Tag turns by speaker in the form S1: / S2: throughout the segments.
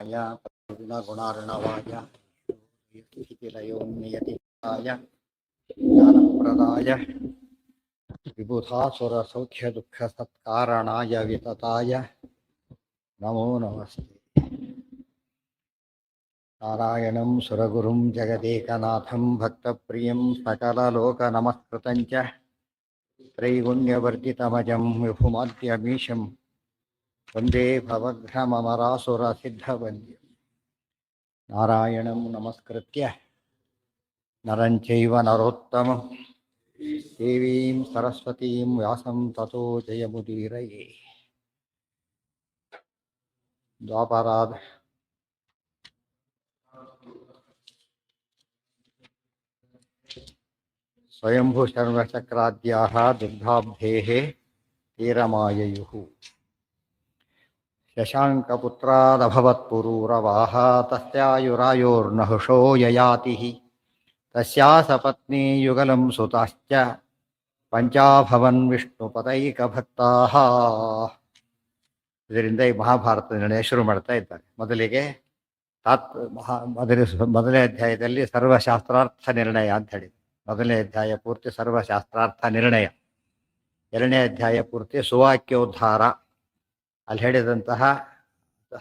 S1: ಗುಣಾರ್ಣವಾಯ ಸ್ಥಿತಿಲಯೋನ್ನಿಯತಿಕಾಯ ಜ್ಞಾನಪ್ರದಾಯ ವಿಬುಧಾಸುರಸೌಖ್ಯ ದುಃಖ ಸತ್ಕಾರಣಾಯ ವಿತತಾಯ ನಮೋ ನಮಸ್ತೆ. ನಾರಾಯಣಂ ಸುರಗುರುಂ ಜಗದೇಕನಾಥಂ ಭಕ್ತಪ್ರಿಯಂ ಸಕಲಲೋಕನಮಸ್ಕೃತಂಚ ತ್ರೈಗುಣ್ಯವರ್ಜಿತಮಜಂ ವಿಭುಮಾದ್ಯಮೀಶಂ ವಂದೇ ಭವಘ್ನಮರಾಸುರಸಿದ್ಧವಂದ್ಯಂ. ನಾರಾಯಣಂ ನಮಸ್ಕೃತ್ಯ ನರಂ ಚೈವ ನರೋತ್ತಮಂ ದೇವೀಂ ಸರಸ್ವತೀಂ ವ್ಯಾಸಂ ತತೋ ಜಯಮುದೀರಯೇ. ದ್ವಾಪರಾಧ ಸ್ವಯಂಭೂ ಶರ್ಮಚಕ್ರಾದ್ಯಾಃ ದುಗ್ಧಾಬ್ಧೇಃ ತೀರಮಾಯಯುಃ. ಶಶಾಂಕಪುತ್ರಾದಭವತ್ಪುರೂರವಾಹ ತಸ್ಯಾಯುರಾಯೋರ್ನಹುಷೋ ಯಯಾತಿಃ ತಸ್ಯಾ ಸಪತ್ನಿ ಯುಗಲಂ ಸುತಾಶ್ಚ ಪಂಚಾಭವನ್ ವಿಷ್ಣುಪದೈಕಭಕ್ತಾಃ. ಇದರಿಂದ ಈ ಮಹಾಭಾರತ ನಿರ್ಣಯ ಶುರು ಮಾಡ್ತಾ ಇದ್ದಾರೆ. ಮೊದಲಿಗೆ ಮೊದಲನೇ ಅಧ್ಯಾಯದಲ್ಲಿ ಸರ್ವಶಾಸ್ತ್ರಾರ್ಥ ನಿರ್ಣಯ ಅಂತ ಹೇಳಿ, ಮೊದಲನೇ ಅಧ್ಯಾಯ ಪೂರ್ತಿ ಸರ್ವಶಾಸ್ತ್ರಾರ್ಥ ನಿರ್ಣಯ, ಎರಡನೇ ಅಧ್ಯಾಯ ಪೂರ್ತಿ ಸುವಾಕ್ಯೋದ್ಧಾರ. ಅಲ್ಲಿ ಹೇಳಿದಂತಹ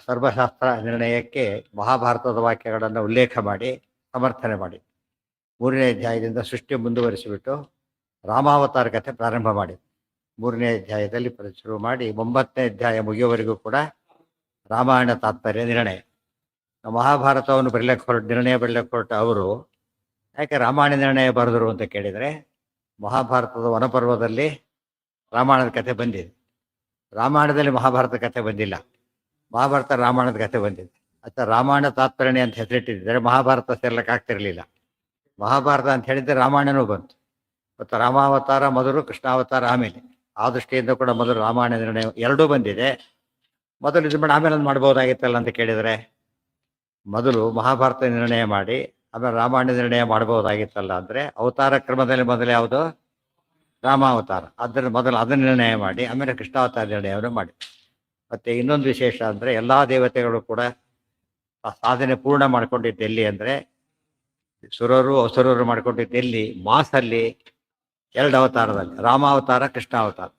S1: ಸರ್ವಶಾಸ್ತ್ರ ನಿರ್ಣಯಕ್ಕೆ ಮಹಾಭಾರತದ ವಾಕ್ಯಗಳನ್ನು ಉಲ್ಲೇಖ ಮಾಡಿ ಸಮರ್ಥನೆ ಮಾಡಿ, ಮೂರನೇ ಅಧ್ಯಾಯದಿಂದ ಸೃಷ್ಟಿ ಮುಂದುವರಿಸಿಬಿಟ್ಟು ರಾಮಾವತಾರ ಕಥೆ ಪ್ರಾರಂಭ ಮಾಡಿ ಮೂರನೇ ಅಧ್ಯಾಯದಲ್ಲಿ ಶುರು ಮಾಡಿ 9ನೇ ಅಧ್ಯಾಯ ಮುಗಿಯುವವರೆಗೂ ಕೂಡ ರಾಮಾಯಣ ತಾತ್ಪರ್ಯ ನಿರ್ಣಯ. ಮಹಾಭಾರತವನ್ನು ನಿರ್ಣಯ ಬರಲಿಕ್ಕೆ ಹೊರಟ ಅವರು ಯಾಕೆ ರಾಮಾಯಣ ನಿರ್ಣಯ ಬರೆದರು ಅಂತ ಕೇಳಿದರೆ, ಮಹಾಭಾರತದ ವನಪರ್ವದಲ್ಲಿ ರಾಮಾಯಣದ ಕಥೆ ಬಂದಿದೆ, ರಾಮಾಯಣದಲ್ಲಿ ಮಹಾಭಾರತ ಕಥೆ ಬಂದಿಲ್ಲ, ಮಹಾಭಾರತ ರಾಮಾಯಣದ ಕಥೆ ಬಂದಿದೆ. ಅಥವಾ ರಾಮಾಯಣ ತಾತ್ಪರ್ಯ ಅಂತ ಹೆಸರಿಟ್ಟಿದ್ದಾರೆ, ಮಹಾಭಾರತ ಸೇರ್ಲಿಕ್ಕೆ ಆಗ್ತಿರಲಿಲ್ಲ. ಮಹಾಭಾರತ ಅಂತ ಹೇಳಿದ್ರೆ ರಾಮಾಯಣನೂ ಬಂತು. ಮತ್ತು ರಾಮಾವತಾರ ಮೊದಲು, ಕೃಷ್ಣಾವತಾರ ಆಮೇಲೆ. ಆ ದೃಷ್ಟಿಯಿಂದ ಕೂಡ ಮೊದಲು ರಾಮಾಯಣ ನಿರ್ಣಯ ಎರಡೂ ಬಂದಿದೆ. ಮೊದಲು ಇದು ಮಾಡಿ ಆಮೇಲೆ ಮಾಡ್ಬೋದಾಗಿತ್ತಲ್ಲ ಅಂತ ಕೇಳಿದರೆ, ಮೊದಲು ಮಹಾಭಾರತ ನಿರ್ಣಯ ಮಾಡಿ ಆಮೇಲೆ ರಾಮಾಯಣ ನಿರ್ಣಯ ಮಾಡ್ಬೋದಾಗಿತ್ತಲ್ಲ ಅಂದರೆ, ಅವತಾರ ಕ್ರಮದಲ್ಲಿ ಮೊದಲು ಯಾವುದು ರಾಮಾವತಾರ, ಅದರ ಮೊದಲು ಅದನ್ನು ನಿರ್ಣಯ ಮಾಡಿ ಆಮೇಲೆ ಕೃಷ್ಣಾವತಾರ ನಿರ್ಣಯವನ್ನು ಮಾಡಿ. ಮತ್ತು ಇನ್ನೊಂದು ವಿಶೇಷ ಅಂದರೆ, ಎಲ್ಲ ದೇವತೆಗಳು ಕೂಡ ಸಾಧನೆ ಪೂರ್ಣ ಮಾಡ್ಕೊಂಡಿದ್ದು ಎಲ್ಲಿ ಅಂದರೆ, ಸುರರು ಅಸುರರು ಮಾಡ್ಕೊಂಡಿದ್ದು ಎಲ್ಲಿ, ಮಾಸಲ್ಲಿ 2 ಅವತಾರದಲ್ಲಿ, ರಾಮಾವತಾರ ಕೃಷ್ಣಾವತಾರ.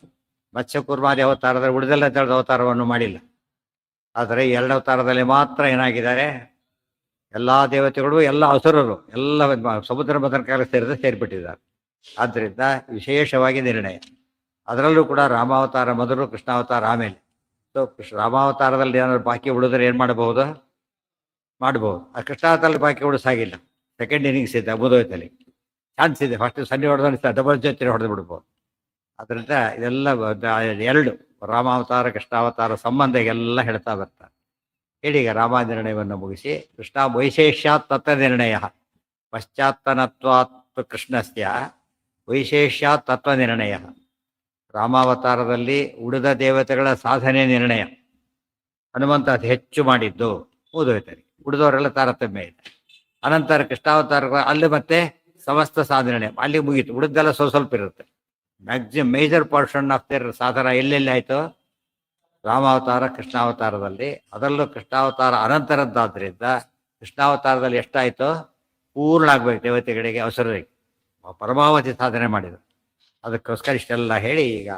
S1: ಮತ್ಸ್ಯಕೂರ್ಮಾದಿ ಅವತಾರದಲ್ಲಿ ಉಳಿದೆಲ್ಲ ಅವತಾರವನ್ನು ಮಾಡಿಲ್ಲ. ಆದರೆ 2 ಅವತಾರದಲ್ಲಿ ಮಾತ್ರ ಏನಾಗಿದ್ದಾರೆ, ಎಲ್ಲ ದೇವತೆಗಳು ಎಲ್ಲ ಅಸುರರು ಎಲ್ಲ ಸಮುದ್ರ ಮಥನ ಸೇರಿಬಿಟ್ಟಿದ್ದಾರೆ. ಆದ್ದರಿಂದ ವಿಶೇಷವಾಗಿ ನಿರ್ಣಯ. ಅದರಲ್ಲೂ ಕೂಡ ರಾಮಾವತಾರ ಮೊದಲು, ಕೃಷ್ಣಾವತಾರ ಆಮೇಲೆ. ಸೊ ರಾಮಾವತಾರದಲ್ಲಿ ಏನಾದ್ರು ಬಾಕಿ ಉಳಿದ್ರೆ ಏನು ಮಾಡಬಹುದು, ಮಾಡ್ಬೋದು. ಆ ಕೃಷ್ಣಾವತಾರದಲ್ಲಿ ಬಾಕಿ ಉಳಿಸಾಗಿಲ್ಲ, ಸೆಕೆಂಡ್ ಇನ್ನಿಂಗ್ಸ್ ಇದೆ, ಮುದೋಯ್ತಲ್ಲಿ ಚಾನ್ಸ್ ಇದೆ. ಫಸ್ಟ್ ಸನ್ನಿ ಹೊಡೆದ ಡಬಲ್ ಜೊತೆ ಹೊಡೆದು ಬಿಡ್ಬೋದು. ಅದರಿಂದ ಇದೆಲ್ಲ 2 ರಾಮಾವತಾರ ಕೃಷ್ಣಾವತಾರ ಸಂಬಂಧ ಎಲ್ಲ ಹೇಳ್ತಾ ಬರ್ತಾರೆ. ಹೇಳೀಗ ರಾಮ ನಿರ್ಣಯವನ್ನು ಮುಗಿಸಿ ಕೃಷ್ಣ ವೈಶೇಷ್ಯಾತ್ ತತ್ವ ನಿರ್ಣಯ ಪಶ್ಚಾತ್ತನತ್ವಾತ್ ಕೃಷ್ಣಸ್ಯ ವೈಶೇಷ್ಯಾತ್ ತತ್ವ ನಿರ್ಣಯ. ರಾಮಾವತಾರದಲ್ಲಿ ಉಳಿದ ದೇವತೆಗಳ ಸಾಧನೆ ನಿರ್ಣಯ, ಹನುಮಂತ ಅತಿ ಹೆಚ್ಚು ಮಾಡಿದ್ದು ಮುಗಿದೋಯ್ತಾರೆ, ಉಳಿದವರೆಲ್ಲ ತಾರತಮ್ಯ ಇದೆ. ಅನಂತರ ಕೃಷ್ಣಾವತಾರ ಅಲ್ಲಿ ಮತ್ತೆ ಸಮಸ್ತ ಸಾಧನೆ ಅಲ್ಲಿ ಮುಗೀತು, ಉಳಿದೆಲ್ಲ ಸ್ವಲ್ಪ ಇರುತ್ತೆ. Maximum major portion of their ಸಾಧನ ಎಲ್ಲೆಲ್ಲಿ ಆಯಿತು, ರಾಮಾವತಾರ ಕೃಷ್ಣಾವತಾರದಲ್ಲಿ. ಅದರಲ್ಲೂ ಕೃಷ್ಣಾವತಾರ ಅನಂತರದ್ದಾದ್ರಿಂದ ಕೃಷ್ಣಾವತಾರದಲ್ಲಿ ಎಷ್ಟಾಯಿತು, ಪೂರ್ಣ ಆಗ್ಬೇಕು ದೇವತೆಗಳಿಗೆ, ಅಸುರರಿಗೆ ಪರಮಾವಧಿ ಸಾಧನೆ ಮಾಡಿದರು. ಅದಕ್ಕೋಸ್ಕರ ಇಷ್ಟೆಲ್ಲ ಹೇಳಿ, ಈಗ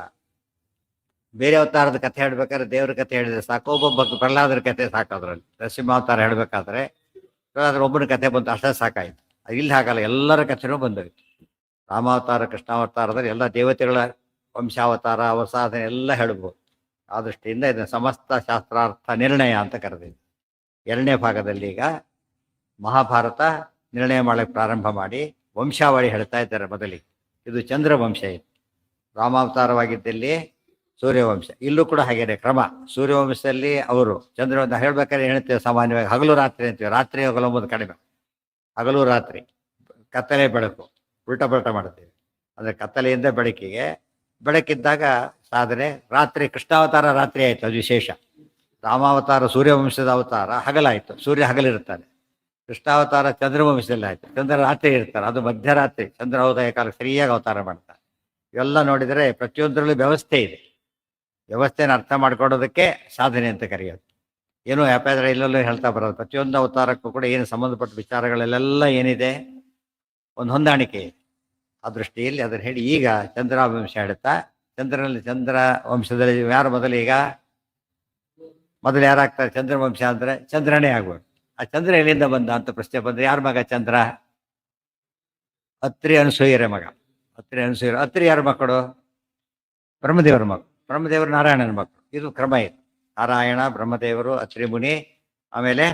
S1: ಬೇರೆ ಅವತಾರದ ಕಥೆ ಹೇಳ್ಬೇಕಾದ್ರೆ ದೇವ್ರ ಕಥೆ ಹೇಳಿದ್ರೆ ಸಾಕು, ಒಬ್ಬೊಬ್ಬ ಪ್ರಹ್ಲಾದರ ಕಥೆ ಸಾಕು. ಅದರಲ್ಲಿ ನರಸಿಂಹಾವತಾರ ಹೇಳ್ಬೇಕಾದ್ರೆ ಪ್ರಹ್ಲಾದರ ಒಬ್ಬನ ಕಥೆ ಬಂತು, ಅಷ್ಟೇ ಸಾಕಾಯಿತು. ಇಲ್ಲಿ ಹಾಗಲ್ಲ, ಎಲ್ಲರ ಕಥೆನೂ ಬಂದೋಯ್ತು. ರಾಮಾವತಾರ ಕೃಷ್ಣಾವತಾರದಲ್ಲಿ ಎಲ್ಲ ದೇವತೆಗಳ ವಂಶಾವತಾರ ಅವರ ಸಾಧನೆ ಎಲ್ಲ ಹೇಳ್ಬೋದು. ಆ ದೃಷ್ಟಿಯಿಂದ ಇದನ್ನು ಸಮಸ್ತ ಶಾಸ್ತ್ರಾರ್ಥ ನಿರ್ಣಯ ಅಂತ ಕರೆದಿದೆ. ಎರಡನೇ ಭಾಗದಲ್ಲಿ ಈಗ ಮಹಾಭಾರತ ನಿರ್ಣಯ ಮಾಡಕ್ಕೆ ಪ್ರಾರಂಭ ಮಾಡಿ ವಂಶಾವಳಿ ಹೇಳ್ತಾ ಇದ್ದಾರೆ. ಮೊದಲಿಗೆ ಇದು ಚಂದ್ರವಂಶ, ಇದು ರಾಮಾವತಾರವಾಗಿದ್ದಲ್ಲಿ ಸೂರ್ಯವಂಶ. ಇಲ್ಲೂ ಕೂಡ ಹಾಗೇನೆ ಕ್ರಮ. ಸೂರ್ಯವಂಶದಲ್ಲಿ ಅವರು ಚಂದ್ರವಂಶ ಹೇಳ್ಬೇಕಾದ್ರೆ ಹೇಳ್ತೇವೆ ಸಾಮಾನ್ಯವಾಗಿ ಹಗಲು ರಾತ್ರಿ ಅಂತೀವಿ. ರಾತ್ರಿ ಹಗಲು ಎಂಬುದು ಕಡಿಮೆ, ಹಗಲು ರಾತ್ರಿ, ಕತ್ತಲೆ ಬೆಳಕು, ಉಲ್ಟ ಪಲ್ಟ ಮಾಡ್ತೀವಿ. ಅಂದರೆ ಕತ್ತಲೆಯಿಂದ ಬೆಳಕಿಗೆ, ಬೆಳಕಿದ್ದಾಗ ಸಾಧನೆ. ರಾತ್ರಿ ಕೃಷ್ಣಾವತಾರ ರಾತ್ರಿ ಆಯಿತು, ಅದು ವಿಶೇಷ. ರಾಮಾವತಾರ ಸೂರ್ಯವಂಶದ ಅವತಾರ ಹಗಲಾಯಿತು, ಸೂರ್ಯ ಹಗಲಿರುತ್ತಾನೆ. ಕೃಷ್ಣಾವತಾರ ಚಂದ್ರವಂಶದಲ್ಲಿ ಆಯಿತು, ಚಂದ್ರ ರಾತ್ರಿ ಇರ್ತಾರೆ, ಅದು ಮಧ್ಯರಾತ್ರಿ ಚಂದ್ರೋದಯ ಕಾಲಕ್ಕೆ ಸರಿಯಾಗಿ ಅವತಾರ ಮಾಡ್ತಾರೆ. ಇವೆಲ್ಲ ನೋಡಿದರೆ ಪ್ರತಿಯೊಂದರಲ್ಲೂ ವ್ಯವಸ್ಥೆ ಇದೆ. ವ್ಯವಸ್ಥೆನ ಅರ್ಥ ಮಾಡ್ಕೊಳ್ಳೋದಕ್ಕೆ ಸಾಧನೆ ಅಂತ ಕರೆಯೋದು. ಏನೋ ಯಾಪಾದ್ರೆ ಇಲ್ಲೆಲ್ಲೋ ಹೇಳ್ತಾ ಬರೋದು ಪ್ರತಿಯೊಂದು ಅವತಾರಕ್ಕೂ ಕೂಡ ಏನು ಸಂಬಂಧಪಟ್ಟ ವಿಚಾರಗಳಲ್ಲೆಲ್ಲ ಏನಿದೆ ಒಂದು ಹೊಂದಾಣಿಕೆ ಇದೆ. ಆ ದೃಷ್ಟಿಯಲ್ಲಿ ಅದನ್ನು ಹೇಳಿ ಈಗ ಚಂದ್ರಾವಂಶ ಹೇಳ್ತಾ ಚಂದ್ರ ವಂಶದಲ್ಲಿ ಯಾರು ಮೊದಲು ಈಗ ಮೊದಲು ಯಾರಾಗ್ತಾರೆ ಚಂದ್ರವಂಶ ಅಂದ್ರೆ ಚಂದ್ರನೇ ಆಗ್ಬೇಕು. ಆ ಚಂದ್ರ ಎಲ್ಲಿಂದ ಬಂದ ಅಂತ ಪ್ರಶ್ನೆ ಬಂದ್ರೆ ಯಾರ ಮಗ ಚಂದ್ರ? ಅತ್ರಿ ಅನಸೂಯರ ಮಗ. ಅತ್ರಿ ಯಾರ ಮಕ್ಕಳು? ಬ್ರಹ್ಮದೇವರ ಮಕ್ಕಳು. ಬ್ರಹ್ಮದೇವರು ನಾರಾಯಣನ ಮಕ್ಕಳು. ಇದು ಕ್ರಮ ಇದೆ. ನಾರಾಯಣ, ಬ್ರಹ್ಮದೇವರು, ಅತ್ರಿ ಮುನಿ, ಆಮೇಲೆ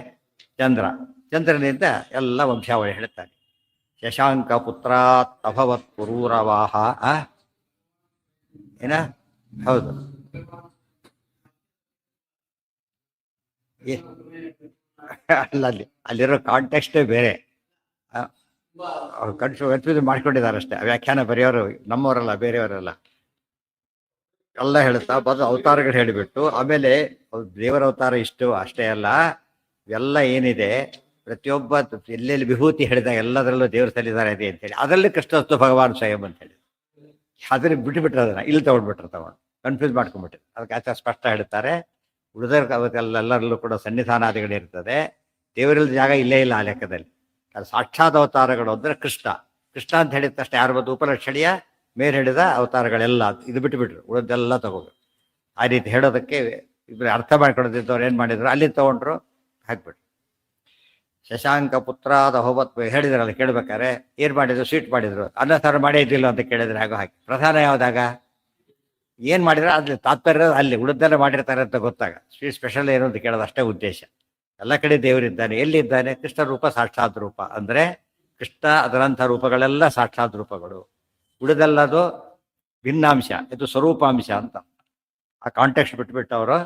S1: ಚಂದ್ರನಿಂದ ಎಲ್ಲ ವಂಶಾವಳಿ ಹೇಳ್ತಾರೆ. ಶಶಾಂಕ ಪುತ್ರಾತ್ ಅಭವತ್ ಪುರೂರವಾಹ. ಏನ? ಹೌದು. ಅಲ್ಲಿರೋ ಕಾಂಟೆಕ್ಸ್ಟೇ ಬೇರೆ. ಕನ್ಫ್ಯೂಸ್ ಮಾಡ್ಕೊಂಡಿದ್ದಾರೆ ಅಷ್ಟೇ. ವ್ಯಾಖ್ಯಾನ ಬರೆಯೋರು ನಮ್ಮವರಲ್ಲ, ಬೇರೆಯವರಲ್ಲ. ಎಲ್ಲ ಹೇಳ್ತಾ ಬಂದು ಅವತಾರಗಳು ಹೇಳಿಬಿಟ್ಟು ಆಮೇಲೆ ದೇವರ ಅವತಾರ ಇಷ್ಟು ಅಷ್ಟೇ ಅಲ್ಲ, ಎಲ್ಲ ಏನಿದೆ ಪ್ರತಿಯೊಬ್ಬ ಎಲ್ಲೆಲ್ಲಿ ವಿಭೂತಿ ಹೇಳಿದಾಗ ಎಲ್ಲದರಲ್ಲೂ ದೇವರು ಸಲ್ಲಿದ್ದಾರೆ ಇದೆ ಅಂತೇಳಿ ಅದರಲ್ಲಿ ಕೃಷ್ಣಸ್ತು ಭಗವಾನ್ ಸ್ವಯಂ ಅಂತ ಹೇಳಿ ಅದನ್ನ ಬಿಟ್ಟುಬಿಟ್ರೆ ಅದನ್ನ ಇಲ್ಲಿ ತಗೊಂಡ್ಬಿಟ್ರೆ ತಗೊಂಡು ಕನ್ಫ್ಯೂಸ್ ಮಾಡ್ಕೊಂಡ್ಬಿಟ್ರೆ. ಅದಕ್ಕೆ ಆಚಾರ ಸ್ಪಷ್ಟ ಹೇಳ್ತಾರೆ, ಉಳಿದೆಲ್ಲರಲ್ಲೂ ಕೂಡ ಸನ್ನಿಧಾನಾದಿಗಳಿರ್ತದೆ. ದೇವರಿಲ್ಲದ ಜಾಗ ಇಲ್ಲೇ ಇಲ್ಲ ಆ ಲೆಕ್ಕದಲ್ಲಿ. ಅದು ಸಾಕ್ಷಾತ್ ಅವತಾರಗಳು ಅಂದರೆ ಕೃಷ್ಣ ಅಂತ ಹೇಳಿದ ತಕ್ಷಣ ಯಾರು ಬಂದು ಉಪಲಕ್ಷಣೀಯ ಮೇಲೆ ಹೇಳಿದ ಅವತಾರಗಳೆಲ್ಲ ಇದು ಬಿಟ್ಟುಬಿಟ್ರು, ಉಳಿದೆಲ್ಲ ತಗೋಬೇಕು. ಆ ರೀತಿ ಹೇಳೋದಕ್ಕೆ ಇಬ್ಬರು ಅರ್ಥ ಮಾಡ್ಕೊಳ್ಳೋದಿದ್ದವ್ರು ಏನು ಮಾಡಿದ್ರು, ಅಲ್ಲಿ ತಗೊಂಡ್ರು, ಹಾಕ್ಬಿಟ್ರು. ಶಶಾಂಕ ಪುತ್ರಾದ ಹೋಬತ್ ಹೇಳಿದ್ರಲ್ಲ, ಕೇಳ್ಬೇಕಾರೆ ಏನು ಮಾಡಿದ್ರು, ಸ್ವೀಟ್ ಮಾಡಿದ್ರು, ಅನ್ನ ಸಾರು ಮಾಡೇ ಇದ್ದಿಲ್ಲ ಅಂತ ಕೇಳಿದ್ರೆ ಆಗೋ ಹಾಕಿ. ಪ್ರಧಾನ ಯಾವುದಾಗ ಏನು ಮಾಡಿದ್ರೆ ಅಲ್ಲಿ ತಾತ್ಪರ್ಯ ಅಲ್ಲಿ ಉಳಿದೆಲ್ಲ ಮಾಡಿರ್ತಾರೆ ಅಂತ ಗೊತ್ತಾಗ ಸ್ವೀಟ್ ಸ್ಪೆಷಲ್ ಏನು ಅಂತ ಕೇಳೋದು ಅಷ್ಟೇ ಉದ್ದೇಶ. ಎಲ್ಲ ಕಡೆ ದೇವರಿದ್ದಾನೆ. ಎಲ್ಲಿದ್ದಾನೆ? ಕೃಷ್ಣ ರೂಪ ಸಾಕ್ಷಾತ್ ರೂಪ ಅಂದರೆ ಕೃಷ್ಣ ಅದರಂಥ ರೂಪಗಳೆಲ್ಲ ಸಾಕ್ಷಾತ್ ರೂಪಗಳು. ಉಳಿದೆಲ್ಲದು ಭಿನ್ನಾಂಶ, ಇದು ಸ್ವರೂಪಾಂಶ ಅಂತ. ಆ ಕಾಂಟೆಕ್ಸ್ಟ್ ಬಿಟ್ಬಿಟ್ಟು ಅವರು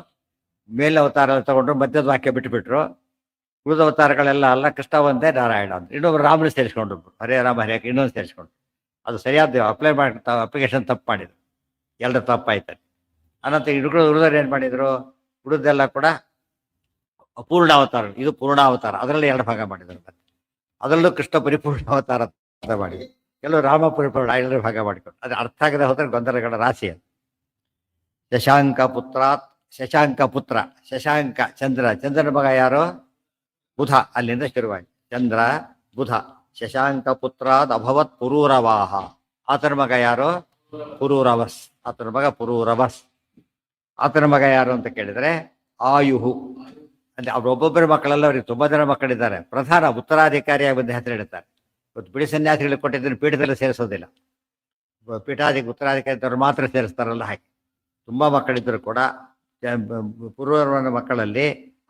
S1: ಮೇಲೆ ಅವತಾರ ತಗೊಂಡ್ರು, ಮಧ್ಯದ ವಾಕ್ಯ ಬಿಟ್ಟುಬಿಟ್ರು. ಉಳಿದ ಅವತಾರಗಳೆಲ್ಲ ಅಲ್ಲ, ಕೃಷ್ಣ ಒಂದೇ, ನಾರಾಯಣ ಅಂತ. ಇನ್ನೊಬ್ರು ರಾಮನ ಸೇರಿಸ್ಕೊಂಡ್ರು, ಹರೇ ರಾಮ ಹರೇ ಇನ್ನೊಂದು ಸೇರಿಸ್ಕೊಂಡ್ರು. ಅದು ಸರಿಯಾದ ಅಪ್ಲೈ ಮಾಡಿ ಅಪ್ಲಿಕೇಶನ್ ತಪ್ಪು ಮಾಡಿದ್ರು, ಎಲ್ಲರೂ ತಪ್ಪಾಯ್ತಾರೆ. ಅನಂತರ ಉಳಿದವ್ರು ಏನು ಮಾಡಿದ್ರು, ಉಳಿದೆಲ್ಲ ಕೂಡ ಅಪೂರ್ಣ ಅವತಾರ, ಇದು ಪೂರ್ಣ ಅವತಾರ, ಅದರಲ್ಲಿ ಎರಡು ಭಾಗ ಮಾಡಿದ್ರು. ಅದರಲ್ಲೂ ಕೃಷ್ಣ ಪರಿಪೂರ್ಣ ಅವತಾರ ಅಂತ ಮಾಡಿದ್ರು, ಕೆಲವು ರಾಮ ಪರಿಪೂರ್ಣ ಎರಡು ಭಾಗ ಮಾಡಿಕೊಂಡು. ಅದು ಅರ್ಥ ಆಗದೆ ಹೋದ್ರೆ ಗೊಂದಲಗಳ ರಾಶಿ ಅದು. ಶಶಾಂಕ ಪುತ್ರ ಶಶಾಂಕ ಚಂದ್ರನ ಮಗ ಯಾರು? ಬುಧ. ಅಲ್ಲಿಂದ ಶುರುವಾಗಿ ಚಂದ್ರ ಬುಧ. ಶಶಾಂಕ ಪುತ್ರಾದ್ ಅಭವತ್ ಪುರೂರವಾಹ. ಆತನ ಮಗ ಯಾರು? ಪುರೂರವಸ್. ಆತನ ಮಗ ಪುರೂರವಸ್. ಆತನ ಮಗ ಯಾರು ಅಂತ ಕೇಳಿದ್ರೆ ಆಯುಹು. ಅಂದ್ರೆ ಅವ್ರೊಬ್ಬೊಬ್ಬರ ಮಕ್ಕಳೆಲ್ಲ ಅವ್ರಿಗೆ ತುಂಬ ಜನ ಮಕ್ಕಳಿದ್ದಾರೆ. ಪ್ರಧಾನ ಉತ್ತರಾಧಿಕಾರಿಯಾಗಿ ಬಂದು ಹೆಸರು ಇಡುತ್ತಾರೆ. ಇವತ್ತು ಬಿಡಿ ಸನ್ಯಾಸಿಗಳಿಗೆ ಕೊಟ್ಟಿದ್ದನ್ನು ಪೀಠದಲ್ಲಿ ಸೇರಿಸೋದಿಲ್ಲ, ಉತ್ತರಾಧಿಕಾರಿ ಮಾತ್ರ ಸೇರಿಸ್ತಾರಲ್ಲ ಹಾಗೆ. ತುಂಬ ಮಕ್ಕಳಿದ್ದರೂ ಕೂಡ ಪೂರ್ವನ ಮಕ್ಕಳಲ್ಲಿ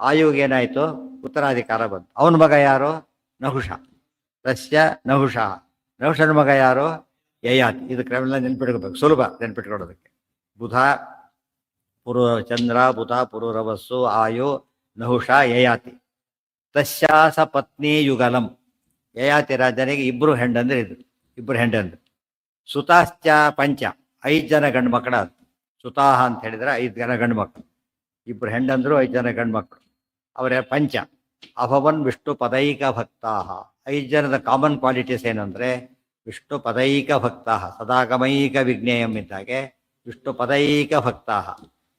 S1: ಆಯುಗೆ ಏನಾಯಿತು, ಉತ್ತರಾಧಿಕಾರ ಬಂತು. ಅವನ ಮಗ ಯಾರು? ನಹುಷ. ತಸ್ಯ ನಹುಷ. ನಹುಷನ ಮಗ ಯಾರು? ಯಯಾತಿ. ಇದು ಕ್ರಮೆಲ್ಲ ನೆನ್ಪಿಟ್ಕೋಬೇಕು, ಸುಲಭ ನೆನ್ಪಿಟ್ಕೊಳ್ಳೋದಕ್ಕೆ. ಬುಧ ಚಂದ್ರ ಬುಧ ಪುರೂರವಸ್ಸು ಆಯು ನಹುಷ ಯಯಾತಿ. ತಸ್ಯಾಸ ಪತ್ನಿ ಯುಗಲಂ. ಯಯಾತಿ ರಾಜನಿಗೆ ಇಬ್ಬರು ಹೆಂಡಂದ್ರು. ಸುತಾಶ್ಚ ಪಂಚ. 5 ಜನ ಗಂಡು ಮಕ್ಕಳ. ಸುತಾಹ ಅಂತ ಹೇಳಿದ್ರೆ 5 ಜನ ಗಂಡು ಮಕ್ಕಳು. ಇಬ್ಬರು ಹೆಂಡಂದ್ರು, 5 ಜನ ಗಂಡು ಮಕ್ಕಳು. ಅವರ ಪಂಚ ಅಭವನ್ ವಿಷ್ಣು ಪದೈಕ ಭಕ್ತಾಹ. 5 ಜನದ ಕಾಮನ್ ಕ್ವಾಲಿಟೀಸ್ ಏನಂದ್ರೆ ವಿಷ್ಣು ಪದೈಕ ಭಕ್ತಾಹ, ಸದಾಗಮೈಕ ವಿಜ್ಞೇಯಂ ಇದ್ದಾಗೆ ವಿಷ್ಣು ಪದೈಕ ಭಕ್ತಾಹ.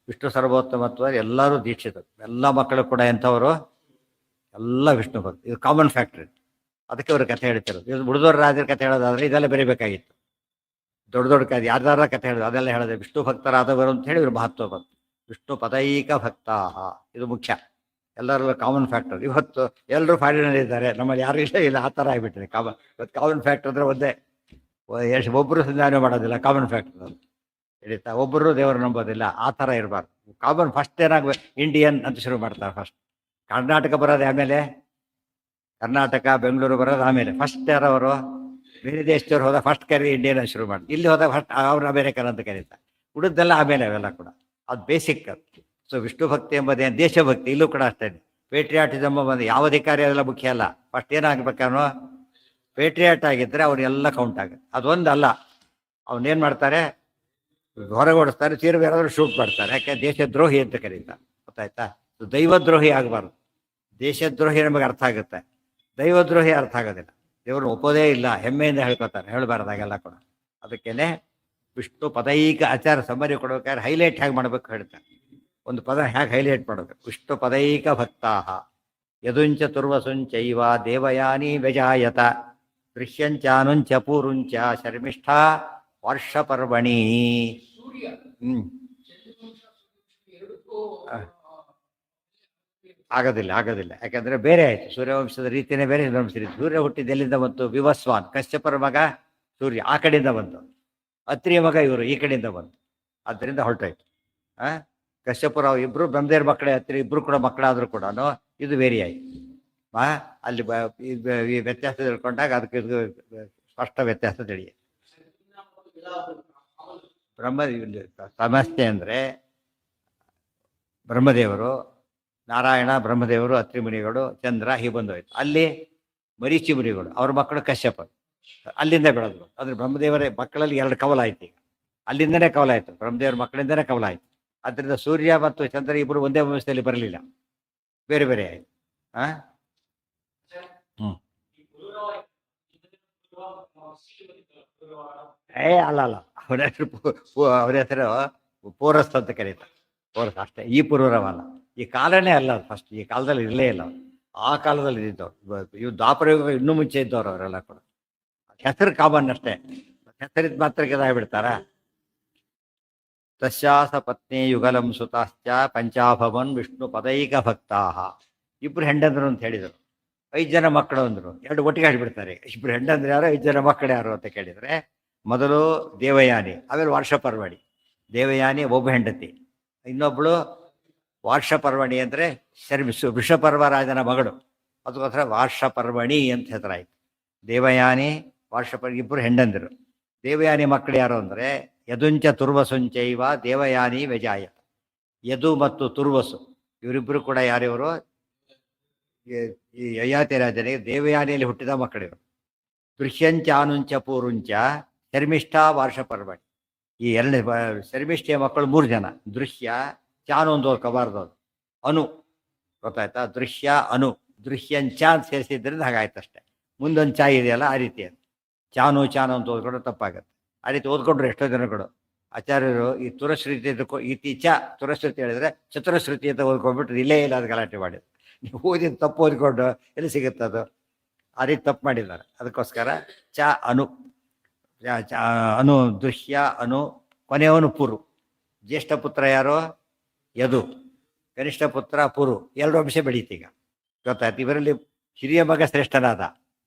S1: ವಿಷ್ಣು ಸರ್ವೋತ್ತಮತ್ವ ಎಲ್ಲರೂ ದೀಕ್ಷಿತರು. ಎಲ್ಲ ಮಕ್ಕಳು ಕೂಡ ಎಂಥವರು? ಎಲ್ಲ ವಿಷ್ಣು ಭಕ್ತ. ಇದು ಕಾಮನ್ ಫ್ಯಾಕ್ಟ್ರಿ. ಅದಕ್ಕೆ ಅವರು ಕಥೆ ಹೇಳ್ತಿರೋದು. ಇದು ಉಳಿದೋರ ರಾಜರ ಕಥೆ ಹೇಳೋದಾದ್ರೆ ಇದೆಲ್ಲ ಬರೀಬೇಕಾಗಿತ್ತು. ದೊಡ್ಡ ಕಥೆ ಯಾರ್ದಾರ ಕಥೆ ಹೇಳೋದು ಅದೆಲ್ಲ ಹೇಳಿದೆ. ವಿಷ್ಣು ಭಕ್ತರಾದವರು ಅಂತ ಹೇಳಿ ಇವರು ಮಹತ್ವ ಬಂತು. ವಿಷ್ಣು ಪದೈಕ ಭಕ್ತಾಹ, ಇದು ಮುಖ್ಯ. ಎಲ್ಲರಲ್ಲೂ ಕಾಮನ್ ಫ್ಯಾಕ್ಟರ್. ಇವತ್ತು ಎಲ್ಲರೂ ಫಾರಿನಲ್ಲಿದ್ದಾರೆ, ನಮ್ಮಲ್ಲಿ ಯಾರು ಇಲ್ಲ ಆ ಥರ ಆಗಿಬಿಟ್ಟಿದೆ. ಇವತ್ತು ಕಾಮನ್ ಫ್ಯಾಕ್ಟರ್ ಅಂದರೆ ಒಂದೇ. ಒಬ್ಬರು ಸಂಧಾನ ಮಾಡೋದಿಲ್ಲ, ಕಾಮನ್ ಫ್ಯಾಕ್ಟರ್ ಅದು ಹಿಡಿತಾ. ಒಬ್ಬರು ದೇವರು ನಂಬೋದಿಲ್ಲ, ಆ ಥರ ಇರಬಾರ್ದು. ಕಾಮನ್ ಫಸ್ಟ್ ಏನಾಗಬೇಕು, ಇಂಡಿಯನ್ ಅಂತ ಶುರು ಮಾಡ್ತಾರೆ. ಫಸ್ಟ್ ಕರ್ನಾಟಕ ಬರೋದು, ಆಮೇಲೆ ಕರ್ನಾಟಕ ಬೆಂಗಳೂರು ಬರೋದು, ಆಮೇಲೆ ಫಸ್ಟ್ ಯಾರವರು ಬೇರೆ ದೇಶದವ್ರು ಹೋದ ಫಸ್ಟ್ ಕರಿ ಇಂಡಿಯನ್ ಅಂತ ಶುರು ಮಾಡಿ, ಇಲ್ಲಿ ಹೋದಾಗ ಫಸ್ಟ್ ಅವ್ರು ಅಮೇರಿಕನ್ ಅಂತ ಕರೀತಾರೆ. ಉಳಿದೆಲ್ಲ ಆಮೇಲೆ ಅವೆಲ್ಲ ಕೂಡ ಅದು ಬೇಸಿಕ್. ಅದು ಸೊ ವಿಷ್ಣು ಭಕ್ತಿ ಎಂಬುದೇನು ದೇಶಭಕ್ತಿ. ಇಲ್ಲೂ ಕೂಡ ಅಷ್ಟೇ. ಪೇಟ್ರಿಯಾಟಿಸಮ್ ಬಂದು ಯಾವ ಅಧಿಕಾರಿ ಅದೆಲ್ಲ ಮುಖ್ಯ ಅಲ್ಲ. ಫಸ್ಟ್ ಏನಾಗಬೇಕವನು ಪೇಟ್ರಿಯಾಟ್ ಆಗಿದ್ದರೆ ಅವನ್ನೆಲ್ಲ ಕೌಂಟ್ ಆಗುತ್ತೆ. ಅದೊಂದಲ್ಲ, ಅವನೇನು ಮಾಡ್ತಾರೆ, ಹೊರಗೆ ಓಡಿಸ್ತಾರೆ, ಚೀರು ಬೇರಾದ್ರೂ ಶೂಟ್ ಮಾಡ್ತಾರೆ. ಯಾಕೆ? ದೇಶದ್ರೋಹಿ ಅಂತ ಕರೀತಾರೆ. ಗೊತ್ತಾಯ್ತಾ? ದೈವದ್ರೋಹಿ ಆಗಬಾರ್ದು. ದೇಶದ್ರೋಹಿ ನಮಗೆ ಅರ್ಥ ಆಗುತ್ತೆ, ದೈವದ್ರೋಹಿ ಅರ್ಥ ಆಗೋದಿಲ್ಲ. ದೇವರು ಒಪ್ಪೋದೇ ಇಲ್ಲ, ಹೆಮ್ಮೆಯಿಂದ ಹೇಳ್ಕೊತಾರೆ, ಹೇಳಬಾರ್ದಾಗೆಲ್ಲ ಕೂಡ. ಅದಕ್ಕೇನೆ ವಿಷ್ಣು ಪದೈಕ ಆಚಾರ ಸಮ್ಮರಿ ಕೊಡ್ಬೇಕಾದ್ರೆ ಹೈಲೈಟ್ ಹೇಗೆ ಮಾಡ್ಬೇಕು ಹೇಳ್ತಾರೆ. ಒಂದು ಪದ ಹೇಗೆ ಹೈಲೈಟ್ ಮಾಡೋದು, ವಿಷ್ಣು ಪದೈಕ ಭಕ್ತಾಹ ಯದುಂಚ ತುರ್ವಸುಂಚೈವ ದೇವಯಾನಿ ವ್ಯಜಾಯತ ದೃಶ್ಯಂಚಾನುಂಚ ಪೂರುಂಚ ಶರ್ಮಿಷ್ಠಾ ವರ್ಷಪರ್ವಣಿ. ಹ್ಮ್ ಆಗೋದಿಲ್ಲ ಯಾಕಂದ್ರೆ ಬೇರೆ ಆಯ್ತು. ಸೂರ್ಯವಂಶದ ರೀತಿಯೇ ಬೇರೆ, ಸೂರ್ಯವಂಶದ ರೀತಿ. ಸೂರ್ಯ ಹುಟ್ಟಿದ ಎಲ್ಲಿಂದ ಬಂತು? ವಿವಸ್ವಾನ್, ಕಶ್ಯಪರ ಮಗ ಸೂರ್ಯ ಆ ಕಡೆಯಿಂದ ಬಂತು. ಅತ್ರಿಯ ಮಗ ಇವರು ಈ ಕಡೆಯಿಂದ ಬಂತು. ಆದ್ದರಿಂದ ಹೊರಟಾಯ್ತು. ಆ ಕಶ್ಯಪರ ಇಬ್ರು ಬ್ರಹ್ಮದೇವ್ರ ಮಕ್ಕಳೇ, ಅತ್ರಿ ಇಬ್ರು ಕೂಡ ಮಕ್ಕಳಾದ್ರೂ ಕೂಡ ಇದು ವೇರಿ ಆಯ್ತು. ಅಲ್ಲಿ ಈ ವ್ಯತ್ಯಾಸ ತಿಳ್ಕೊಂಡಾಗ ಅದಕ್ಕೆ ಇದು ಸ್ಪಷ್ಟ ವ್ಯತ್ಯಾಸ ತಿಳಿಯುತ್ತೆ. ಸಮಸ್ಯೆ ಅಂದ್ರೆ ಬ್ರಹ್ಮದೇವರು, ನಾರಾಯಣ, ಬ್ರಹ್ಮದೇವರು, ಅತ್ರಿ ಮುನಿಗಳು, ಚಂದ್ರ ಹೀಗೆ ಬಂದೋಯ್ತು. ಅಲ್ಲಿ ಮರೀಚಿ ಮುನಿಗಳು, ಅವ್ರ ಮಕ್ಕಳು ಕಶ್ಯಪ, ಅಲ್ಲಿಂದ ಬೆಳೆದ್ರು. ಅಂದ್ರೆ ಬ್ರಹ್ಮದೇವರ ಮಕ್ಕಳಲ್ಲಿ ಎರಡು ಕವಲ ಆಯ್ತು. ಈಗ ಅಲ್ಲಿಂದನೇ ಕವಲ ಆಯ್ತು, ಬ್ರಹ್ಮದೇವರ ಮಕ್ಕಳಿಂದನೇ ಕವಲ ಆಯ್ತು. ಅದರಿಂದ ಸೂರ್ಯ ಮತ್ತು ಚಂದ್ರ ಇಬ್ಬರು ಒಂದೇ ವಂಶದಲ್ಲಿ ಬರಲಿಲ್ಲ, ಬೇರೆ ಬೇರೆ ಆಯ್ತು. ಅಲ್ಲ ಅವರ ಹೆಸರು ಅವ್ರ ಹೆಸರು ಪೋರಸ್ ಅಂತ ಕರೀತಾರೆ. ಪೋರಸ್ ಅಷ್ಟೇ, ಈ ಪುರೂರವಲ್ಲ. ಈ ಕಾಲನೇ ಅಲ್ಲ, ಫಸ್ಟ್ ಈ ಕಾಲದಲ್ಲಿ ಇರಲೇ ಇಲ್ಲ. ಆ ಕಾಲದಲ್ಲಿ ಇದ್ದವ್ರು ಇವು ದ್ವಾಪರಯುಗ ಇನ್ನೂ ಮುಂಚೆ ಇದ್ದವ್ರು ಅವರೆಲ್ಲ ಕೂಡ. ಹೆಸರು ಕಾಮನ್ ಅಷ್ಟೇ, ಹೆಸರಿದ್ ಮಾತ್ರ ಕೆದಾಗ್ಬಿಡ್ತಾರ. ತಸ್ಯಾಸ ಪತ್ನಿ ಯುಗಲಂ ಸುತಾಶ್ಚ ಪಂಚಾಭವನ್ ವಿಷ್ಣು ಪದೈಕ ಭಕ್ತಾಹ. ಇಬ್ರು ಹೆಂಡಂದ್ರು ಅಂತ ಹೇಳಿದರು. 5 ಜನ ಮಕ್ಕಳು ಅಂದ್ರು. ಎರಡು ಒಟ್ಟಿಗೆ ಹಾಡ್ಬಿಡ್ತಾರೆ. ಇಬ್ರು ಹೆಂಡಂದ್ರೆ ಯಾರು, 5 ಜನ ಮಕ್ಕಳು ಯಾರು ಅಂತ ಕೇಳಿದ್ರೆ, ಮೊದಲು ದೇವಯಾನಿ, ಆಮೇಲೆ ವರ್ಷಪರ್ವಣಿ. ದೇವಯಾನಿ ಒಬ್ಬ ಹೆಂಡತಿ, ಇನ್ನೊಬ್ಳು ವಾರ್ಷಪರ್ವಣಿ ಅಂದರೆ ವೃಷಪರ್ವರಾಜನ ಮಗಳು. ಅದಕ್ಕೋಸ್ಕರ ವಾರ್ಷಪರ್ವಣಿ ಅಂತ ಹೆಸರಾಯಿತು. ದೇವಯಾನಿ, ಇಬ್ಬರು ಹೆಂಡಂದಿರು. ದೇವಯಾನಿ ಮಕ್ಕಳು ಯಾರು ಅಂದರೆ ಯದುಂಚ ತುರ್ವಸುಂಚೈವ ದೇವಯಾನಿ ವ್ಯಜಾಯ. ಯದು ಮತ್ತು ತುರ್ವಸು ಇವರಿಬ್ಬರು ಕೂಡ ಯಾರಿವರು? ಈ ಯಯಾತಿ ರಾಜನಿಗೆ ದೇವಯಾನಿಯಲ್ಲಿ ಹುಟ್ಟಿದ ಮಕ್ಕಳಿವರು. ದೃಶ್ಯಂಚ ಅನುಂಚ ಪೂರುಂಚ ಶರ್ಮಿಷ್ಠಾ ವಾರ್ಷಪರ್ವಣಿ. ಈ ಎರಡನೇ ಶರ್ಮಿಷ್ಠೆಯ ಮಕ್ಕಳು 3 ಜನ. ದೃಶ್ಯ, ಚಾನು ಒಂದು ಕಬಾರ್ದವ್ರು, ಅನು, ಗೊತ್ತಾಯ್ತಾ? ದೃಶ್ಯ ಅನು, ದೃಶ್ಯಂಚ ಅಂತ ಸೇರಿಸಿದ್ರಿಂದ ಹಾಗಾಯ್ತು ಅಷ್ಟೇ. ಮುಂದೊಂದು ಚಾ ಇದೆಯಲ್ಲ, ಆ ರೀತಿ ಅದು ಚಾನು ಅಂತ ಓದ್ಕೊಂಡ್ರೆ ತಪ್ಪಾಗತ್ತೆ. ಆ ರೀತಿ ಓದ್ಕೊಂಡ್ರು ಎಷ್ಟೋ ಜನಗಳು. ಆಚಾರ್ಯರು ಈ ತುರಶ್ರುತಿ ಇತ್ತೀಚ ತುರಶ್ರುತಿ ಹೇಳಿದ್ರೆ ಚತುರಶ್ರುತಿ ಅಂತ ಓದ್ಕೊಂಡ್ಬಿಟ್ಟು ಇಲ್ಲೇ ಇಲ್ಲ ಅದು ಗಲಾಟೆ ಮಾಡಿದ್ರು. ನೀವು ಓದಿದ ತಪ್ಪು ಓದ್ಕೊಂಡು ಎಲ್ಲಿ ಸಿಗುತ್ತೆ ಅದು? ಆ ರೀತಿ ತಪ್ಪು ಮಾಡಿದ್ದಾರೆ. ಅದಕ್ಕೋಸ್ಕರ ಚ ಅನು, ಅನು ದೃಶ್ಯ ಅನು, ಕೊನೆಯವನು ಪುರು. ಜ್ಯೇಷ್ಠ ಪುತ್ರ ಯಾರು? ಯದು. ಕನಿಷ್ಠ ಪುತ್ರ ಪುರು. 2 ವಂಶ ಬೆಳೀತೀಗ, ಗೊತ್ತಾಯ್ತು. ಇವರಲ್ಲಿ ಹಿರಿಯ ಮಗ ಶ್ರೇಷ್ಠನಾದ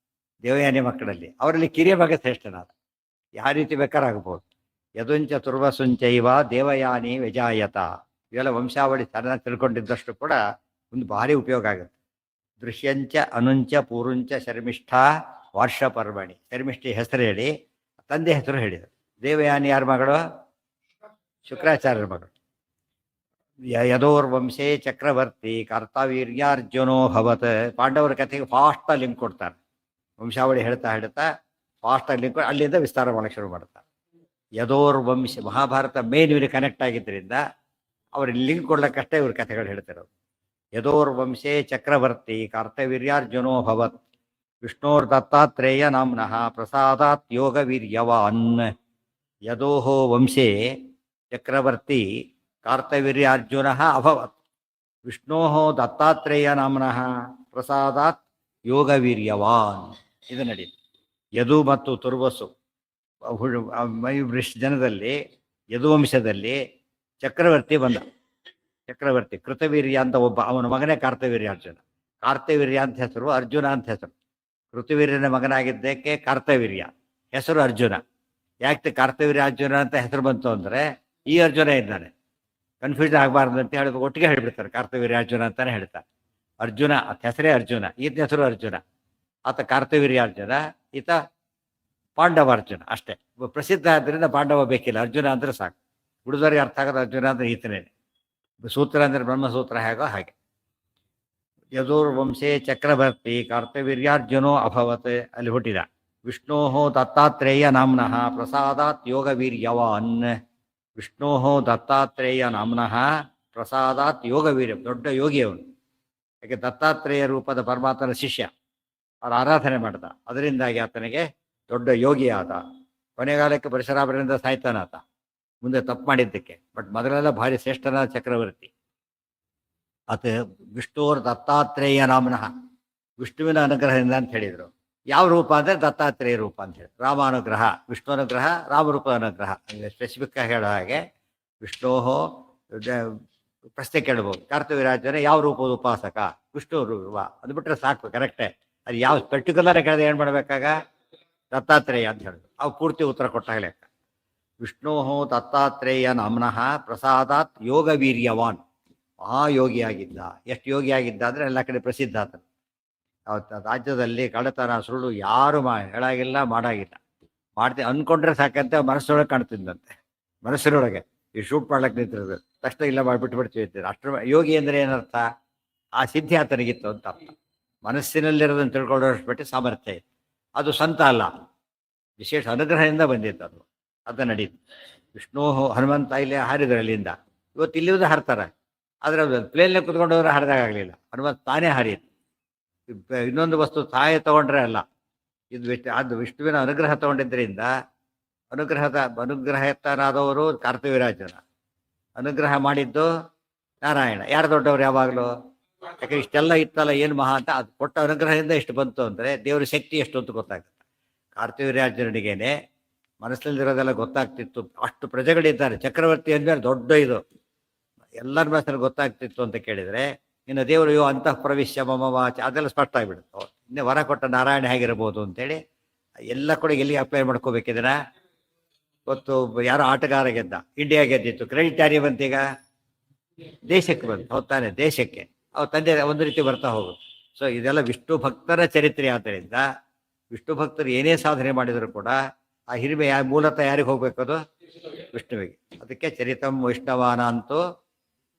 S1: ದೇವಯಾನಿ ಮಕ್ಕಳಲ್ಲಿ, ಅವರಲ್ಲಿ ಕಿರಿಯ ಮಗ ಶ್ರೇಷ್ಠನಾದ. ಯಾವ ರೀತಿ ಬೇಕಾರಾಗಬಹುದು. ಯದುಂಚ ತುರ್ವಸುಂಚೈವ ದೇವಯಾನಿ ವ್ಯಜಾಯತ. ಇವೆಲ್ಲ ವಂಶಾವಳಿ ಚೆನ್ನಾಗಿ ತಿಳ್ಕೊಂಡಿದ್ದಷ್ಟು ಕೂಡ ಒಂದು ಭಾರಿ ಉಪಯೋಗ ಆಗುತ್ತೆ. ದೃಶ್ಯಂಚ ಅನುಂಚ ಪೂರುಂಚ ಶರ್ಮಿಷ್ಠಾ ವಾರ್ಷಪರ್ವಣಿ. ಶರ್ಮಿಷ್ಠಿ ಹೆಸರು ಹೇಳಿ, ತಂದೆ ಹೆಸರು ಹೇಳಿದರು. ದೇವಯಾನಿ ಯಾರ ಮಗಳು? ಶುಕ್ರಾಚಾರ್ಯರ ಮಗಳು. ಯದೋರ್ವಂಶೇ ಚಕ್ರವರ್ತಿ ಕರ್ತವೀರ್ಯಾರ್ಜುನೋ ಭವತ್. ಪಾಂಡವರ ಕಥೆಗೆ ಫಾಸ್ಟ್ ಲಿಂಕ್ ಕೊಡ್ತಾರೆ. ವಂಶಾವಳಿ ಹೇಳ್ತಾ ಫಾಸ್ಟ್ ಲಿಂಕ್ ಅಲ್ಲಿಂದ ವಿಸ್ತಾರ ಮಾಡಕ್ಕೆ ಶುರು ಮಾಡ್ತಾರೆ. ಯದೋರ್ವಂಶ, ಮಹಾಭಾರತ ಮೇನ್ ಇವ್ರಿಗೆ ಕನೆಕ್ಟ್ ಆಗಿದ್ದರಿಂದ ಅವ್ರಿಗೆ ಲಿಂಕ್ ಕೊಡ್ಲಿಕ್ಕಷ್ಟೇ ಇವ್ರ ಕಥೆಗಳು ಹೇಳ್ತಿರೋದು. ಯದೋರ್ವಂಶೇ ಚಕ್ರವರ್ತಿ ಕರ್ತವೀರ್ಯಾರ್ಜುನೋ ಭವತ್ ವಿಷ್ಣೋರ್ ದತ್ತಾತ್ರೇಯ ನಾಮ್ನಃ ಪ್ರಸಾದಾತ್ ಯೋಗ ವೀರ್ಯವಾನ್. ಯದೋಃ ವಂಶೇ ಚಕ್ರವರ್ತಿ ಕಾರ್ತವೀರ್ಯಾರ್ಜುನ ಅಭವತ್ ವಿಷ್ಣೋಃ ದತ್ತಾತ್ರೇಯ ನಾಮ್ನಃ ಪ್ರಸಾದಾತ್ ಯೋಗ ವೀರ್ಯವಾನ್. ಇದು ನಡೀತು. ಯದು ಮತ್ತು ತುರ್ವಸು ಜನದಲ್ಲಿ, ಯದುವಂಶದಲ್ಲಿ ಚಕ್ರವರ್ತಿ ಬಂದ. ಚಕ್ರವರ್ತಿ ಕೃತವೀರ್ಯ ಅಂತ ಒಬ್ಬ, ಅವನ ಮಗನೇ ಕಾರ್ತವೀರ್ಯಾರ್ಜುನ. ಕಾರ್ತವೀರ್ಯ ಅಂತ ಹೆಸರು, ಅರ್ಜುನ ಅಂತ ಹೆಸರು. ಕೃತವೀರ್ಯನ ಮಗನಾಗಿದ್ದಕ್ಕೆ ಕಾರ್ತವೀರ್ಯ, ಹೆಸರು ಅರ್ಜುನ. ಯಾಕೆ ಕಾರ್ತವೀರ್ಯ ಅರ್ಜುನ ಅಂತ ಹೆಸರು ಬಂತು ಅಂದರೆ ಈ ಅರ್ಜುನ ಇದ್ದಾನೆ, ಕನ್ಫ್ಯೂಷನ್ ಆಗಬಾರ್ದು ಅಂತ ಹೇಳಿ ಒಟ್ಟಿಗೆ ಹೇಳ್ಬಿಡ್ತಾರೆ. ಕಾರ್ತವೀರ್ಯ ಅರ್ಜುನ ಅಂತಾನೆ ಹೇಳ್ತಾರೆ. ಅರ್ಜುನ ಹೆಸರೇ ಅರ್ಜುನ, ಈತನ ಹೆಸರು ಅರ್ಜುನ. ಆತ ಕಾರ್ತವೀರ್ಯಾರ್ಜುನ, ಈತ ಪಾಂಡವಾರ್ಜುನ ಅಷ್ಟೇ. ಪ್ರಸಿದ್ಧ ಆದ್ದರಿಂದ ಪಾಂಡವ ಬೇಕಿಲ್ಲ, ಅರ್ಜುನ ಅಂದ್ರೆ ಸಾಕು. ಉಳಿದವರಿಗೆ ಅರ್ಥ ಆಗೋದು ಅರ್ಜುನ ಅಂದ್ರೆ ಈತನೇ. ಸೂತ್ರ ಅಂದ್ರೆ ಬ್ರಹ್ಮಸೂತ್ರ ಹೇಗೋ ಹಾಗೆ. ಯದುರ್ವಂಶೇ ಚಕ್ರವರ್ತಿ ಕಾರ್ತವೀರ್ಯಾರ್ಜುನೋ ಅಭವತ್, ಅಲ್ಲಿ ಹುಟ್ಟಿದ. ವಿಷ್ಣೋ ದತ್ತಾತ್ರೇಯ ನಾಮ್ನಃ ಪ್ರಸಾದಾತ್ ಯೋಗ ವೀರ್ಯವಾನ್. ವಿಷ್ಣೋ ದತ್ತಾತ್ರೇಯ ನಾಮ್ನಃ ಪ್ರಸಾದಾತ್ ಯೋಗ ವೀರ್ಯ. ದೊಡ್ಡ ಯೋಗಿ ಅವನು. ಯಾಕೆ ದತ್ತಾತ್ರೇಯ ರೂಪದ ಪರಮಾತ್ಮನ ಶಿಷ್ಯ, ಅವರ ಆರಾಧನೆ ಮಾಡ್ದ. ಅದರಿಂದಾಗಿ ಆತನಿಗೆ ದೊಡ್ಡ ಯೋಗಿ ಆದ. ಕೊನೆಗಾಲಕ್ಕೆ ಪರಶುರಾಮರಿಂದ ಸಾಯ್ತಾನಾತ, ಮುಂದೆ ತಪ್ಪು ಮಾಡಿದ್ದಕ್ಕೆ. ಬಟ್ ಮೊದಲೆಲ್ಲ ಭಾರಿ ಶ್ರೇಷ್ಠನಾದ ಚಕ್ರವರ್ತಿ. ಅತ್ ವಿಷ್ಣುವರ್ ದತ್ತಾತ್ರೇಯ ನಾಮನಃ, ವಿಷ್ಣುವಿನ ಅನುಗ್ರಹದಿಂದ ಅಂತ ಹೇಳಿದರು. ಯಾವ ರೂಪ ಅಂದರೆ ದತ್ತಾತ್ರೇಯ ರೂಪ ಅಂತ ಹೇಳಿ. ರಾಮಾನುಗ್ರಹ, ವಿಷ್ಣು ಅನುಗ್ರಹ, ರಾಮರೂಪ ಅನುಗ್ರಹ. ಸ್ಪೆಸಿಫಿಕ್ ಆಗಿ ಹೇಳೋ ಹಾಗೆ ವಿಷ್ಣೋ ಪ್ರಶ್ನೆ ಕೇಳ್ಬೋದು. ಕಾರ್ತವೀರ್ಯಾರ್ಜುನ ಯಾವ ರೂಪದ ಉಪಾಸಕ? ವಿಷ್ಣು ರೂಪ. ಅದು ಬಿಟ್ಟರೆ ಸಾಕು, ಕರೆಕ್ಟೇ. ಅದು ಯಾವ ಪರ್ಟಿಕ್ಯುಲರ್ ಕೇಳಿದ್ರೆ ಏನು ಮಾಡಬೇಕಾಗ? ದತ್ತಾತ್ರೇಯ ಅಂತ ಹೇಳಿದ್ರು. ಅವು ಪೂರ್ತಿ ಉತ್ತರ ಕೊಟ್ಟಾಗಲೇ. ವಿಷ್ಣೋ ದತ್ತಾತ್ರೇಯ ನಾಮ್ನಃ ಪ್ರಸಾದಾತ್ ಯೋಗ ವೀರ್ಯವಾನ್, ಮಹಾಯೋಗಿಯಾಗಿದ್ದ. ಎಷ್ಟು ಯೋಗಿಯಾಗಿದ್ದ ಅಂದರೆ ಎಲ್ಲ ಕಡೆ ಪ್ರಸಿದ್ಧ ಆತನು. ರಾಜ್ಯದಲ್ಲಿ ಕಳ್ಳತನ ಸುಳ್ಳು ಯಾರು ಹೇಳಾಗಿಲ್ಲ, ಮಾಡಾಗಿಲ್ಲ. ಮಾಡ್ತೀವಿ ಅಂದ್ಕೊಂಡ್ರೆ ಸಾಕಂತೆ ಮನಸ್ಸೊಳಗೆ ಕಾಣ್ತಿದ್ದಂತೆ. ಮನಸ್ಸಿನೊಳಗೆ ಈ ಶೂಟ್ ಮಾಡ್ಲಿಕ್ಕೆ ನಿಂತಿರೋದು ತಕ್ಷಣ ಇಲ್ಲ ಮಾಡಿಬಿಟ್ಟು ಬಿಡ್ತೀವಿ. ಅಷ್ಟರ ಯೋಗಿ ಅಂದರೆ ಏನರ್ಥ? ಆ ಸಿದ್ಧಿ ಆತನಿಗಿತ್ತು ಅಂತ ಅರ್ಥ. ಮನಸ್ಸಿನಲ್ಲಿರೋದನ್ನು ತಿಳ್ಕೊಳ್ಳೋಷ್ಟು ಬಿಟ್ಟು ಸಾಮರ್ಥ್ಯ ಇತ್ತು. ಅದು ಸ್ವಂತ ಅಲ್ಲ, ವಿಶೇಷ ಅನುಗ್ರಹದಿಂದ ಬಂದಿತ್ತು ಅದು. ಅದು ನಡೀತು. ವಿಷ್ಣು ಹನುಮಂತ ಇಲ್ಲಿ ಹಾರಿದ್ರು ಅಲ್ಲಿಂದ. ಇವತ್ತು ಇಲ್ಲಿಂದ ಹಾರ್ತಾರೆ, ಆದರೆ ಅದು ಪ್ಲೇನ್ಲೆ ಕುತ್ಕೊಂಡವ್ರೆ ಹಾರಿದಾಗಲಿಲ್ಲ. ಹನುಮಂತ ತಾನೇ ಹಾರಿತ್ತು. ಇನ್ನೊಂದು ವಸ್ತು ಸಹಾಯ ತಗೊಂಡ್ರೆ ಅಲ್ಲ, ಇದು ಅದು ವಿಷ್ಣುವಿನ ಅನುಗ್ರಹ ತಗೊಂಡಿದ್ದರಿಂದ. ಅನುಗ್ರಹತನಾದವರು ಕಾರ್ತವೀರ್ಯಾರ್ಜುನ, ಅನುಗ್ರಹ ಮಾಡಿದ್ದು ನಾರಾಯಣ. ಯಾರು ದೊಡ್ಡವರು ಯಾವಾಗಲೂ? ಯಾಕಂದ್ರೆ ಇಷ್ಟೆಲ್ಲ ಇತ್ತಲ್ಲ, ಏನು ಮಹಾ ಅಂತ. ಅದು ಕೊಟ್ಟ ಅನುಗ್ರಹದಿಂದ ಇಷ್ಟು ಬಂತು ಅಂದರೆ ದೇವರ ಶಕ್ತಿ ಎಷ್ಟು ಅಂತ ಗೊತ್ತಾಗುತ್ತೆ. ಕಾರ್ತವೀರ್ಯಾರ್ಜುನನಿಗೇನೆ ಮನಸ್ಸಲ್ಲಿರೋದೆಲ್ಲ ಗೊತ್ತಾಗ್ತಿತ್ತು. ಅಷ್ಟು ಪ್ರಜೆಗಳಿದ್ದಾರೆ. ಚಕ್ರವರ್ತಿ ಅಂದ್ಮೇಲೆ ದೊಡ್ಡ ಇದು ಎಲ್ಲರ ಮನಸ್ಸಲ್ಲಿ ಗೊತ್ತಾಗ್ತಿತ್ತು ಅಂತ ಕೇಳಿದರೆ, ಇನ್ನು ದೇವರು ಅಂತಃ ಪ್ರವಿಶ್ಯ ಮಮ ವಾಚ ಅದೆಲ್ಲ ಸ್ಪಷ್ಟ ಆಗಿಬಿಡುತ್ತೆ. ಇನ್ನೇ ವರ ಕೊಟ್ಟ ನಾರಾಯಣ ಹೇಗಿರ್ಬೋದು ಅಂತೇಳಿ ಎಲ್ಲ ಕೂಡ ಎಲ್ಲಿಗೆ ಅಪ್ಲೈ ಮಾಡ್ಕೋಬೇಕಿದನ. ಇವತ್ತು ಯಾರೋ ಆಟಗಾರ ಗೆದ್ದ, ಇಂಡಿಯಾ ಗೆದ್ದಿತ್ತು, ಕ್ರೆಡಿಟ್ ಯಾರಿಗೆ ಬಂತೀಗ? ದೇಶಕ್ಕೆ ಬಂತು. ಹೋಗ್ತಾನೆ ದೇಶಕ್ಕೆ ಅವ್ರ ತಂದೆ ಒಂದು ರೀತಿ ಬರ್ತಾ ಹೋಗುದು. ಸೊ ಇದೆಲ್ಲ ವಿಷ್ಣು ಭಕ್ತರ ಚರಿತ್ರೆ. ಆದ್ದರಿಂದ ವಿಷ್ಣು ಭಕ್ತರು ಏನೇ ಸಾಧನೆ ಮಾಡಿದರೂ ಕೂಡ ಆ ಹಿರಿಮೆ ಮೂಲತಃ ಯಾರಿಗೆ ಹೋಗ್ಬೇಕದು? ವಿಷ್ಣುವಿಗೆ. ಅದಕ್ಕೆ ಚರಿತಂ ವೈಷ್ಣವಾನ ಅಂತೂ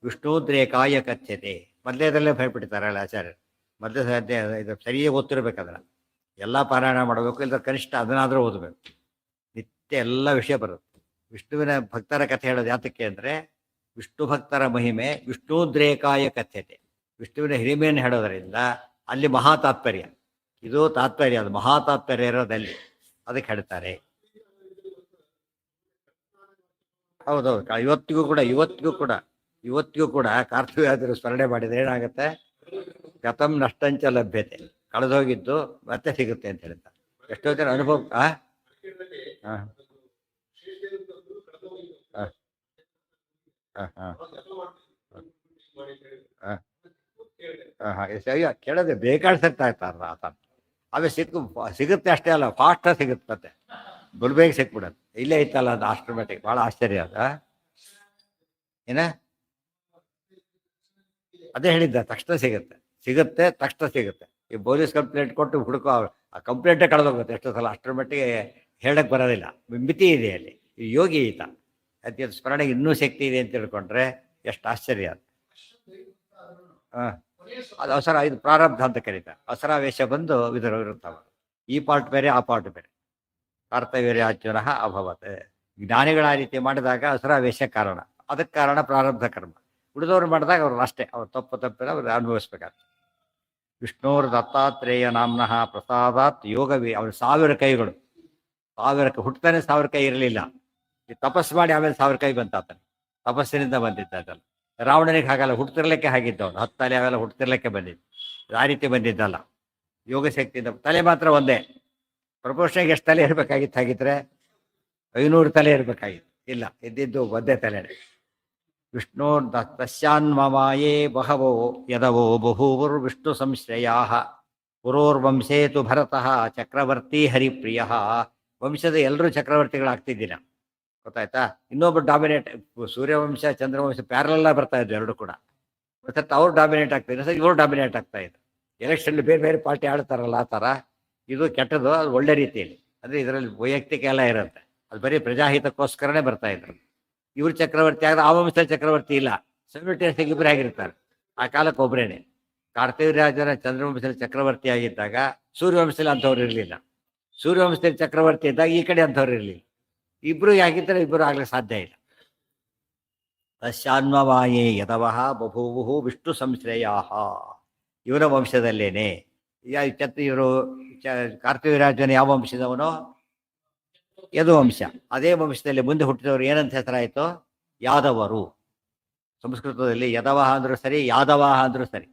S1: ವಿಷ್ಣುದ್ರೇಕಾಯ ಕಥ್ಯತೆ. ಮೊದಲೇದಲ್ಲೇ ಭಯಪಡ್ತಾರಲ್ಲ ಆಚಾರ್ಯರು. ಮೊದಲೇ ಸಾಧ್ಯ ಇದು ಸರಿಯೇ ಓದ್ತಿರ್ಬೇಕದನ್ನ. ಎಲ್ಲ ಪಾರಾಯಣ ಮಾಡಬೇಕು, ಇಲ್ಲ ಕನಿಷ್ಠ ಅದನ್ನಾದರೂ ಓದಬೇಕು. ನಿತ್ಯ ಎಲ್ಲ ವಿಷಯ ಬರುತ್ತೆ. ವಿಷ್ಣುವಿನ ಭಕ್ತರ ಕಥೆ ಹೇಳೋದು ಯಾತಕ್ಕೆ ಅಂದರೆ, ವಿಷ್ಣು ಭಕ್ತರ ಮಹಿಮೆ ವಿಷ್ಣುದ್ರೇಕಾಯ ಕಥ್ಯತೆ. ವಿಷ್ಣುವಿನ ಹಿರಿಮೆಯನ್ನು ಹೇಳೋದರಿಂದ ಅಲ್ಲಿ ಮಹಾ ತಾತ್ಪರ್ಯ. ಇದು ತಾತ್ಪರ್ಯ, ಅದು ಮಹಾ ತಾತ್ಪರ್ಯ ಇರೋದಲ್ಲಿ ಅದಕ್ಕೆ ಹೇಳ್ತಾರೆ. ಹೌದೌದು. ಇವತ್ತಿಗೂ ಕೂಡ ಕಾರ್ತವೀರ್ಯಾರ್ಜುನ ಸ್ಮರಣೆ ಮಾಡಿದ್ರೆ ಏನಾಗುತ್ತೆ? ಗತಂ ನಷ್ಟಂಚ ಲಭ್ಯತೆ, ಕಳೆದೋಗಿದ್ದು ಮತ್ತೆ ಸಿಗುತ್ತೆ ಅಂತ ಹೇಳ್ತಾರೆ. ಎಷ್ಟೋ ಜನ ಅನುಭವ. ಕೇಳೋದೆ ಬೇಕಾದ ಸೆಟ್ ಆಗ್ತಾರ ಆತ. ಅವೇ ಸಿಗುತ್ತೆ ಅಷ್ಟೇ ಅಲ್ಲ, ಫಾಸ್ಟ್ ಸಿಗುತ್ತೆ. ಮತ್ತೆ ಬೇಗ ಸಿಕ್ಬಿಡತ್ತೆ. ಇಲ್ಲೇ ಇತ್ತಲ್ಲ ಅದು ಆಸ್ಟ್ರೋಮ್ಯಾಟಿಕ್. ಭಾಳ ಆಶ್ಚರ್ಯ ಅದ. ಏನ ಅದೇ ಹೇಳಿದ್ದ, ತಕ್ಷಣ ಸಿಗುತ್ತೆ ತಕ್ಷಣ ಸಿಗುತ್ತೆ. ಈ ಪೊಲೀಸ್ ಕಂಪ್ಲೇಂಟ್ ಕೊಟ್ಟು ಹುಡುಕೋ ಆ ಕಂಪ್ಲೇಂಟೇ ಕಳೆದೋಗುತ್ತೆ ಎಷ್ಟೋ ಸಲ. ಅಷ್ಟರ ಮಟ್ಟಿಗೆ ಹೇಳಕ್ಕೆ ಬರೋದಿಲ್ಲ, ಮಿತಿ ಇದೆ ಅಲ್ಲಿ. ಈ ಯೋಗಿ ಈತ. ಅತಿ ಸ್ಮರಣೆಗೆ ಇನ್ನೂ ಶಕ್ತಿ ಇದೆ ಅಂತ ತಿಳ್ಕೊಂಡ್ರೆ ಎಷ್ಟು ಆಶ್ಚರ್ಯ ಅದು. ಅದು ಅವಸರ, ಇದು ಪ್ರಾರಬ್ಧ ಅಂತ ಕರೀತಾರೆ. ಅವಸರಾವೇಶ ಬಂದು ವಿರುದ್ಧ. ಈ ಪಾರ್ಟ್ ಬೇರೆ, ಆ ಪಾರ್ಟ್ ಬೇರೆ. ಕಾರ್ತವೀರ್ಯಾರ್ಜುನ ಅಭವತ್. ಜ್ಞಾನಿಗಳ ಆ ರೀತಿ ಮಾಡಿದಾಗ ಅವಸರಾವೇಶ ಕಾರಣ, ಅದಕ್ಕೆ ಕಾರಣ ಪ್ರಾರಬ್ಧ ಕರ್ಮ. ಉಳಿದವ್ರು ಮಾಡಿದಾಗ ಅವ್ರು ಅಷ್ಟೇ, ಅವ್ರು ತಪ್ಪಿಲ್ಲ, ಅವ್ರು ಅನುಭವಿಸ್ಬೇಕಾಗ್ತದೆ. ವಿಷ್ಣುವ್ರ ದತ್ತಾತ್ರೇಯ ನಾಮ್ನಃ ಪ್ರಸಾದಾತ್ ಯೋಗವೇ. ಅವ್ರು 1000 ಕೈಗಳು. 1000 ಹುಟ್ಟತಾನೆ 1000 ಕೈ ಇರಲಿಲ್ಲ. ಈ ತಪಸ್ಸು ಮಾಡಿ ಆಮೇಲೆ 1000 ಕೈ ಬಂತಾತನೆ. ತಪಸ್ಸಿನಿಂದ ಬಂದಿದ್ದ ಅದಲ್ಲ. ರಾವಣನಿಗೆ ಹಾಗಲ್ಲ, ಹುಟ್ಟತಿರ್ಲಿಕ್ಕೆ ಆಗಿದ್ದವನು. 10 ತಲೆ ಅವೆಲ್ಲ ಹುಟ್ಟತಿರ್ಲಿಕ್ಕೆ ಬಂದಿದ್ದು. ಆ ರೀತಿ ಬಂದಿದ್ದಲ್ಲ. ಯೋಗ ಶಕ್ತಿಯಿಂದ. ತಲೆ ಮಾತ್ರ ಒಂದೇ. ಪ್ರಪೋಷನ್ಗೆ ಎಷ್ಟು ತಲೆ ಇರಬೇಕಾಗಿತ್ತು? ಹಾಗಿದ್ರೆ 500 ತಲೆ ಇರಬೇಕಾಗಿತ್ತು. ಇಲ್ಲ, ಇದ್ದಿದ್ದು ಒಂದೇ ತಲೆನೇ. ವಿಷ್ಣು ತಸ್ಯಾನ್ಮಮಾಯೇ ಬಹವೋ ಯದವೋ ಬಹೂವರ್ ವಿಷ್ಣು ಸಂಶ್ರಯಾ. ಪುರೋರ್ವಂಶೇತು ಭರತಃ ಚಕ್ರವರ್ತಿ ಹರಿಪ್ರಿಯ. ವಂಶದ ಎಲ್ಲರೂ ಚಕ್ರವರ್ತಿಗಳಾಗ್ತಿದ್ದೀನ, ಗೊತ್ತಾಯ್ತಾ? ಇನ್ನೊಬ್ರು ಡಾಮಿನೇಟ್. ಸೂರ್ಯವಂಶ ಚಂದ್ರವಂಶ ಪ್ಯಾರಲೆಲ್ಲ ಬರ್ತಾ ಇದ್ರು ಎರಡು ಕೂಡ. ಮತ್ತೆ ಅವ್ರು ಡಾಮಿನೇಟ್ ಆಗ್ತಾ ಇವರು ಡಾಮಿನೇಟ್ ಆಗ್ತಾ ಇದ್ರು. ಎಲೆಕ್ಷನ್ ಬೇರೆ ಬೇರೆ ಪಾರ್ಟಿ ಆಡ್ತಾರಲ್ಲ, ಆ ಥರ. ಇದು ಕೆಟ್ಟದ್ದು, ಅದು ಒಳ್ಳೆ ರೀತಿಯಲ್ಲಿ. ಅಂದರೆ ಇದರಲ್ಲಿ ವೈಯಕ್ತಿಕ ಎಲ್ಲ ಇರುತ್ತೆ. ಅದು ಬರೀ ಪ್ರಜಾಹಿತಕ್ಕೋಸ್ಕರನೇ ಬರ್ತಾ ಇದ್ರು. ಇವ್ರು ಚಕ್ರವರ್ತಿ ಆದ್ರೆ ಆ ವಂಶದಲ್ಲಿ ಚಕ್ರವರ್ತಿ ಇಲ್ಲ. ಸೈಮಲ್ಟೇನಿಯಸ್ ಇಬ್ಬರೇ ಆಗಿರ್ತಾರೆ. ಆ ಕಾಲಕ್ಕೆ ಒಬ್ಬರೇನೆ. ಕಾರ್ತವೀರ್ಯಾರ್ಜುನ ಚಂದ್ರವಂಶದಲ್ಲಿ ಚಕ್ರವರ್ತಿ ಆಗಿದ್ದಾಗ ಸೂರ್ಯವಂಶದಲ್ಲಿ ಅಂಥವ್ರು ಇರಲಿಲ್ಲ. ಸೂರ್ಯವಂಶದಲ್ಲಿ ಚಕ್ರವರ್ತಿ ಇದ್ದಾಗ ಈ ಕಡೆ ಅಂಥವ್ರು ಇರಲಿಲ್ಲ. ಇಬ್ರು ಆಗಿದ್ದರೆ ಇಬ್ಬರು ಆಗ್ಲಿಕ್ಕೆ ಸಾಧ್ಯ ಇಲ್ಲ. ತಸ್ಯಾನ್ಮವಾಯೇ ಯದವಃ ಬಭೂವು ವಿಷ್ಣು ಸಂಶ್ರಯಾ. ಇವರ ವಂಶದಲ್ಲೇನೆ. ಇವರು ಕಾರ್ತವೀರ್ಯಾರ್ಜುನ ಯಾವ ವಂಶದವನೋ? ಯದು ವಂಶ. ಅದೇ ವಂಶದಲ್ಲಿ ಮುಂದೆ ಹುಟ್ಟಿದವರು ಏನಂತ ಹೆಸರಾಯಿತು? ಯಾದವರು. ಸಂಸ್ಕೃತದಲ್ಲಿ ಯದವಹ ಅಂದರೂ ಸರಿ ಯಾದವಹ ಅಂದರೂ ಸರಿ.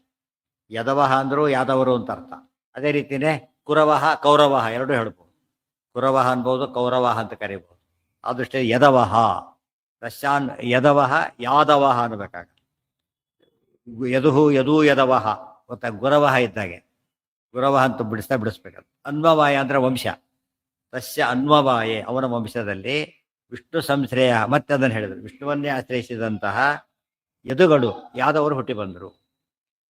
S1: ಯದವಹ ಅಂದರೂ ಯಾದವರು ಅಂತ ಅರ್ಥ. ಅದೇ ರೀತಿಯೇ ಕುರವಹ ಕೌರವಹ ಎರಡೂ ಹೇಳ್ಬೋದು. ಕುರವಹ ಅನ್ಬೋದು, ಕೌರವಹ ಅಂತ ಕರಿಬೋದು. ಆ ದೃಷ್ಟಿ ಯದವಹ ರಶ್ಯಾನ್ ಯದವಹ ಯಾದವಹ ಅನ್ಬೇಕಾಗ. ಯದುಹು ಯದೂ ಯದವಹ ಗೊತ್ತಾ, ಗುರವಹ ಇದ್ದಾಗೆ ಗುರವಹ ಅಂತ ಬಿಡಿಸ್ಬೇಕು. ಅನ್ವವಾಯ ಅಂದ್ರೆ ವಂಶ. ತಸ್ಯ ಅನ್ವವಾಯೆ ಅವನ ವಂಶದಲ್ಲಿ ವಿಷ್ಣು ಸಂಶ್ರಯ, ಮತ್ತೆ ಅದನ್ನು ಹೇಳಿದರು, ವಿಷ್ಣುವನ್ನೇ ಆಶ್ರಯಿಸಿದಂತಹ ಯದುಗಳು ಯಾದವರು ಹುಟ್ಟಿ ಬಂದರು.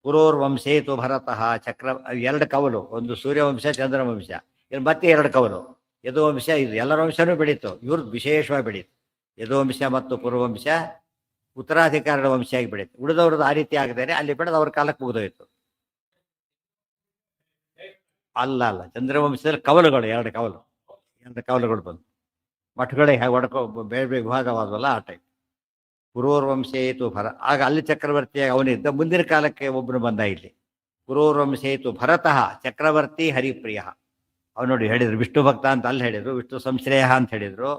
S1: ಪುರೋರ್ವಂಶೇತು ಭರತಃ ಚಕ್ರ, ಎರಡು ಕವಲು, ಒಂದು ಸೂರ್ಯವಂಶ ಚಂದ್ರವಂಶ, ಇಲ್ಲಿ ಮತ್ತೆ ಎರಡು ಕವಲು ಯದುವಂಶ. ಇದು ಎಲ್ಲರ ವಂಶನೂ ಬೆಳೀತು, ಇವ್ರದ್ದು ವಿಶೇಷವಾಗಿ ಬೆಳೀತು. ಯದುವಂಶ ಮತ್ತು ಪುರವಂಶ ಉತ್ತರಾಧಿಕಾರದ ವಂಶಿಯಾಗಿ ಬೆಳೀತು. ಉಳಿದವ್ರದ್ದು ಆ ರೀತಿ ಆಗದೇನೆ ಅಲ್ಲಿ ಬೆಳೆದು ಅವ್ರ ಕಾಲಕ್ಕೆ ಮುಗಿದೋಯ್ತು. ಅಲ್ಲ ಅಲ್ಲ, ಚಂದ್ರವಂಶದಲ್ಲಿ ಕವಲುಗಳು, ಎರಡು ಕವಲುಗಳು ಬಂದು ಮಠಗಳಿಗೆ ಹೇಗೆ ಹೊಡ್ಕೊ ಬೇರೆ ಬೇರೆ ವಿಭಾಗವಾದವಲ್ಲ ಆ ಟೈಪ್. ಪುರೋರ್ವಂಶೇತು ಭರ, ಆಗ ಅಲ್ಲಿ ಚಕ್ರವರ್ತಿಯಾಗಿ ಅವನಿದ್ದ. ಮುಂದಿನ ಕಾಲಕ್ಕೆ ಒಬ್ಬನು ಬಂದ ಇಲ್ಲಿ. ಪುರೋರ್ವಂಶೇತು ಭರತಃ ಚಕ್ರವರ್ತಿ ಹರಿಪ್ರಿಯ. ಅವ್ರು ನೋಡಿ ಹೇಳಿದ್ರು ವಿಷ್ಣು ಭಕ್ತ ಅಂತ ಅಲ್ಲಿ ಹೇಳಿದ್ರು, ವಿಷ್ಣು ಸಂಶ್ರಯ ಅಂತ ಹೇಳಿದ್ರು,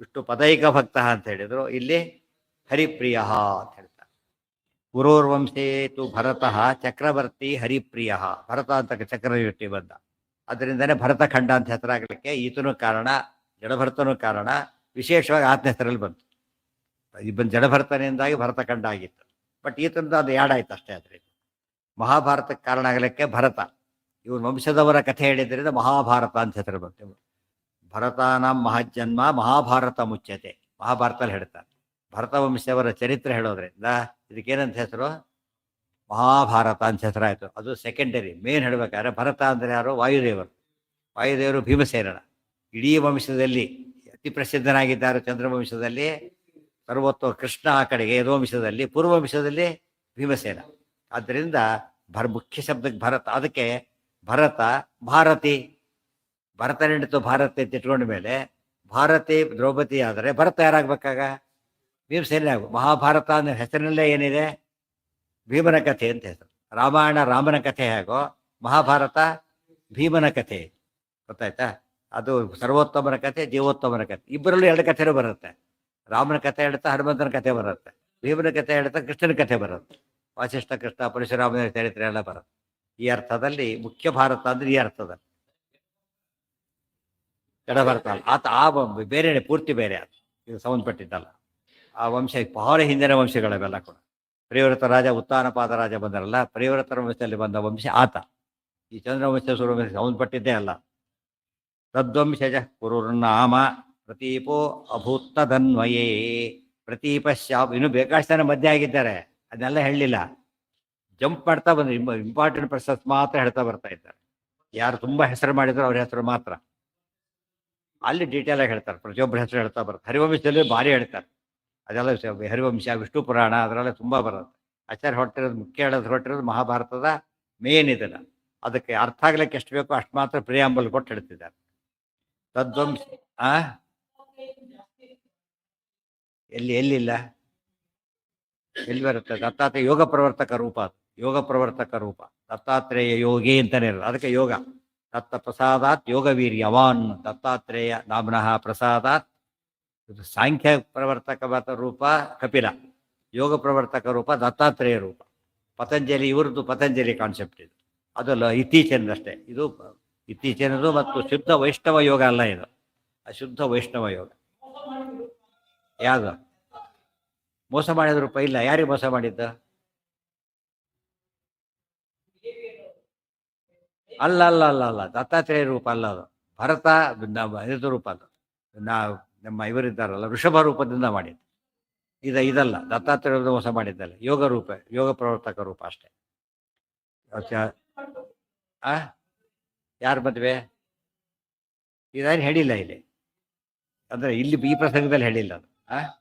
S1: ವಿಷ್ಣು ಪದೈಕ ಭಕ್ತ ಅಂತ ಹೇಳಿದ್ರು, ಇಲ್ಲಿ ಹರಿಪ್ರಿಯ ಅಂತ ಹೇಳ್ತಾರೆ. ಪುರೋರ್ವಂಶೇತು ಭರತಃ ಚಕ್ರವರ್ತಿ ಹರಿಪ್ರಿಯ. ಭರತ ಅಂತ ಚಕ್ರವರ್ತಿ ಬಂದ, ಅದರಿಂದನೇ ಭರತಖಂಡ ಅಂತ ಹೆಸರಾಗಲಿಕ್ಕೆ ಈತನೂ ಕಾರಣ, ಜಡಭರತನೂ ಕಾರಣ. ವಿಶೇಷವಾಗಿ ಆತನ ಹೆಸರಲ್ಲಿ ಬಂತು. ಇಬ್ಬನ ಜಡಭರತನಿಂದಾಗಿ ಭರತಖಂಡ ಆಗಿತ್ತು. ಬಟ್ ಈತನದು ಅದು ಆಯ್ತು ಅಷ್ಟೇ. ಅದರಿಂದ ಮಹಾಭಾರತಕ್ಕೆ ಕಾರಣ ಆಗಲಿಕ್ಕೆ ಭರತ, ಇವ್ರ ವಂಶದವರ ಕಥೆ ಹೇಳಿದ್ರಿಂದ ಮಹಾಭಾರತ ಅಂತ ಹೆಸರು ಬಂತು. ಭರತಾನಾಂ ಮಹಾಜನ್ಮ ಮಹಾಭಾರತ ಮುಚ್ಯತೆ, ಮಹಾಭಾರತದಲ್ಲಿ ಹೇಳ್ತಾರೆ. ಭರತ ವಂಶವರ ಚರಿತ್ರೆ ಹೇಳೋದ್ರಿಂದ ಇದಕ್ಕೇನಂತ ಹೆಸರು, ಮಹಾಭಾರತ ಅಂತ ಹೆಸರಾಯಿತು. ಅದು ಸೆಕೆಂಡರಿ. ಮೇನ್ ಹೇಳ್ಬೇಕಾದ್ರೆ ಭರತ ಅಂದರೆ ಯಾರು, ವಾಯುದೇವರು. ವಾಯುದೇವರು ಭೀಮಸೇನ. ಇಡೀ ವಂಶದಲ್ಲಿ ಅತಿ ಪ್ರಸಿದ್ಧನಾಗಿದ್ದಾರೆ ಚಂದ್ರವಂಶದಲ್ಲಿ ಸರ್ವೋತ್ತಮ ಕೃಷ್ಣ, ಆ ಕಡೆಗೆ ಯದುವಂಶದಲ್ಲಿ, ಪೂರ್ವವಂಶದಲ್ಲಿ ಭೀಮಸೇನ. ಆದ್ದರಿಂದ ಮುಖ್ಯ ಶಬ್ದಕ್ಕೆ ಭರತ. ಅದಕ್ಕೆ ಭರತ ಭಾರತಿ, ಭರತ ನಿಂಡಿತು ಭಾರತಿ ಅಂತ ಇಟ್ಕೊಂಡ ಮೇಲೆ ಭಾರತಿ ದ್ರೌಪದಿ ಆದರೆ ಭರತ ಯಾರಾಗಬೇಕಾಗ, ಭೀಮಸೇನೆ ಆಗ. ಮಹಾಭಾರತ ಅನ್ನೋ ಹೆಸರಿನಲ್ಲೇ ಏನಿದೆ, ಭೀಮನ ಕಥೆ ಅಂತ ಹೆಸರು. ರಾಮಾಯಣ ರಾಮನ ಕಥೆ ಹೇಗೋ, ಮಹಾಭಾರತ ಭೀಮನ ಕಥೆ. ಗೊತ್ತಾಯ್ತಾ? ಅದು ಸರ್ವೋತ್ತಮನ ಕಥೆ, ಜೀವೋತ್ತಮನ ಕಥೆ. ಇಬ್ಬರಲ್ಲೂ ಎರಡು ಕಥೆನೂ ಬರುತ್ತೆ. ರಾಮನ ಕಥೆ ಹೇಳ್ತಾ ಹನುಮಂತನ ಕಥೆ ಬರುತ್ತೆ, ಭೀಮನ ಕಥೆ ಹೇಳ್ತಾ ಕೃಷ್ಣನ ಕಥೆ ಬರುತ್ತೆ. ವಾಸಿಷ್ಠ ಕೃಷ್ಣ ಪರಶುರಾಮನ ಚರಿತ್ರೆ ಎಲ್ಲ ಬರುತ್ತೆ. ಈ ಅರ್ಥದಲ್ಲಿ ಮುಖ್ಯ ಭಾರತ ಅಂದ್ರೆ ಈ ಅರ್ಥದಲ್ಲಿ ಜಡಭರತ ಆತ. ಬೇರೆ ಪೂರ್ತಿ ಬೇರೆ ಅದು, ಇದು ಸಂಬಂಧಪಟ್ಟಿದ್ದಲ್ಲ. ಆ ವಂಶ ಬಹಳ ಹಿಂದಿನ ವಂಶಗಳವೆಲ್ಲ ಕೂಡ. ಪ್ರಿಯವ್ರತ ರಾಜ ಉತ್ತಾನಪಾದ ರಾಜ ಬಂದರಲ್ಲ, ಪ್ರಿಯವ್ರತರ ವಂಶದಲ್ಲಿ ಬಂದ ವಂಶ ಆತ. ಈ ಚಂದ್ರವಂಶ ಸೂರ್ಯವಂಶ ಸಂಬಂಧಪಟ್ಟಿದ್ದೇ ಅಲ್ಲ. ತದ್ವಂಶಜ ಕುರುರ್ನಾಮ ಪ್ರತೀಪೋ ಅಭೂತ್ತದನ್ವಯೇ. ಪ್ರತೀಪ ಶಾಪ್, ಇನ್ನು ಬೇಕಾಷ್ಟು ಜನ ಮಧ್ಯೆ ಆಗಿದ್ದಾರೆ, ಅದನ್ನೆಲ್ಲ ಹೇಳಲಿಲ್ಲ. ಜಂಪ್ ಮಾಡ್ತಾ ಬಂದ್ರು, ಇಂಪಾರ್ಟೆಂಟ್ ಪರ್ಸನ್ಸ್ ಮಾತ್ರ ಹೇಳ್ತಾ ಬರ್ತಾ ಇದ್ದಾರೆ. ಯಾರು ತುಂಬಾ ಹೆಸರು ಮಾಡಿದ್ರು ಅವ್ರ ಹೆಸರು ಮಾತ್ರ ಅಲ್ಲಿ ಡೀಟೇಲ್ ಆಗಿ ಹೇಳ್ತಾರೆ. ಪ್ರತಿಯೊಬ್ಬರ ಹೆಸರು ಹೇಳ್ತಾ ಬರ್ತಾರೆ. ಹರಿವಂಶದಲ್ಲಿ ಭಾರಿ ಹೇಳ್ತಾರೆ. ಅದೆಲ್ಲ ಹರಿವಂಶ, ವಿಷ್ಣು ಪುರಾಣ ಅದರೆಲ್ಲ ತುಂಬಾ ಬರುತ್ತೆ. ಆಚಾರ್ಯ ಹೊರಟಿರೋದು, ಮುಖ್ಯ ಹೇಳೋದು ಹೊರಟಿರೋದು ಮಹಾಭಾರತದ ಮೇನ್ ಇದನ್ನ. ಅದಕ್ಕೆ ಅರ್ಥ ಆಗ್ಲಿಕ್ಕೆ ಎಷ್ಟು ಬೇಕೋ ಅಷ್ಟು ಮಾತ್ರ ಪ್ರಿಯಾಂಬಲ್ ಕೊಟ್ಟು ಹೇಳ್ತಿದ್ದಾರೆ. ತದ್ವಂಶ ಆ ಎಲ್ಲಿಲ್ಲ, ಎಲ್ಲಿ ಬರುತ್ತೆ? ದತ್ತಾತ್ರೇಯ ಯೋಗ ಪ್ರವರ್ತಕ ರೂಪ, ಅದು ಯೋಗ ಪ್ರವರ್ತಕ ರೂಪ. ದತ್ತಾತ್ರೇಯ ಯೋಗಿ ಅಂತಾನೆ ಇರೋದು, ಅದಕ್ಕೆ ಯೋಗ. ದತ್ತ ಪ್ರಸಾದಾತ್ ಯೋಗ ವೀರ್ಯವಾನ್ ದತ್ತಾತ್ರೇಯ ನಾಮ್ನಃ ಪ್ರಸಾದಾತ್. ಇದು ಸಾಂಖ್ಯ ಪ್ರವರ್ತಕವಾದ ರೂಪ ಕಪಿಲ, ಯೋಗ ಪ್ರವರ್ತಕ ರೂಪ ದತ್ತಾತ್ರೇಯ ರೂಪ. ಪತಂಜಲಿ ಇವ್ರದ್ದು ಪತಂಜಲಿ ಕಾನ್ಸೆಪ್ಟ್ ಇದು. ಅದಲ್ಲ ಇತ್ತೀಚಿನದಷ್ಟೇ ಇದು, ಇತ್ತೀಚಿನದು. ಮತ್ತು ಶುದ್ಧ ವೈಷ್ಣವ ಯೋಗ ಅಲ್ಲ ಇದು, ಅಶುದ್ಧ ವೈಷ್ಣವ ಯೋಗ. ಯಾವುದು ಮೋಸ ಮಾಡಿದ ರೂಪ ಇಲ್ಲ. ಯಾರಿಗೆ ಮೋಸ ಮಾಡಿದ್ದ? ಅಲ್ಲ ಅಲ್ಲ ಅಲ್ಲ ಅಲ್ಲ, ದತ್ತಾತ್ರೇಯ ರೂಪ ಅಲ್ಲ ಅದು. ಭರತ ಇದು ರೂಪ ಅದು. ನಮ್ಮ ಇವರಿದ್ದಾರಲ್ಲ ಋಷಭ ರೂಪದಿಂದ ಮಾಡಿದ್ದು. ಇದಲ್ಲ, ದತ್ತಾತ್ರೇಯ ಮೋಸ ಮಾಡಿದ್ದಲ್ಲ. ಯೋಗ ರೂಪ, ಯೋಗ ಪ್ರವರ್ತಕ ರೂಪ ಅಷ್ಟೇ. ಆ ಯಾರ ಮದುವೆ ಇದೇನು ಹೇಳಿಲ್ಲ ಇಲ್ಲಿ, ಅಂದ್ರೆ ಇಲ್ಲಿ ಈ ಪ್ರಸಂಗದಲ್ಲಿ ಹೇಳಿಲ್ಲ ಅದು.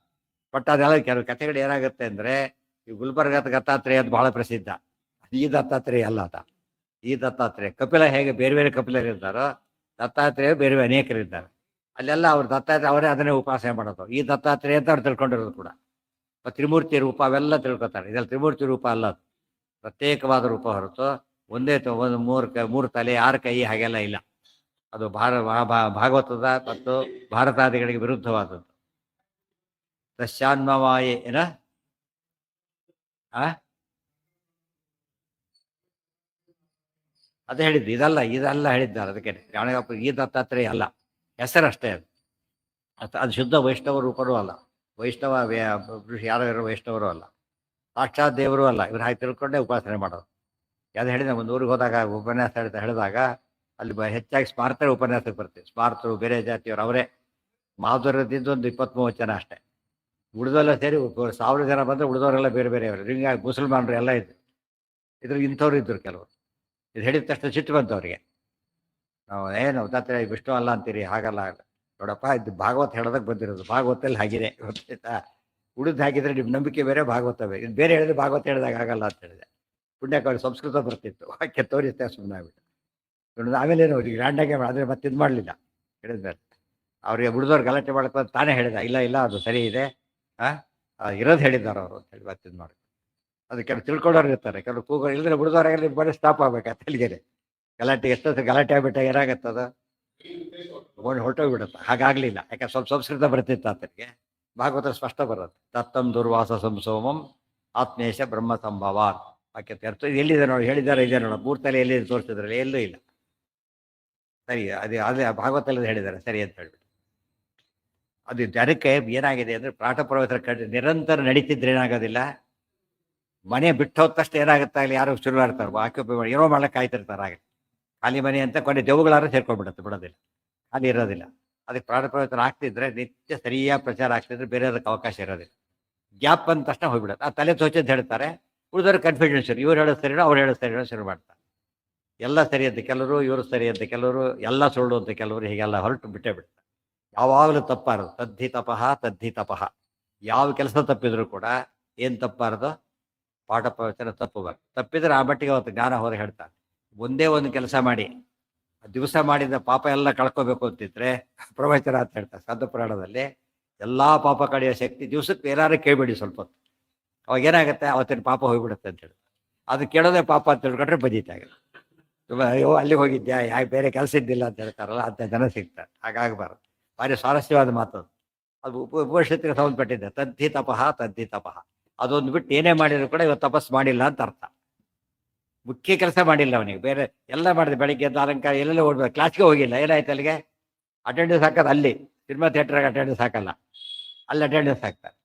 S1: ಬಟ್ ಅದೆಲ್ಲ ಕೆಲವು ಕಥೆಗಳು ಏನಾಗುತ್ತೆ ಅಂದ್ರೆ, ಈ ಗುಲ್ಬರ್ಗದ ದತ್ತಾತ್ರೇಯ ಅದು ಬಹಳ ಪ್ರಸಿದ್ಧ. ಈ ದತ್ತಾತ್ರೇಯ ಅಲ್ಲ ಅದ. ಈ ದತ್ತಾತ್ರೇಯ ಕಪಿಲ ಹೇಗೆ ಬೇರೆ ಬೇರೆ ಕಪಿಲರಿದ್ದಾರೋ, ದತ್ತಾತ್ರೇಯ ಬೇರೆ ಬೇರೆ ಅನೇಕರಿದ್ದಾರೆ. ಅಲ್ಲೆಲ್ಲ ಅವ್ರು ದತ್ತಾತ್ರೇಯ ಅವರೇ ಅದನ್ನೇ ಉಪಾಸನೆ ಮಾಡೋದು. ಈ ದತ್ತಾತ್ರೇಯ ಅಂತ ಅವ್ರು ತಿಳ್ಕೊಂಡಿರೋದು ಕೂಡ. ತ್ರಿಮೂರ್ತಿ ರೂಪ ಅವೆಲ್ಲ ತಿಳ್ಕೊತಾರೆ. ಇದೆಲ್ಲ ತ್ರಿಮೂರ್ತಿ ರೂಪ ಅಲ್ಲ ಅದು, ಪ್ರತ್ಯೇಕವಾದ ರೂಪ ಹೊರತು ಒಂದೇ ಒಂದು ಮೂರು ತಲೆ 6 ಕೈ ಹಾಗೆಲ್ಲ ಇಲ್ಲ. ಅದು ಭಾಗವತದ ಮತ್ತು ಭಾರತಾದಿಗಳಿಗೆ ವಿರುದ್ಧವಾದದ್ದು. ದಶಾನ್ಮವಾಯೇ ಏನ ಆ ಅದೇ ಹೇಳಿದ್ದು, ಇದೆಲ್ಲ ಹೇಳಿದ್ದಾರೆ. ಅದಕ್ಕೆ ಗಾಣಗಪ್ಪ ಈ ದತ್ತಾತ್ರೇಯ ಅಲ್ಲ, ಹೆಸರಷ್ಟೇ ಅದು. ಅದು ಶುದ್ಧ ವೈಷ್ಣವ ರೂಪರೂ ಅಲ್ಲ, ವೈಷ್ಣವ ಯಾರೋ ಇರೋ ವೈಷ್ಣವರು ಅಲ್ಲ, ಸಾಕ್ಷಾತ್ ದೇವರು ಅಲ್ಲ. ಇವ್ರು ಹಾಗೆ ತಿಳ್ಕೊಂಡೇ ಉಪಾಸನೆ ಮಾಡೋದು. ಅದು ಹೇಳಿದ ಒಂದು ಊರಿಗೆ ಹೋದಾಗ ಉಪನ್ಯಾಸ ಹೇಳಿದಾಗ ಅಲ್ಲಿ ಹೆಚ್ಚಾಗಿ ಸ್ಮಾರ್ತರು ಉಪನ್ಯಾಸಕ್ಕೆ ಬರ್ತೀವಿ. ಸ್ಮಾರ್ತರು ಬೇರೆ ಜಾತಿಯವರು ಅವರೇ. ಮಾಧುರ್ಯದಿಂದ ಒಂದು 23 ಜನ ಅಷ್ಟೇ. ಉಳಿದೆಲ್ಲ ಸೇರಿ 1000 ಜನ ಬಂದರೆ ಉಳಿದವರೆಲ್ಲ ಬೇರೆ ಬೇರೆಯವರು. ಹಿಂಗಾಗಿ ಮುಸಲ್ಮಾನರು ಎಲ್ಲ ಇದ್ರು. ಇಂಥವ್ರು ಇದ್ದರು ಕೆಲವರು. ಇದು ಹೇಳಿದ ತಕ್ಷಣ ಸಿಟ್ಟು ಬಂತು ಅವರಿಗೆ. ನಾವು ಏನು ದತ್ತಾತ್ರೇಯ ವಿಷ್ಣು ಅಲ್ಲ ಅಂತೀರಿ, ಹಾಗಲ್ಲ. ನೋಡಪ್ಪ, ಇದು ಭಾಗವತ್ ಹೇಳೋದಕ್ಕೆ ಬಂದಿರೋದು. ಭಾಗವತಲ್ಲಿ ಹಾಗಿದೆ, ಗೊತ್ತಾಯ್ತಾ? ಉಳಿದು ಹಾಕಿದ್ರೆ ನಿಮ್ಮ ನಂಬಿಕೆ ಬೇರೆ, ಭಾಗವತ ಬೇರೆ. ಇದು ಬೇರೆ ಹೇಳಿದ್ರೆ ಭಾಗವತ ಹೇಳಿದಾಗ ಆಗಲ್ಲ ಅಂತ ಹೇಳಿದೆ. ಪುಣ್ಯಕ್ಕೆ ಸಂಸ್ಕೃತ ಬರ್ತಿತ್ತು, ವಾಕ್ಯ ತೋರಿಸ್ತಾ ಸುಮ್ಮನೆ ಆಗ್ಬಿಟ್ಟು. ಆಮೇಲೆ ಏನು ಅವ್ರಿಗೆ ಗ್ರ್ಯಾಂಡಾಗೆ ಆದರೆ ಮತ್ತೆ ಇದು ಮಾಡಲಿಲ್ಲ. ಹೇಳಿದ್ಮೇಲೆ ಅವ್ರಿಗೆ ಉಳಿದವ್ರು ಗಲಾಟೆ ಮಾಡ್ಕೊಂಡು ತಾನೇ ಹೇಳಿದ, ಇಲ್ಲ ಅದು ಸರಿ ಇದೆ, ಇರೋದು ಹೇಳಿದ್ದಾರೆ ಅವರು ಅಂತ ಹೇಳಿ ಮತ್ತೆ ಇದು ಮಾಡಿ. ಅದು ಕೆಲವು ತಿಳ್ಕೊಳ್ಳೋರು ಇರ್ತಾರೆ, ಕೆಲವು ಕೂಗೋರು ಇಲ್ಲದ್ರೆ ಉಳಿದವ್ರಾಗಲಿ ಬರೀ ಸ್ಟಾಪ್ ಆಗ್ಬೇಕು ತೆಲಿಗೆರೆ. ಗಲಾಟೆ ಎಷ್ಟೊತ್ತು ಗಲಾಟೆ ಆಗ್ಬಿಟ್ಟ ಏನಾಗತ್ತದ, ಹೊರಟೋಗ್ಬಿಡುತ್ತೆ. ಹಾಗಾಗಲಿಲ್ಲ, ಯಾಕೆ ಸ್ವಲ್ಪ ಸಂಸ್ಕೃತ ಬರ್ತಿತ್ತು ಆತನಿಗೆ. ಭಾಗವತ ಸ್ಪಷ್ಟ ಬರುತ್ತೆ. ತತ್ತಂ ದುರ್ವಾಸ ಸಂಸೋಮಂ ಆತ್ಮೇಶ ಬ್ರಹ್ಮ ಸಂಭವ ವಾಕ್ಯ ಅರ್ಥ ಎಲ್ಲಿದೆ ನೋಡಿ, ಹೇಳಿದ್ದಾರೆ ಇದೆ ನೋಡ. ಮೂರ್ತಲೆ ಎಲ್ಲಿ ತೋರಿಸಿದ್ರಲ್ಲಿ ಎಲ್ಲೂ ಇಲ್ಲ. ಸರಿ, ಅದೇ ಭಾಗವತಲ್ಲಿ ಹೇಳಿದ್ದಾರೆ ಸರಿ ಅಂತ ಹೇಳ್ಬಿಟ್ಟು. ಅದು ಜನಕ್ಕೆ ಏನಾಗಿದೆ ಅಂದರೆ ಪಾಠ ಪ್ರವಚನ ನಿರಂತರ ನಡೀತಿದ್ರೆ ಏನಾಗೋದಿಲ್ಲ, ಮನೆ ಬಿಟ್ಟು ಹೋದ ತಕ್ಷಣ ಏನಾಗುತ್ತಾಗಲಿ ಯಾರು ಶುರು ಮಾಡ್ತಾರೆ, ಆಕ್ಯುಪೈ ಮಾಡಿ ಏನೋ ಮಾಡ್ಲಿಕ್ಕೆ ಕಾಯ್ತಿರ್ತಾರೆ. ಹಾಗೆ ಖಾಲಿ ಮನೆ ಅಂತ ಕೊನೆ ದೆವ್ವಗಳಾದ್ರೂ ಸೇರ್ಕೊಂಡ್ಬಿಡುತ್ತೆ, ಬಿಡೋದಿಲ್ಲ, ಖಾಲಿ ಇರೋದಿಲ್ಲ. ಅದಕ್ಕೆ ಪ್ರಾಣ ಪ್ರವಚನ ಆಗ್ತಿದ್ರೆ ನಿತ್ಯ ಸರಿಯಾಗಿ ಪ್ರಚಾರ ಆಗ್ತಿದ್ರೆ ಬೇರೆ ಅದಕ್ಕೆ ಅವಕಾಶ ಇರೋದಿಲ್ಲ. ಗ್ಯಾಪ್ ಬಂದ ತಕ್ಷಣ ಹೋಗ್ಬಿಡುತ್ತೆ. ಆ ತಲೆ ತೋಚದ್ದು ಹೇಳ್ತಾರೆ, ಉಳಿದವ್ರು ಕನ್ಫ್ಯೂಷನ್ ಶುರು. ಇವ್ರು ಹೇಳೋದು ಸರಿನೋ ಅವ್ರು ಹೇಳೋದು ಸರಿನೋ ಶುರು ಮಾಡ್ತಾರೆ. ಎಲ್ಲ ಸರಿ ಅಂತ ಕೆಲವರು, ಇವರು ಸರಿ ಅಂತ ಕೆಲವರು, ಎಲ್ಲ ಸುಳ್ಳು ಅಂತ ಕೆಲವರು, ಹೀಗೆಲ್ಲ ಹೊರಟು ಬಿಟ್ಟೇ ಬಿಡ್ತಾರೆ. ಯಾವಾಗಲೂ ತಪ್ಪಾರದು. ತದ್ಧಿ ತಪಃ. ಯಾವ ಕೆಲಸ ತಪ್ಪಿದ್ರು ಕೂಡ ಏನು ತಪ್ಪಾರದು, ಪಾಠ ಪ್ರವಚನ ತಪ್ಪಬಾರ್ದು. ತಪ್ಪಿದ್ರೆ ಆ ಮಟ್ಟಿಗೆ ಅವತ್ತು ಜ್ಞಾನ ಹೋದ ಹೇಳ್ತಾರೆ. ಒಂದೇ ಒಂದು ಕೆಲಸ ಮಾಡಿ ದಿವಸ ಮಾಡಿದ ಪಾಪ ಎಲ್ಲ ಕಳ್ಕೋಬೇಕು ಅಂತಿದ್ರೆ ಪ್ರವಚನ ಅಂತ ಹೇಳ್ತಾರೆ. ಸ್ಕಂದ ಪುರಾಣದಲ್ಲಿ ಎಲ್ಲ ಪಾಪ ಕಳೆಯೋ ಶಕ್ತಿ ದಿವಸಕ್ಕೆ ಏನಾರು ಕೇಳಬೇಡಿ ಸ್ವಲ್ಪ ಹೊತ್ತು. ಅವಾಗ ಏನಾಗುತ್ತೆ, ಅವತ್ತಿನ ಪಾಪ ಹೋಗ್ಬಿಡುತ್ತೆ ಅಂತ ಹೇಳಿ. ಅದು ಕೇಳೋದೇ ಪಾಪ ಅಂತ ಹೇಳ್ಕೊಂಡ್ರೆ ಬದೀತಾಗುತ್ತೆ. ಅಯ್ಯೋ ಅಲ್ಲಿಗೆ ಹೋಗಿದ್ಯಾ, ಯಾಕೆ ಬೇರೆ ಕೆಲಸ ಇದ್ದಿಲ್ಲ ಅಂತ ಹೇಳ್ತಾರಲ್ಲ, ಅಂತ ಜನ ಸಿಗ್ತಾರೆ. ಹಾಗಾಗಬಾರ್ದು. ಭಾರಿ ಸ್ವಾರಸ್ಯವಾದ ಮಾತು ಅದು. ಉಪನಿಷತ್ತಿಗೆ ಸಂಬಂಧಪಟ್ಟಿದ್ದೆ. ತದ್ಧಿ ತಪಃ. ಅದೊಂದು ಬಿಟ್ಟು ಏನೇ ಮಾಡಿದ್ರು ಕೂಡ ಇವತ್ತು ತಪಸ್ಸು ಮಾಡಿಲ್ಲ ಅಂತ ಅರ್ಥ. ಮುಖ್ಯ ಕೆಲಸ ಮಾಡಿಲ್ಲ ಅವನಿಗೆ. ಬೇರೆ ಎಲ್ಲ ಮಾಡಿದೆ, ಬೆಳಿಗ್ಗೆ ಎದ್ದು ಅಲಂಕಾರ ಎಲ್ಲೆಲ್ಲ ಓಡ್ಬೇಕು, ಕ್ಲಾಸ್ಗೆ ಹೋಗಿಲ್ಲ. ಏನಾಯ್ತು ಅಲ್ಲಿಗೆ ಅಟೆಂಡೆನ್ಸ್ ಹಾಕೋದು, ಅಲ್ಲಿ ಸಿನಿಮಾ ಥಿಯೇಟ್ರಾಗ ಅಟೆಂಡೆನ್ಸ್ ಹಾಕಲ್ಲ, ಅಲ್ಲಿ ಅಟೆಂಡೆನ್ಸ್ ಹಾಕ್ತಾರೆ,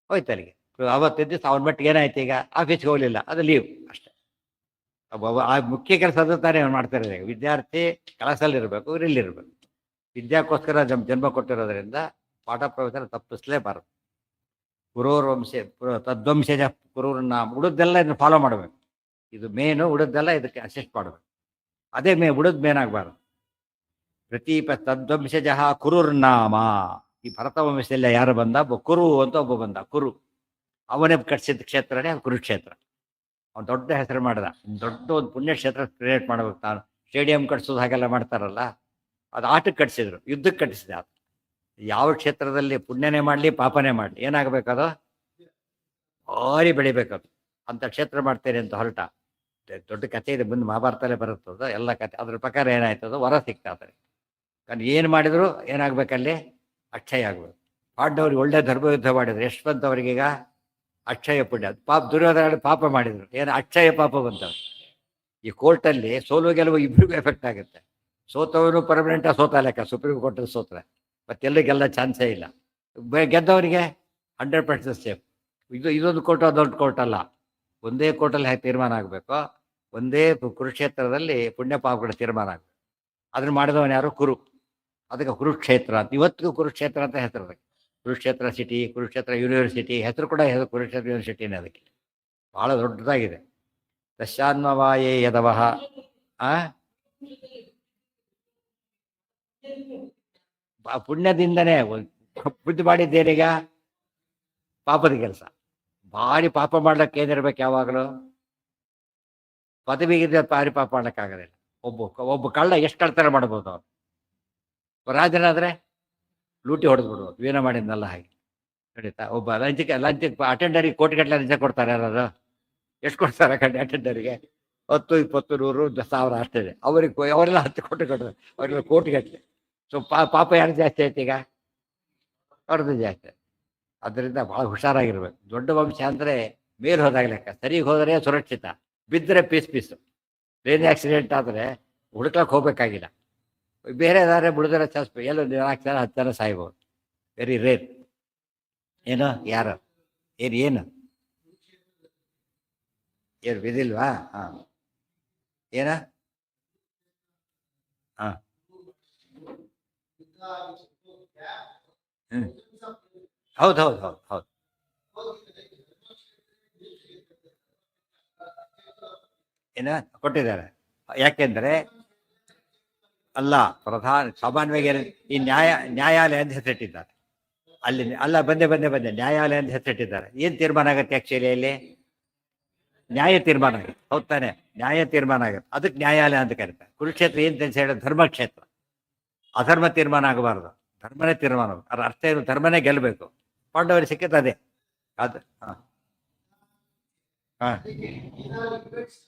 S1: ಹೋಯ್ತು ಅಲ್ಲಿಗೆ. ಅವತ್ತಿದ್ದ ದಿವಸ ಅವ್ನ ಮಟ್ಟಿಗೆ ಏನಾಯ್ತು, ಈಗ ಆಫೀಸ್ಗೆ ಹೋಗಲಿಲ್ಲ, ಅದು ಲೀವ್ ಅಷ್ಟೇ. ಆ ಮುಖ್ಯ ಕೆಲಸ ಅದು ತಾನೇ ಮಾಡ್ತಾರೆ. ವಿದ್ಯಾರ್ಥಿ ಕೆಲಸದಲ್ಲಿರಬೇಕು, ಇರಬೇಕು. ವಿದ್ಯಾಕ್ಕೋಸ್ಕರ ಜನ್ಮ ಕೊಟ್ಟಿರೋದ್ರಿಂದ ಪಾಠ ಪ್ರವಚನ ತಪ್ಪಿಸ್ಲೇಬಾರದು. ತದ್ವಂಶಜ ಕುರುರ್ನ ಉಳಿದೆಲ್ಲ ಇದನ್ನು ಫಾಲೋ ಮಾಡಬೇಕು. ಇದು ಮೇನು, ಉಳಿದೆಲ್ಲ ಇದಕ್ಕೆ ಅಸಿಸ್ಟ್ ಮಾಡಬೇಕು. ಅದೇ ಉಳಿದ್ ಮೇನ್ ಆಗಬಾರ್ದು. ಪ್ರತೀಪ ತದ್ವಂಶಜ ಕುರುರ್ನಾಮ. ಈ ಭರತ ವಂಶದಲ್ಲಿ ಯಾರು ಬಂದ, ಕುರು ಅಂತ ಒಬ್ಬ ಬಂದ. ಕುರು ಅವನೇ ಕಟ್ಸಿದ ಕ್ಷೇತ್ರನೇ ಕುರುಕ್ಷೇತ್ರ. ಅವ್ನು ದೊಡ್ಡ ಹೆಸರು ಮಾಡಿದ. ದೊಡ್ಡ ಒಂದು ಪುಣ್ಯಕ್ಷೇತ್ರ ಕ್ರಿಯೇಟ್ ಮಾಡ್ಬೇಕು. ತಾನು ಸ್ಟೇಡಿಯಂ ಕಟ್ಸೋದು ಹಾಗೆಲ್ಲ ಮಾಡ್ತಾರಲ್ಲ, ಅದು ಆಟಕ್ಕೆ ಕಟ್ಸಿದ್ರು, ಯುದ್ಧಕ್ಕೆ ಕಟ್ಟಿಸಿದೆ. ಅದು ಯಾವ ಕ್ಷೇತ್ರದಲ್ಲಿ ಪುಣ್ಯನೇ ಮಾಡಲಿ ಪಾಪನೇ ಮಾಡಲಿ ಏನಾಗಬೇಕದು, ಭಾರಿ ಬೆಳಿಬೇಕದು. ಅಂತ ಕ್ಷೇತ್ರ ಮಾಡ್ತೇನೆ ಅಂತ ಹೊರಟ. ದೊಡ್ಡ ಕಥೆ ಇದೆ, ಮುಂದೆ ಮಹಾಭಾರತಲ್ಲೇ ಬರುತ್ತದ ಎಲ್ಲ ಕಥೆ. ಅದ್ರ ಪ್ರಕಾರ ಏನಾಯ್ತದ, ವರ ಸಿಗ್ತಾದ್ರೆ. कारण ಏನು ಮಾಡಿದ್ರು ಏನಾಗಬೇಕಲ್ಲಿ ಅಕ್ಷಯ ಆಗಬೇಕು. ಪಾಂಡವರಿಗೆ ಒಳ್ಳೆ ಧರ್ಮ ಯುದ್ಧ ಮಾಡಿದ್ರು, ಎಷ್ಟು ಬಂತು ಅವರಿಗೀಗ ಅಕ್ಷಯ ಪುಣ್ಯ. ಪಾಪ ದುರ್ಯೋಧನ ಪಾಪ ಮಾಡಿದ್ರು, ಏನು ಅಕ್ಷಯ ಪಾಪ ಬಂತವ್ರು. ಈ ಕೋರ್ಟಲ್ಲಿ ಸೋಲು ಗೆಲುವು ಇಬ್ಬರಿಗೂ ಎಫೆಕ್ಟ್ ಆಗುತ್ತೆ. ಸೋತವನು ಪರ್ಮನೆಂಟಾಗಿ ಸೋತ ಲೆಕ್ಕ, ಸುಪ್ರೀಂ ಕೋರ್ಟಲ್ಲಿ ಸೋತ್ರೆ ಮತ್ತೆಲ್ಲರಿಗೆಲ್ಲ ಚಾನ್ಸೇ ಇಲ್ಲ. ಗೆದ್ದವರಿಗೆ 100% ಸೇಫ್. ಇದೊಂದು ಕೋರ್ಟ್ ದೊಡ್ಡ ಕೋರ್ಟ್ ಅಲ್ಲ, ಒಂದೇ ಕೋರ್ಟಲ್ಲಿ ಹೇಗೆ ತೀರ್ಮಾನ ಆಗಬೇಕು, ಒಂದೇ ಕುರುಕ್ಷೇತ್ರದಲ್ಲಿ ಪುಣ್ಯ ಪಾಪಗಳ ತೀರ್ಮಾನ ಆಗಬೇಕು. ಅದನ್ನು ಮಾಡಿದವನು ಯಾರು, ಕುರು. ಅದಕ್ಕೆ ಕುರುಕ್ಷೇತ್ರ ಅಂತ ಇವತ್ತಿಗೂ ಕುರುಕ್ಷೇತ್ರ ಅಂತ ಹೆಸರು. ಅದಕ್ಕೆ ಕುರುಕ್ಷೇತ್ರ ಸಿಟಿ, ಕುರುಕ್ಷೇತ್ರ ಯೂನಿವರ್ಸಿಟಿ ಹೆಸರು ಕೂಡ ಕುರುಕ್ಷೇತ್ರ ಯೂನಿವರ್ಸಿಟಿನೇ. ಅದಕ್ಕೆ ಬಹಳ ದೊಡ್ಡದಾಗಿದೆ. ದಶಾನ್ಮವಾಯೇ ಯದವಃ ಪುಣ್ಯದಿಂದನೇ ಬುದ್ಧಿ ಮಾಡಿದ್ದೇನೀಗ ಪಾಪದ ಕೆಲಸ. ಭಾರಿ ಪಾಪ ಮಾಡ್ಲಿಕ್ಕೆ ಏನಿರ್ಬೇಕು, ಯಾವಾಗಲೂ ಪದವಿಗಿದ್ದ ಭಾರಿ ಪಾಪ ಮಾಡ್ಲಿಕ್ಕಾಗೋದಿಲ್ಲ. ಒಬ್ಬ ಕಳ್ಳ ಎಷ್ಟು ಕಳ್ತನ ಮಾಡ್ಬೋದು ಅವನು. ರಾಜನಾದ್ರೆ ಲೂಟಿ ಹೊಡೆದು ಬಿಡ್ಬೋದು, ಏನೋ ಮಾಡಿದ್ನಲ್ಲ ಹಾಗೆ ನಡೀತಾ. ಒಬ್ಬ ಲಂಚಕ್ಕೆ ಅಟೆಂಡರಿಗೆ ಕೋಟಿಗಟ್ಟಲೆ ಲಂಚ ಕೊಡ್ತಾರೆ. ಯಾರು ಎಷ್ಟು ಕೊಡ್ತಾರೆ ಅಟೆಂಡರಿಗೆ? 10, 20, 100, 1000 ಅಷ್ಟೇ. ಅವರೆಲ್ಲ 10 ಕೋಟಿ ಕೊಡ್ತಾರೆ, ಅವರೆಲ್ಲ ಕೋಟಿಗಟ್ಟಲೆ. ಸೊ ಪಾಪ ಯಾರು ಜಾಸ್ತಿ ಆಯ್ತು ಈಗ? ಅವ್ರದ್ದು ಜಾಸ್ತಿ. ಅದರಿಂದ ಭಾಳ ಹುಷಾರಾಗಿರ್ಬೇಕು. ದೊಡ್ಡ ವಂಶ ಅಂದರೆ ಮೇಲೆ ಹೋದಾಗ ಲೆಕ್ಕ. ಸರಿಗೆ ಹೋದರೆ ಸುರಕ್ಷಿತ, ಬಿದ್ದರೆ ಪೀಸ್ ಪೀಸು. ಟ್ರೈನ್ ಆಕ್ಸಿಡೆಂಟ್ ಆದರೆ ಹುಡುಕ್ಲಕ್ಕೆ ಹೋಗ್ಬೇಕಾಗಿಲ್ಲ. ಬೇರೆ ದಾರೆ ಬಿಡಿದ್ರೆ ಚಾನ್ಸ್ ಎಲ್ಲೋ 4 ಜನ 10 ಜನ ಸಾಯ್ಬೋದು. Very rare. ಏನು ಯಾರು ಏನು ಏನು ಬಿದ್ದಿಲ್ವಾ? ಹಾಂ. ಏನ? ಹಾಂ. ಹ್ಞೂ. ಹೌದು ಹೌದು ಹೌದು ಹೌದು. ಏನ ಕೊಟ್ಟಿದ್ದಾರೆ. ಯಾಕೆಂದ್ರೆ ಅಲ್ಲ, ಸಾಮಾನ್ಯವಾಗಿ ಈ ನ್ಯಾಯಾಲಯ ಅಂತ ಹೆಸರಿಟ್ಟಿದ್ದಾರೆ ಅಲ್ಲಿ. ಅಲ್ಲ, ಬಂದೆ ನ್ಯಾಯಾಲಯ ಅಂತ ಹೆಸರಿಟ್ಟಿದ್ದಾರೆ. ಏನ್ ತೀರ್ಮಾನ ಆಗುತ್ತೆ ಆಕ್ಚುಲಿ ಅಲ್ಲಿ? ನ್ಯಾಯ ತೀರ್ಮಾನ ಆಗುತ್ತೆ, ಹೌದ್ ತಾನೆ? ನ್ಯಾಯ ತೀರ್ಮಾನ ಆಗುತ್ತೆ, ಅದಕ್ಕೆ ನ್ಯಾಯಾಲಯ ಅಂತ ಕರೀತಾರೆ. ಕುರುಕ್ಷೇತ್ರ ಏನ್ ಹೇಳೋದು? ಧರ್ಮಕ್ಷೇತ್ರ. ಅಧರ್ಮ ತೀರ್ಮಾನ ಆಗಬಾರ್ದು, ಧರ್ಮನೇ ತೀರ್ಮಾನ. ಅದ್ರ ಅರ್ಥ ಏನು? ಧರ್ಮನೇ ಗೆಲ್ಲಬೇಕು. ಪಾಂಡವರಿಗೆ ಸಿಕ್ಕಿತ್ತು ಅದೇ. ಅದು ಹಾ ಹಾ.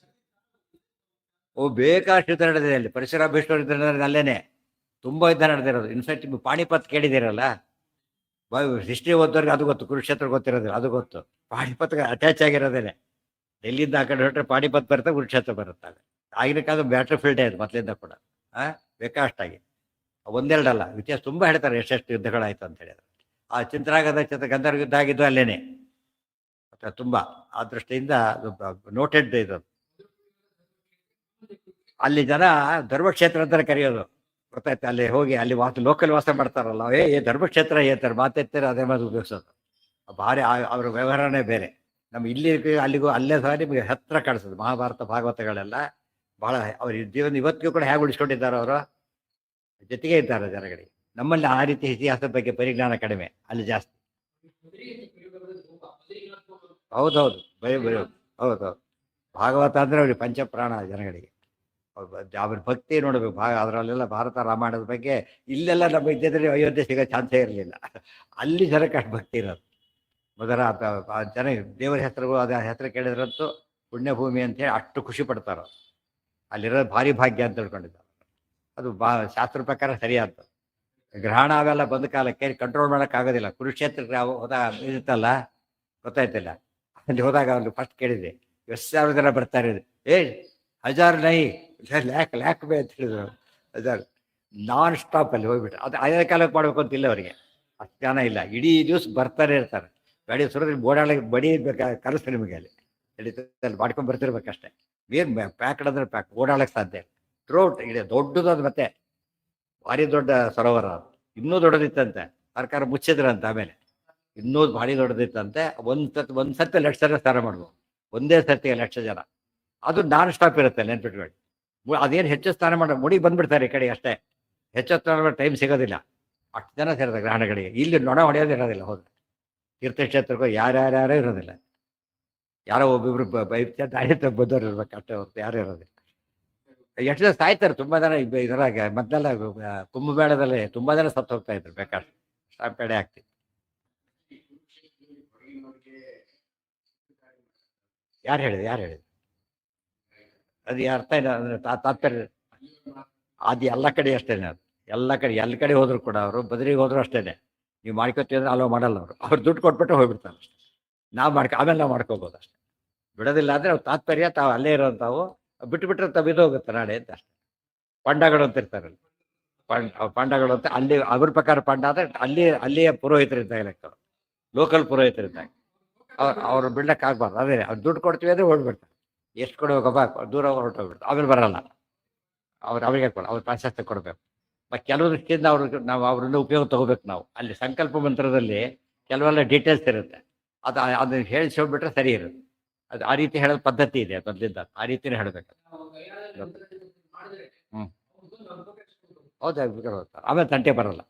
S1: ಓ, ಬೇಕಾಷ್ಟು ಯುದ್ಧ ನಡೆದಿದೆ ಅಲ್ಲಿ. ಪರಶುರಾಮ ಭೀಷ್ಮರ ಯುದ್ಧ ನಡೆದಿದೆ ಅಲ್ಲೇನೆ. ತುಂಬಾ ಯುದ್ಧ ನಡೆದಿರೋದು. ಇನ್ಫ್ಯಾಕ್ಟ್ ನೀವು ಪಾಣಿಪತ್ ಕೇಳಿದಿರಲ್ಲ, ಹಿಸ್ಟ್ರಿ ಓದೋರಿಗೆ ಅದು ಗೊತ್ತು, ಕುರುಕ್ಷೇತ್ರ ಗೊತ್ತಿರೋದಿಲ್ಲ ಅದು ಗೊತ್ತು. ಪಾಣಿಪತ್ಗೆ ಅಟ್ಯಾಚ್ ಆಗಿರೋದೇನೆ. ಎಲ್ಲಿಂದ ಆ ಕಡೆ ಹೊರಟ್ರೆ ಪಾಣಿಪತ್ ಬರುತ್ತೆ, ಕುರುಕ್ಷೇತ್ರ ಬರುತ್ತಾಗ. ಆಗಿನ ಕಾಲದ ಬ್ಯಾಟರ್ ಫೀಲ್ಡೇ ಅದು ಮೊದಲಿಂದ ಕೂಡ. ಬೇಕಾಷ್ಟಾಗಿ ಒಂದೆರಡಲ್ಲ, ವ್ಯತ್ಯಾಸ ತುಂಬಾ ಹೇಳ್ತಾರೆ ಎಷ್ಟೆಷ್ಟು ಯುದ್ಧಗಳಾಯ್ತು ಅಂತ ಹೇಳಿದ್ರೆ. ಆ ಚಿಂತ್ರಾಗದ ಗಂಧರ್ವ ಯುದ್ಧ ಆಗಿದ್ದು ಅಲ್ಲೇನೆ ತುಂಬಾ. ಆ ದೃಷ್ಟಿಯಿಂದ ನೋಟೆಡ್ ಇದು. ಅಲ್ಲಿ ಜನ ಧರ್ಮಕ್ಷೇತ್ರ ಅಂತ ಕರೆಯೋದು, ಗೊತ್ತಾಯ್ತು? ಅಲ್ಲಿ ಹೋಗಿ ಅಲ್ಲಿ ಲೋಕಲ್ ವಾಸ ಮಾಡ್ತಾರಲ್ಲ, ಧರ್ಮಕ್ಷೇತ್ರ ಹೇಳ್ತಾರೆ, ಮಾತೆತ್ತಾರೆ, ಅದೇ ಮಾತು ಉಪಯೋಗಿಸೋದು. ಭಾರಿ ಅವ್ರ ವ್ಯವಹಾರನೇ ಬೇರೆ. ನಮ್ಗೆ ಇಲ್ಲಿ ಅಲ್ಲಿಗೂ ಅಲ್ಲೇ ಸಹ ನಿಮಗೆ ಹತ್ರ ಕಾಣಿಸ್ತದೆ. ಮಹಾಭಾರತ ಭಾಗವತಗಳೆಲ್ಲ ಬಹಳ ಅವ್ರ ಜೀವನ ಇವತ್ತಿಗೂ ಕೂಡ ಹೇಗೆ ಉಳಿಸ್ಕೊಂಡಿದ್ದಾರೆ, ಅವರು ಜೊತೆಗೆ ಇದ್ದಾರೆ ಜನಗಳಿಗೆ. ನಮ್ಮಲ್ಲಿ ಆ ರೀತಿ ಇತಿಹಾಸದ ಬಗ್ಗೆ ಪರಿಜ್ಞಾನ ಕಡಿಮೆ, ಅಲ್ಲಿ ಜಾಸ್ತಿ. ಹೌದೌದು, ಬರೀ ಹೌದೌದು. ಭಾಗವತ ಅಂದ್ರೆ ಅವ್ರಿಗೆ ಪಂಚಪ್ರಾಣ ಜನಗಳಿಗೆ. ಅವ್ರ ಭಕ್ತಿ ನೋಡ್ಬೇಕು. ಅದರಲ್ಲೆಲ್ಲ ಭಾರತ ರಾಮಾಯಣದ ಬಗ್ಗೆ ಇಲ್ಲೆಲ್ಲ ನಮ್ಮ ಇದ್ದಿದ್ರೆ ಅಯೋಧ್ಯೆ ಸಿಗೋ ಚಾನ್ಸೇ ಇರಲಿಲ್ಲ. ಅಲ್ಲಿ ಜನಕ್ಕೆ ಅಷ್ಟು ಭಕ್ತಿ ಇರೋದು. ಮೊದಲ ಜನ ದೇವರ ಹೆಸರು, ಅದ ಹೆಸರು ಕೇಳಿದ್ರಂತೂ ಪುಣ್ಯಭೂಮಿ ಅಂತೇಳಿ ಅಷ್ಟು ಖುಷಿ ಪಡ್ತಾರೋ. ಅಲ್ಲಿರೋದು ಭಾರಿ ಭಾಗ್ಯ ಅಂತ ತಿಳ್ಕೊಂಡಿದ್ದಾರೆ. ಅದು ಶಾಸ್ತ್ರ ಪ್ರಕಾರ ಸರಿಯಾದ. ಗ್ರಹಣ ಅವೆಲ್ಲ ಬಂದ ಕಾಲಕ್ಕೆ ಕಂಟ್ರೋಲ್ ಮಾಡಕ್ ಆಗೋದಿಲ್ಲ. ಕುರುಕ್ಷೇತ್ರಕ್ಕೆ ಹೋದಾಗ ಇರುತ್ತಲ್ಲ, ಗೊತ್ತಾಯ್ತಿಲ್ಲ. ಅಲ್ಲಿ ಹೋದಾಗ ಅವ್ರು ಫಸ್ಟ್ ಕೇಳಿದೆ, ಎಷ್ಟು ಸಾವಿರ ಜನ ಬರ್ತಾರೆ? ಏ 1000 ನೈ, ಲ್ಯಾಕ್ ಬೇ ಅಂತ ಹೇಳಿದ್ರು. 1000 ನಾನ್ ಸ್ಟಾಪ್ ಅಲ್ಲಿ ಹೋಗ್ಬಿಟ್ರೆ. ಅದು ಅದೇ ಕಾಲಕ್ಕೆ ಮಾಡ್ಬೇಕು ಅಂತಿಲ್ಲ ಅವರಿಗೆ, ಅಷ್ಟು ಜನ ಇಲ್ಲ. ಇಡೀ ದಿವಸ ಬರ್ತಾರೆ ಇರ್ತಾರೆ. ಗಾಡಿ ಸುರದ್ರಿ ಬೋಡಾಳಿಗೆ ಬಡಿ ಕಲಿಸ್ತಾರೆ ನಿಮಗೆ. ಅಲ್ಲಿ ನಡೀತಲ್ಲಿ ಮಾಡ್ಕೊಂಡು ಬರ್ತಿರ್ಬೇಕಷ್ಟೇ. ಏನ್ ಪ್ಯಾಕ್ಡ್ ಅಂದ್ರೆ ಪ್ಯಾಕ್, ಓಡಾಡಕ್ಕೆ ಸಾಧ್ಯ ಇಲ್ಲ. ಥ್ರೋಟ್ ಇಡೀ ದೊಡ್ಡದು. ಮತ್ತೆ ಭಾರಿ ದೊಡ್ಡ ಸರೋವರ ಅದು. ಇನ್ನೂ ದೊಡ್ಡದಿತ್ತಂತೆ, ಸರ್ಕಾರ ಮುಚ್ಚಿದ್ರಂತೆ ಆಮೇಲೆ. ಇನ್ನೂ ಭಾರಿ ದೊಡ್ಡದಿತ್ತಂತೆ. ಒಂದ್ಸತಿ 1 ಲಕ್ಷ ಜನ ಸ್ನಾನ ಮಾಡ್ಬೋದು, ಒಂದೇ ಸರ್ತಿಗೆ 1 ಲಕ್ಷ ಜನ. ಅದು ನಾನ್ ಸ್ಟಾಪ್ ಇರುತ್ತೆ, ನೆನ್ಪಿಟ್ಕೊಳ್ಳಿ. ಅದೇನು ಹೆಚ್ಚು ಸ್ನಾನ ಮಾಡೋ ಮುಡಿ ಬಂದ್ಬಿಡ್ತಾರೆ ಈ ಕಡೆ ಅಷ್ಟೇ. ಹೆಚ್ಚು ಸ್ನಾನ ಮಾಡೋ ಟೈಮ್ ಸಿಗೋದಿಲ್ಲ. ಅಷ್ಟು ಜನ ಸೇರಿದ ಗ್ರಹಣಗಳಿಗೆ. ಇಲ್ಲಿ ನೊಣ ಹೊಡೆಯೋದಿರೋದಿಲ್ಲ. ಹೋದ್ರೆ ತೀರ್ಥಕ್ಷೇತ್ರಕ್ಕೂ ಯಾರ್ಯಾರ್ಯಾರೋ ಇರೋದಿಲ್ಲ. ಯಾರೋ ಒಬ್ಬೊಬ್ರು ದಾರಿ ಬಂದವ್ರು ಇರ್ಬೇಕು ಅಷ್ಟೇ ಹೊರತು ಯಾರು ಇರೋದಿಲ್ಲ. ಎಷ್ಟು ಜನ ಸಾಯ್ತಾರೆ, ತುಂಬಾ ಜನ ಇದ್ರಾಗ. ಮೊದಲೆಲ್ಲ ಕುಂಭಮೇಳದಲ್ಲಿ ತುಂಬಾ ಜನ ಸತ್ತು ಹೋಗ್ತಾ ಇದ್ರು ಬೇಕಾದ್ರೆ. ಸ್ಟಾಂಪೇಡೆ ಆಗ್ತಿತ್ತು. ಯಾರು ಹೇಳಿದ್ರು? ಅದು ಅರ್ಥ ಇಲ್ಲ ಅಂದ್ರೆ ತಾತ್ಪರ್ಯ. ಅದು ಎಲ್ಲ ಕಡೆ ಅಷ್ಟೇನೆ. ಅದು ಎಲ್ಲ ಕಡೆ ಹೋದ್ರು ಕೂಡ ಅವರು ಬದರಿಗೆ ಹೋದ್ರು ಅಷ್ಟೇನೆ. ನೀವು ಮಾಡ್ಕೋತೀವಿ ಅಂದ್ರೆ ಅಲೋ ಮಾಡಲ್ಲ ಅವರು. ಅವ್ರು ದುಡ್ಡು ಕೊಟ್ಬಿಟ್ಟು ಹೋಗ್ಬಿಡ್ತಾರೆ ಅಷ್ಟೇ. ಆಮೇಲೆ ನಾವು ಮಾಡ್ಕೋಬೋದು ಅಷ್ಟೇ. ಬಿಡೋದಿಲ್ಲ ಅಂದ್ರೆ ಅವ್ರ ತಾತ್ಪರ್ಯ ತಾವು ಅಲ್ಲೇ ಇರೋಂತಾವು ಬಿಟ್ಟುಬಿಟ್ರೆ ತಬಿದು ಹೋಗುತ್ತೆ ನಾಳೆ ಅಂತ ಅಷ್ಟೇ. ಪಂಡಗಳು ಅಂತ ಇರ್ತಾರಲ್ಲ, ಪಂಡಗಳು ಅಂತ ಅಲ್ಲಿ ಅವ್ರ ಪ್ರಕಾರ ಪಂಡ ಅಂದ್ರೆ ಅಲ್ಲಿಯ ಪುರೋಹಿತರಿದ್ದಾಗ ಲೆಕ್ಕ, ಲೋಕಲ್ ಪುರೋಹಿತರಿದ್ದಾಗ. ಅವ್ರು ಬಿಡ್ಲಕ್ಕೆ ಆಗ್ಬಾರ್ದು. ಅದೇ ಅವ್ರು ದುಡ್ಡು ಕೊಡ್ತೀವಿ ಅಂದ್ರೆ ಹೊಡ್ಬಿಡ್ತಾರೆ. ಎಷ್ಟು ಕೊಡ್ಬೇಕಪ್ಪ, ದೂರ ಹೊರಟೋಗ್ಬಿಡ್ತಾರೆ. ಆಮೇಲೆ ಬರಲ್ಲ. ಅವ್ರಿಗೆ ಕೊಡ, ಅವ್ರ ಪ್ರಾಶಸ್ತ್ಯ ಕೊಡಬೇಕು. ಮತ್ತು ಕೆಲವು ದೃಷ್ಟಿಯಿಂದ ನಾವು ಅವ್ರನ್ನ ಉಪಯೋಗ ತಗೋಬೇಕು. ನಾವು ಅಲ್ಲಿ ಸಂಕಲ್ಪ ಮಂತ್ರದಲ್ಲಿ ಕೆಲವೆಲ್ಲ ಡೀಟೇಲ್ಸ್ ಇರುತ್ತೆ. ಅದನ್ನ ಹೇಳಿಸ್ಬಿಟ್ರೆ ಸರಿ ಇರುತ್ತೆ. ಅದು ಆ ರೀತಿ ಹೇಳೋ ಪದ್ಧತಿ ಇದೆ ಮೊದಲಿಂದ. ಆ ರೀತಿನೇ ಹೇಳಬೇಕು. ಹ್ಞೂ, ಹೌದಾ? ಆಮೇಲೆ ತಂಟೆ ಬರಲ್ಲ.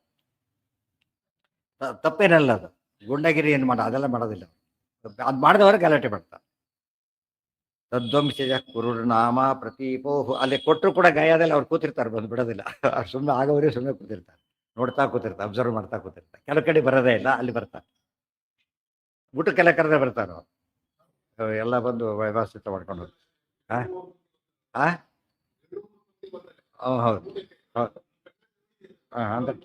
S1: ತಪ್ಪೇನಲ್ಲ ಅದು. ಗುಂಡಗಿರಿ ಏನು ಅದೆಲ್ಲ ಮಾಡೋದಿಲ್ಲ. ಅದು ಮಾಡಿದವರು ಗಲಾಟೆ ಮಾಡ್ತಾರೆ. ತದ್ವಂಶಜ ಕುರುರ್ನಾಮ ಪ್ರತೀಪೋಹು. ಅಲ್ಲಿ ಕೊಟ್ಟರು ಕೂಡ ಗಾಯದಲ್ಲಿ ಅವ್ರು ಕೂತಿರ್ತಾರೆ, ಬಂದು ಬಿಡೋದಿಲ್ಲ. ಅವ್ರು ಸುಮ್ಮನೆ ಆಗೋವರೇ ಸುಮ್ಮನೆ ಕೂತಿರ್ತಾರೆ, ನೋಡ್ತಾ ಕೂತಿರ್ತಾರೆ, ಅಬ್ಸರ್ವ್ ಮಾಡ್ತಾ ಕೂತಿರ್ತಾರೆ. ಕೆಲವು ಕಡೆ ಬರೋದೇ ಇಲ್ಲ, ಅಲ್ಲಿ ಬರ್ತಾರೆ. ಊಟಕ್ಕೆಲ್ಲ ಕರೆದೇ ಬರ್ತಾರೆ ಅವ್ರು. ಎಲ್ಲ ಬಂದು ವ್ಯವಸ್ಥಿತ ಮಾಡ್ಕೊಂಡು ಹೋಗ್ತಾರೆ. ಹಾಂ ಹಾಂ, ಹೌದು ಹೌದು. ಹಾಂ, ಅಂದ್ರೆ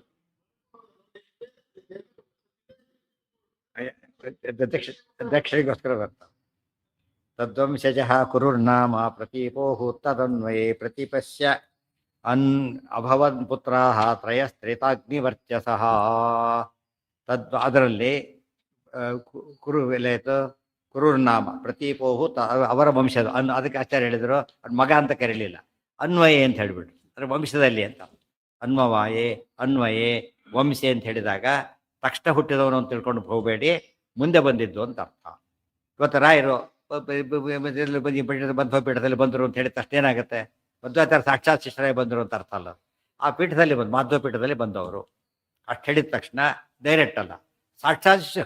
S1: ದಕ್ಷಿಣಿಗೋಸ್ಕರ ಬರ್ತಾರೆ. ತದ್ವಂಶಜಃ ಕುರುರ್ನಾಮ ಪ್ರತೀಪೋಃ ತದನ್ವಯೇ ಪ್ರತಿಪಶ್ಯ ಅಭವನ್ ಪುತ್ರಾಃ ತ್ರಯಸ್ತ್ರೇತಾಗ್ನಿವರ್ಚಸಃ. ಅದರಲ್ಲಿ ಕುರು ಎಲೆಯಿತು ಕುರುರ್ನಾಮ ಪ್ರತೀಪೋಹು ಅವರ ವಂಶದ ಅದಕ್ಕೆ ಆಚಾರ್ಯ ಹೇಳಿದ್ರು ಮಗ ಅಂತ ಕರೀಲಿಲ್ಲ, ಅನ್ವಯೇ ಅಂತ ಹೇಳಿಬಿಟ್ರು, ಅಂದರೆ ವಂಶದಲ್ಲಿ ಅಂತ. ಅನ್ವವಾಯೇ ಅನ್ವಯೇ ವಂಶೆ ಅಂತ ಹೇಳಿದಾಗ ತಕ್ಷಣ ಹುಟ್ಟಿದವನು ಅಂತ ತಿಳ್ಕೊಂಡು ಹೋಗಬೇಡಿ, ಮುಂದೆ ಬಂದಿದ್ದು ಅಂತ ಅರ್ಥ. ಇವತ್ತು ರಾಯರು ಮಧ್ವ ಪೀಠದಲ್ಲಿ ಬಂದರು ಅಂತ ಹೇಳಿದ ತಕ್ಷಣ ಏನಾಗುತ್ತೆ? ಮಧ್ವಾಚಾರ್ಯ ಸಾಕ್ಷಾತ್ ಶಿಷ್ಯರೇ ಬಂದರು ಅಂತ ಅರ್ಥ ಅಲ್ಲ. ಆ ಪೀಠದಲ್ಲಿ ಮಾಧ್ವ ಪೀಠದಲ್ಲಿ ಬಂದವರು ಅಷ್ಟು ಹೇಳಿದ ತಕ್ಷಣ ಡೈರೆಕ್ಟ್ ಅಲ್ಲ, ಸಾಕ್ಷಾತ್ ಶಿಷ್ಯ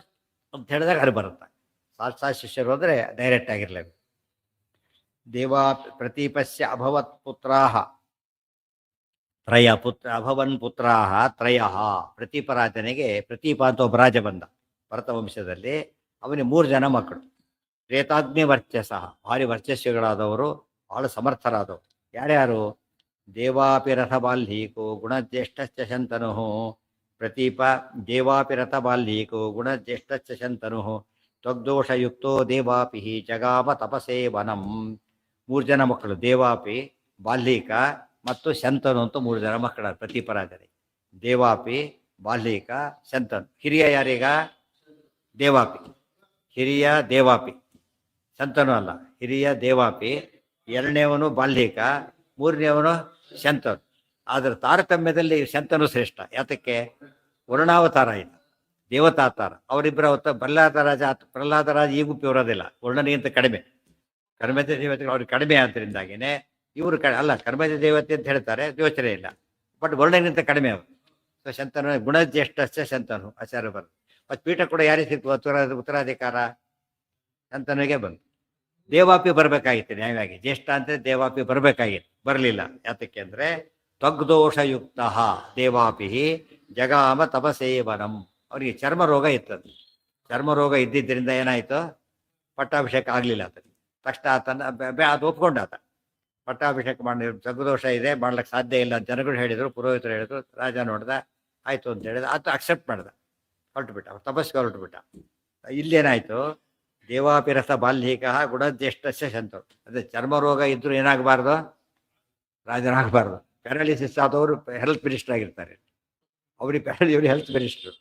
S1: ಅಂತ ಹೇಳಿದಾಗ ಅದು ಬರುತ್ತೆ. ಸಾಕ್ಷಾತ್ ಶಿಷ್ಯರು ಅಂದರೆ ಡೈರೆಕ್ಟ್ ಆಗಿರಲೇಬೇಕು. ದೇವಾ ಪ್ರತೀಪಸ್ಯ ಅಭವತ್ ಪುತ್ರಾಹ ತ್ರಯ ಅಭವನ್ ಪುತ್ರಾಹ ತ್ರಯ. ಪ್ರತೀಪರಾಜನಿಗೆ ಪ್ರತೀಪ ಅಂತ ಒಬ್ಬ ರಾಜ ಬಂದ ಭರತ ವಂಶದಲ್ಲಿ, ಅವನಿಗೆ 3 ಜನ ಮಕ್ಕಳು. ತ್ರೇತಾಗ್ನಿ ವರ್ಚಸ, ಭಾರಿ ವರ್ಚಸ್ಸುಗಳಾದವರು, ಬಹಳ ಸಮರ್ಥರಾದವರು. ಯಾರ್ಯಾರು? ದೇವಾಪಿ ರಥ ಬಾಲ್ಯೀಕೋ ಗುಣಜ್ಯೇಷ್ಠಶ್ಚ ಶಂತನು. ಪ್ರತೀಪ ದೇವಾಪಿ ರಥ ಬಾಲ್ಯೀಕೋ ಗುಣಜ್ಯೇಷ್ಠಶ್ಚ ಶಂತನು ತ್ವಗ್ದೋಷಯುಕ್ತೋ ದೇವಾಪಿ ಜಗಾಮ ತಪಸೇ ವನಂ. 3 ಜನ ಮಕ್ಕಳು, ದೇವಾಪಿ, ಬಾಲ್ಯೀಕ ಮತ್ತು ಶಂತನು ಅಂತ 3 ಜನ ಮಕ್ಕಳ ಪ್ರತೀಪರಾಜರಿಗೆ. ದೇವಾಪಿ, ಬಾಲ್ಯೀಕ, ಶಂತನು. ಹಿರಿಯ ಯಾರೀಗ? ದೇವಾಪಿ. ಹಿರಿಯ ದೇವಾಪಿ, ಶಂತನು ಅಲ್ಲ, ಹಿರಿಯ ದೇವಾಪಿ. 2ನೇವನು ಬಾಲ್ಯೀಕ, 3ನೇವನು ಶಂತನು. ಆದರೆ ತಾರತಮ್ಯದಲ್ಲಿ ಶಂತನು ಶ್ರೇಷ್ಠ. ಯಾತಕ್ಕೆ? ವರ್ಣಾವತಾರ ಇದು, ದೇವತಾವತಾರ. ಅವರಿಬ್ಬರ ಪ್ರಹ್ಲಾದರಾಜ ಈಗೂ ಇರೋದಿಲ್ಲ, ವರ್ಣನಿಗಿಂತ ಕಡಿಮೆ. ಕರ್ಮಜ ದೇವತೆಗಳು ಅವ್ರಿಗೆ ಕಡಿಮೆ ಆದ್ದರಿಂದಾಗಿನೇ ಇವರು ಅಲ್ಲ, ಕರ್ಮಜ ದೇವತೆ ಅಂತ ಹೇಳ್ತಾರೆ, ಯೋಚನೆ ಇಲ್ಲ, ಬಟ್ ವರ್ಣನಿಗಿಂತ ಕಡಿಮೆ ಅವರು. ಸೊ ಶಂತನು ಗುಣಜ್ಯೇಷ್ಠಶ್ಚ ಶಂತನು ಆಚಾರ್ಯ ಬಂದು. ಮತ್ತು ಪೀಠ ಕೂಡ ಯಾರಿಗೆ ಸಿಕ್ತು? ಉತ್ತರಾಧಿಕಾರ ಶಂತನಿಗೆ ಬಂತು. ದೇವಾಪಿ ಬರಬೇಕಾಗಿತ್ತು ನ್ಯಾಯವಾಗಿ, ಜ್ಯೇಷ್ಠ ಅಂತ ದೇವಾಪಿ ಬರಬೇಕಾಗಿತ್ತು, ಬರಲಿಲ್ಲ. ಯಾತಕ್ಕೆ ಅಂದರೆ ತ್ವಗ್ದೋಷಯುಕ್ತ ದೇವಾಪಿ ಜಗಾಮ ತಪಸೇವನಂ. ಅವನಿಗೆ ಚರ್ಮ ರೋಗ ಇತ್ತದು. ಚರ್ಮ ರೋಗ ಇದ್ದಿದ್ದರಿಂದ ಏನಾಯಿತು? ಪಟ್ಟಾಭಿಷೇಕ ಆಗಲಿಲ್ಲ ಆತನಿಗೆ. ತಕ್ಷಣ ಆತನ ಅದು ಒಪ್ಕೊಂಡ ಆತ. ಪಟ್ಟಾಭಿಷೇಕ ಮಾಡಿ ತ್ವಗ್ದೋಷ ಇದೆ, ಮಾಡ್ಲಿಕ್ಕೆ ಸಾಧ್ಯ ಇಲ್ಲ ಅಂತ ಜನಗಳು ಹೇಳಿದರು, ಪುರೋಹಿತರು ಹೇಳಿದ್ರು. ರಾಜ ನೋಡ್ದ, ಆಯಿತು ಅಂತ ಹೇಳಿದ, ಆತ ಅಕ್ಸೆಪ್ಟ್ ಮಾಡ್ದ, ಹೊರಟುಬಿಟ್ಟ, ತಪಸ್ಸಿಗೆ ಹೊರಟುಬಿಟ್ಟ. ಇಲ್ಲೇನಾಯಿತು? ದೇವಾಪಿರಸ ಬಾಲ್ಯೀಕ ಗುಣಜ್ಯೇಷ್ಠಸ್ಯ ಶಂತನು. ಅದೇ ಚರ್ಮ ರೋಗ ಇದ್ದರೂ ಏನಾಗಬಾರ್ದು? ರಾಜನಾಗಬಾರ್ದು. ಪ್ಯಾರಾಲಿಸಿಸ್ ಆದವರು ಹೆಲ್ತ್ ಮಿನಿಸ್ಟರ್ ಆಗಿರ್ತಾರೆ. ಇವ್ರಿಗೆ ಹೆಲ್ತ್ ಮಿನಿಸ್ಟ್ರು.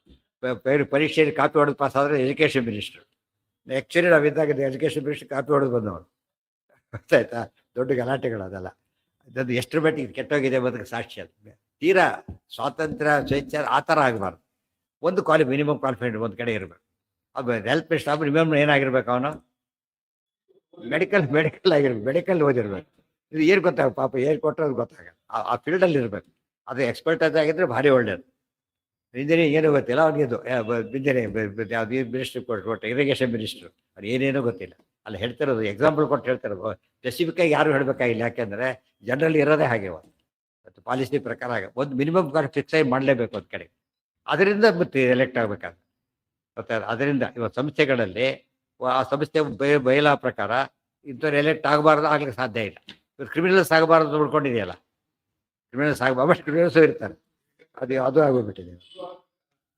S1: ಪರೀಕ್ಷೆಯಲ್ಲಿ ಕಾಪಿ ಹೊಡೆದು ಪಾಸ್ ಆದರೆ ಎಜುಕೇಷನ್ ಮಿನಿಸ್ಟ್ರು. ಆ್ಯಕ್ಚುಲಿ ನಾವಿದ್ದಾಗ ಎಜುಕೇಷನ್ ಮಿನಿಸ್ಟ್ರ್ ಕಾಪಿ ಹೊಡೆದು ಬಂದವರು, ಗೊತ್ತಾಯ್ತಾ? ದೊಡ್ಡ ಗಲಾಟೆಗಳು ಅದೆಲ್ಲ. ಅದನ್ನು ಎಷ್ಟರ ಮಟ್ಟಿಗೆ ಕೆಟ್ಟೋಗಿದೆ ಬದುಕು ಸಾಕ್ಷಿ. ಅದು ತೀರಾ ಸ್ವಾತಂತ್ರ್ಯ, ಸ್ವೇಚ್ಛ ಆ ಥರ ಆಗಬಾರ್ದು. ಒಂದು ಮಿನಿಮಮ್ ಕ್ವಾಲಿಫೈಡ್ ಒಂದು ಕಡೆ ಇರಬೇಕು. ಅದು ಹೆಲ್ತ್ ಮಿನಿಸ್ಟರ್ ಆಗ ಮಿನಿಮಮ್ ಏನಾಗಿರ್ಬೇಕು? ಅವನು ಮೆಡಿಕಲ್ ಆಗಿರ್ಬೇಕು, ಮೆಡಿಕಲ್ ಓದಿರ್ಬೇಕು. ಇದು ಏನು ಗೊತ್ತಾಗ, ಪಾಪ ಏನು ಕೊಟ್ಟರು ಗೊತ್ತಾಗಲ್ಲ. ಆ ಫೀಲ್ಡಲ್ಲಿ ಇರಬೇಕು. ಅದು ಎಕ್ಸ್ಪರ್ಟೈಸ್ ಆಗಿದ್ರೆ ಭಾರಿ ಒಳ್ಳೇದು. ಇಂಜಿನಿಯರಿಂಗ್ ಏನೂ ಗೊತ್ತಿಲ್ಲ ಅವನಿಗೆ, ಇದು ಇಂಜಿನಿಯರಿಂಗ್ ಯಾವ್ದು ಮಿನಿಸ್ಟ್ರಿ ಕೊಟ್ಟು ಇರಿಗೇಷನ್ ಮಿನಿಸ್ಟ್ರು, ಅದು ಏನೇನೂ ಗೊತ್ತಿಲ್ಲ. ಅಲ್ಲಿ ಹೇಳ್ತಿರೋದು ಎಕ್ಸಾಂಪಲ್ ಕೊಟ್ಟು ಹೇಳ್ತಿರೋದು, ಸ್ಪೆಸಿಫಿಕ್ಕಾಗಿ ಯಾರು ಹೇಳಬೇಕಾಗಿಲ್ಲ. ಯಾಕೆಂದರೆ ಜನರಲ್ಲಿ ಇರೋದೇ ಹಾಗೆ. ಮತ್ತು ಪಾಲಿಸಿ ಪ್ರಕಾರ ಒಂದು ಮಿನಿಮಮ್ ಫಿಕ್ಸ್ ಆಗಿ ಮಾಡಲೇಬೇಕು ಒಂದು ಕಡೆ. ಅದರಿಂದ ಮತ್ತೆ ಎಲೆಕ್ಟ್ ಆಗಬೇಕಾದ್ರೆ ಗೊತ್ತಾಗ. ಅದರಿಂದ ಇವತ್ತು ಸಂಸ್ಥೆಗಳಲ್ಲಿ ಆ ಸಂಸ್ಥೆ ಬಯಲ ಪ್ರಕಾರ ಇಂಥವ್ರು ಎಲೆಕ್ಟ್ ಆಗಬಾರ್ದು, ಆಗ್ಲಿಕ್ಕೆ ಸಾಧ್ಯ ಇಲ್ಲ. ಇವ್ರು ಕ್ರಿಮಿನಲ್ಸ್ ಆಗಬಾರ್ದು ನೋಡ್ಕೊಂಡಿದೆಯಲ್ಲ, ಕ್ರಿಮಿನಲ್ಸ್ ಆಗಬಾರ್ದು, ಕ್ರಿಮಿನಲ್ಸು ಇರ್ತಾರೆ. ಅದು ಆಗೋಗ್ಬಿಟ್ಟಿದೆ.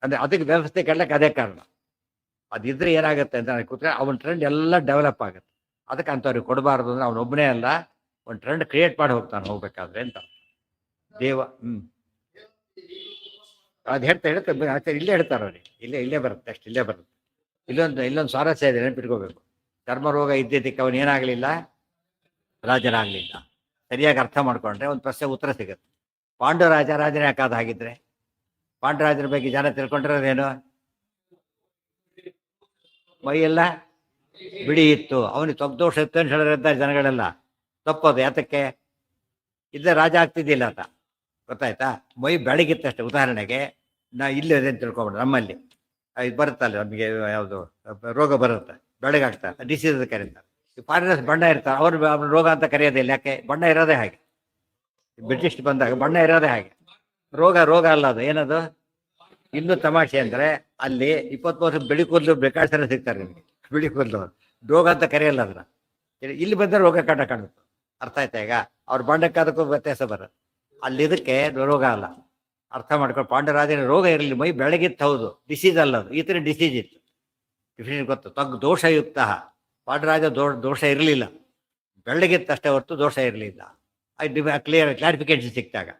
S1: ಅಂದರೆ ಅದಕ್ಕೆ ವ್ಯವಸ್ಥೆ ಕೆಡಕ್ಕೆ ಅದೇ ಕಾರಣ. ಅದಿದ್ರೆ ಏನಾಗುತ್ತೆ ಅಂತ ಕೂತ್ರೆ ಅವನ ಟ್ರೆಂಡ್ ಎಲ್ಲ ಡೆವಲಪ್ ಆಗುತ್ತೆ. ಅದಕ್ಕೆ ಅಂಥವ್ರಿಗೆ ಕೊಡಬಾರ್ದು. ಅಂದರೆ ಅವನೊಬ್ಬನೇ ಅಲ್ಲ, ಒಂದು ಟ್ರೆಂಡ್ ಕ್ರಿಯೇಟ್ ಮಾಡಿ ಹೋಗ್ಬೇಕಾದ್ರೆ ಅಂತ ದೇವ. ಅದು ಹೇಳ್ತಾರೆ ಇಲ್ಲೇ ಹೇಳ್ತಾರೆ ಅವ್ರಿಗೆ. ಇಲ್ಲೇ ಬರುತ್ತೆ, ನೆಕ್ಸ್ಟ್ ಇಲ್ಲೇ ಬರುತ್ತೆ. ಇಲ್ಲೊಂದು ಸ್ವಾರಸ್ಯ ಇದೆ, ನೆನಪಿಟ್ಕೋಬೇಕು. ಚರ್ಮ ರೋಗ ಇದ್ದಿದ್ದಕ್ಕೆ ಅವನು ಏನಾಗಲಿಲ್ಲ, ರಾಜನಾಗಲಿಲ್ಲ. ಸರಿಯಾಗಿ ಅರ್ಥ ಮಾಡ್ಕೊಂಡ್ರೆ ಒಂದು ಪ್ರಶ್ನೆ ಉತ್ತರ ಸಿಗುತ್ತೆ. ರಾಜನೇ ಯಾಕಾದ ಹಾಗಿದ್ರೆ? ಪಾಂಡುರಾಜನ ಬಗ್ಗೆ ಜನ ತಿಳ್ಕೊಂಡಿರೋದೇನು? ಮೈಯೆಲ್ಲ ಬಿಡಿ ಇತ್ತು, ಅವನಿಗೆ ತೊಗ್ದೋಷ ಇತ್ತು ಅಂತ ಹೇಳಿದ್ರೆ ಜನಗಳೆಲ್ಲ ತಪ್ಪೋದು. ಯಾತಕ್ಕೆ? ಇಲ್ಲೇ ರಾಜ ಆಗ್ತಿದ್ದಿಲ್ಲ ಆತ, ಗೊತ್ತಾಯ್ತಾ? ಮೈ ಬೆಳಗಿತ್ತಷ್ಟೇ. ಉದಾಹರಣೆಗೆ ಇಲ್ಲೇ ಅಂತ ತಿಳ್ಕೊಬಿಡ್ರಿ, ನಮ್ಮಲ್ಲಿ ಇದು ಬರುತ್ತಲ್ಲ, ನಮಗೆ ಯಾವುದು ರೋಗ ಬರುತ್ತೆ, ಬೆಳಗಾಗ್ತಾರೆ, ಡಿಸೀಸ್ ಅಂತ ಕರೀತಾರೆ. ಈ ಫಾರಿನರ್ಸ್ ಬಣ್ಣ ಇರ್ತಾರೆ, ಅವ್ರ ರೋಗ ಅಂತ ಕರೆಯೋದಿಲ್ಲ. ಯಾಕೆ? ಬಣ್ಣ ಇರೋದೇ ಹಾಗೆ. ಬ್ರಿಟಿಷ್ ಬಂದಾಗ ಬಣ್ಣ ಇರೋದೇ ಹಾಗೆ. ರೋಗ ಅಲ್ಲ ಅದು. ಏನದು? ಇನ್ನೂ ತಮಾಷೆ ಅಂದರೆ ಅಲ್ಲಿ 20 ವರ್ಷ ಬೆಳಿ ಕೂದಲು ಬೇಕಾಡ್ತಾರೆ ಸಿಗ್ತಾರೆ ನಿಮಗೆ, ಬಿಳಿ ಕೂದಲು. ರೋಗ ಅಂತ ಕರೆಯಲ್ಲ ಅದನ್ನ. ಇಲ್ಲಿ ಬಂದರೆ ರೋಗ ಕಾಣುತ್ತೆ. ಅರ್ಥ ಆಯ್ತಾ? ಈಗ ಅವ್ರ ಬಣ್ಣಕ್ಕಾದಕ್ಕೂ ವ್ಯತ್ಯಾಸ ಬರುತ್ತೆ. ಅಲ್ಲಿ ಇದಕ್ಕೆ ರೋಗ ಅಲ್ಲ, ಅರ್ಥ ಮಾಡ್ಕೊಂಡು. ಪಾಂಡುರಾಜನ ರೋಗ ಇರಲಿ, ಮೈ ಬೆಳಗಿತ್ತು, ಹೌದು, ಡಿಸೀಸ್ ಅಲ್ಲ ಅದು. ಈ ಥರ ಡಿಸೀಸ್ ಇತ್ತು, ಡಿಫಿಷನ್ ಗೊತ್ತು. ದೋಷಯುಕ್ತ ಪಾಂಡರಾಜ ದೋಷ ಇರಲಿಲ್ಲ, ಬೆಳ್ಳಗಿತ್ತಷ್ಟೇ ಹೊರತು ದೋಷ ಇರಲಿಲ್ಲ. ಅದು ಕ್ಲಿಯರ್ ಕ್ಲಾರಿಫಿಕೇಶನ್ ಸಿಕ್ತಾಗ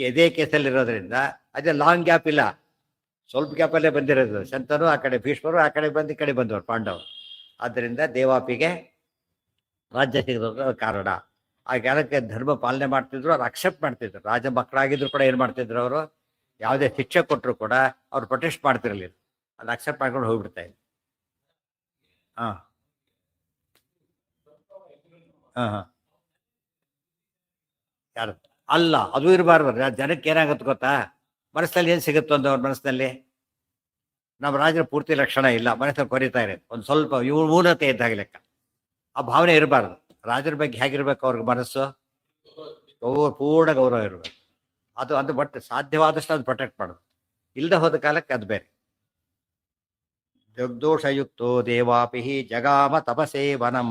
S1: ಇದೇ ಕೇಸಲ್ಲಿ ಇರೋದ್ರಿಂದ ಅದೇ ಲಾಂಗ್ ಗ್ಯಾಪ್ ಇಲ್ಲ, ಸ್ವಲ್ಪ ಗ್ಯಾಪಲ್ಲೇ ಬಂದಿರೋದು. ಶಂತನು ಆ ಕಡೆ, ಭೀಷ್ಮರು ಆ ಕಡೆ ಬಂದು ಈ ಕಡೆ ಬಂದವರು ಪಾಂಡವರು. ಆದ್ದರಿಂದ ದೇವಾಪಿಗೆ ರಾಜ್ಯ ಸಿಗೋದು ಕಾರಣ. ಆ ಕಾಲಕ್ಕೆ ಧರ್ಮ ಪಾಲನೆ ಮಾಡ್ತಿದ್ರು, ಅವ್ರು ಅಕ್ಸೆಪ್ಟ್ ಮಾಡ್ತಿದ್ರು. ರಾಜ ಮಕ್ಕಳಾಗಿದ್ರು ಕೂಡ ಏನು ಮಾಡ್ತಿದ್ರು ಅವರು, ಯಾವುದೇ ಶಿಕ್ಷೆ ಕೊಟ್ಟರು ಕೂಡ ಅವ್ರು ಪ್ರೊಟೆಸ್ಟ್ ಮಾಡ್ತಿರಲಿಲ್ಲ, ಅದು ಅಕ್ಸೆಪ್ಟ್ ಮಾಡ್ಕೊಂಡು ಹೋಗ್ಬಿಡ್ತಾ ಇದ್ರು. ಹಾಂ ಹಾಂ ಹಾಂ ಯಾರು ಅಲ್ಲ, ಅದು ಇರಬಾರ್ದು. ಜನಕ್ಕೆ ಏನಾಗುತ್ತೆ ಗೊತ್ತಾ, ಮನಸ್ಸಲ್ಲಿ ಏನು ಸಿಗುತ್ತೋ ಒಂದು ಅವ್ರ ಮನಸ್ಸಿನಲ್ಲಿ, ನಮ್ಮ ರಾಜರ ಪೂರ್ತಿ ಲಕ್ಷಣ ಇಲ್ಲ, ಮನಸ್ಸಲ್ಲಿ ಕೊರಿತಾ ಇರೋದು ಒಂದು ಸ್ವಲ್ಪ ಊನತೆ ಇದ್ದಾಗ ಲೆಕ್ಕ. ಆ ಭಾವನೆ ಇರಬಾರ್ದು. ರಾಜರ ಬಗ್ಗೆ ಹೇಗಿರ್ಬೇಕು ಅವ್ರಿಗೆ ಮನಸ್ಸು, ಪೂರ್ಣ ಗೌರವ ಇರಬೇಕು. ಅದು ಬಟ್ ಸಾಧ್ಯವಾದಷ್ಟು ಅದು ಪ್ರೊಟೆಕ್ಟ್ ಮಾಡೋದು. ಇಲ್ಲದೆ ಹೋದ ಕಾಲಕ್ಕೆ ಅದು ಬೇರೆ. ಜಗದೋಷಯುಕ್ತೋ ದೇವಾಪಿ ಜಗಾಮ ತಪಸೇ ವನಂ,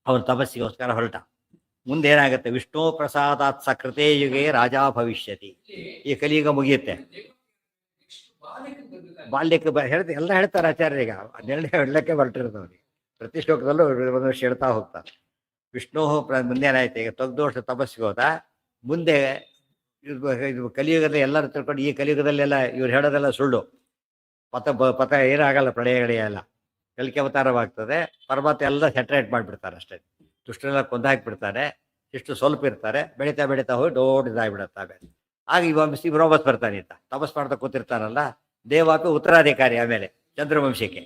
S1: ಅವನು ತಪಸ್ಸಿಗೋಸ್ಕರ ಹೊರಟ. ಮುಂದೆ ಏನಾಗುತ್ತೆ, ವಿಷ್ಣು ಪ್ರಸಾದಾತ್ ಸಕೃತೆ ಯುಗೆ ರಾಜ ಭವಿಷ್ಯತಿ. ಈ ಕಲಿಯುಗ ಮುಗಿಯುತ್ತೆ. ಬಾಲ್ಯಕ್ಕೆ ಎಲ್ಲ ಹೇಳ್ತಾರೆ ಆಚಾರ್ಯರೀಗ, ಹನ್ನೆರಡನೇ ಹೇಳಕ್ಕೆ ಹೊರಟಿರೋದು ಅವನಿಗೆ. ಪ್ರತಿ ಶ್ಲೋಕದಲ್ಲೂ ಒಂದು ವರ್ಷ ಹೇಳ್ತಾ ಹೋಗ್ತಾರೆ. ವಿಷ್ಣು ಮುಂದೆ ಏನಾಯ್ತು, ಈಗ ತೊಗ್ದೋಷ ತಪಸ್ಸಿಗೆ ಹೋದ. ಮುಂದೆ ಇದು ಕಲಿಯುಗದಲ್ಲಿ ಎಲ್ಲರೂ ತಿಳ್ಕೊಂಡು, ಈ ಕಲಿಯುಗದಲ್ಲೆಲ್ಲ ಇವ್ರು ಹೇಳೋದೆಲ್ಲ ಸುಳ್ಳು. ಪಥ ಏನಾಗಲ್ಲ, ಪ್ರಳಯಗಳೆಲ್ಲ ಕಲಿಕೆ ಅವತಾರವಾಗ್ತದೆ. ಪರಮಾತ್ಮ ಎಲ್ಲ ಸೆಟ್ರೇಟ್ ಮಾಡಿಬಿಡ್ತಾರೆ ಅಷ್ಟೇ. ದುಷ್ಟರೆಲ್ಲ ಕೊಂದಾಕ್ಬಿಡ್ತಾರೆ. ಇಷ್ಟು ಸ್ವಲ್ಪ ಇರ್ತಾರೆ, ಬೆಳೀತಾ ಬೆಳೀತಾ ಹೋಗಿ ದೊಡ್ಡದಾಗ್ಬಿಡುತ್ತೆ. ಆಮೇಲೆ ಆಗ ಇವ ವಾಪಸ್ ಬರ್ತಾನೆ ಅಂತ ತಪಸ್ ಮಾಡ್ತಾ ಕೂತಿರ್ತಾನಲ್ಲ, ದೇವಾಪಿ ಉತ್ತರಾಧಿಕಾರಿ ಆಮೇಲೆ ಚಂದ್ರವಂಶಕ್ಕೆ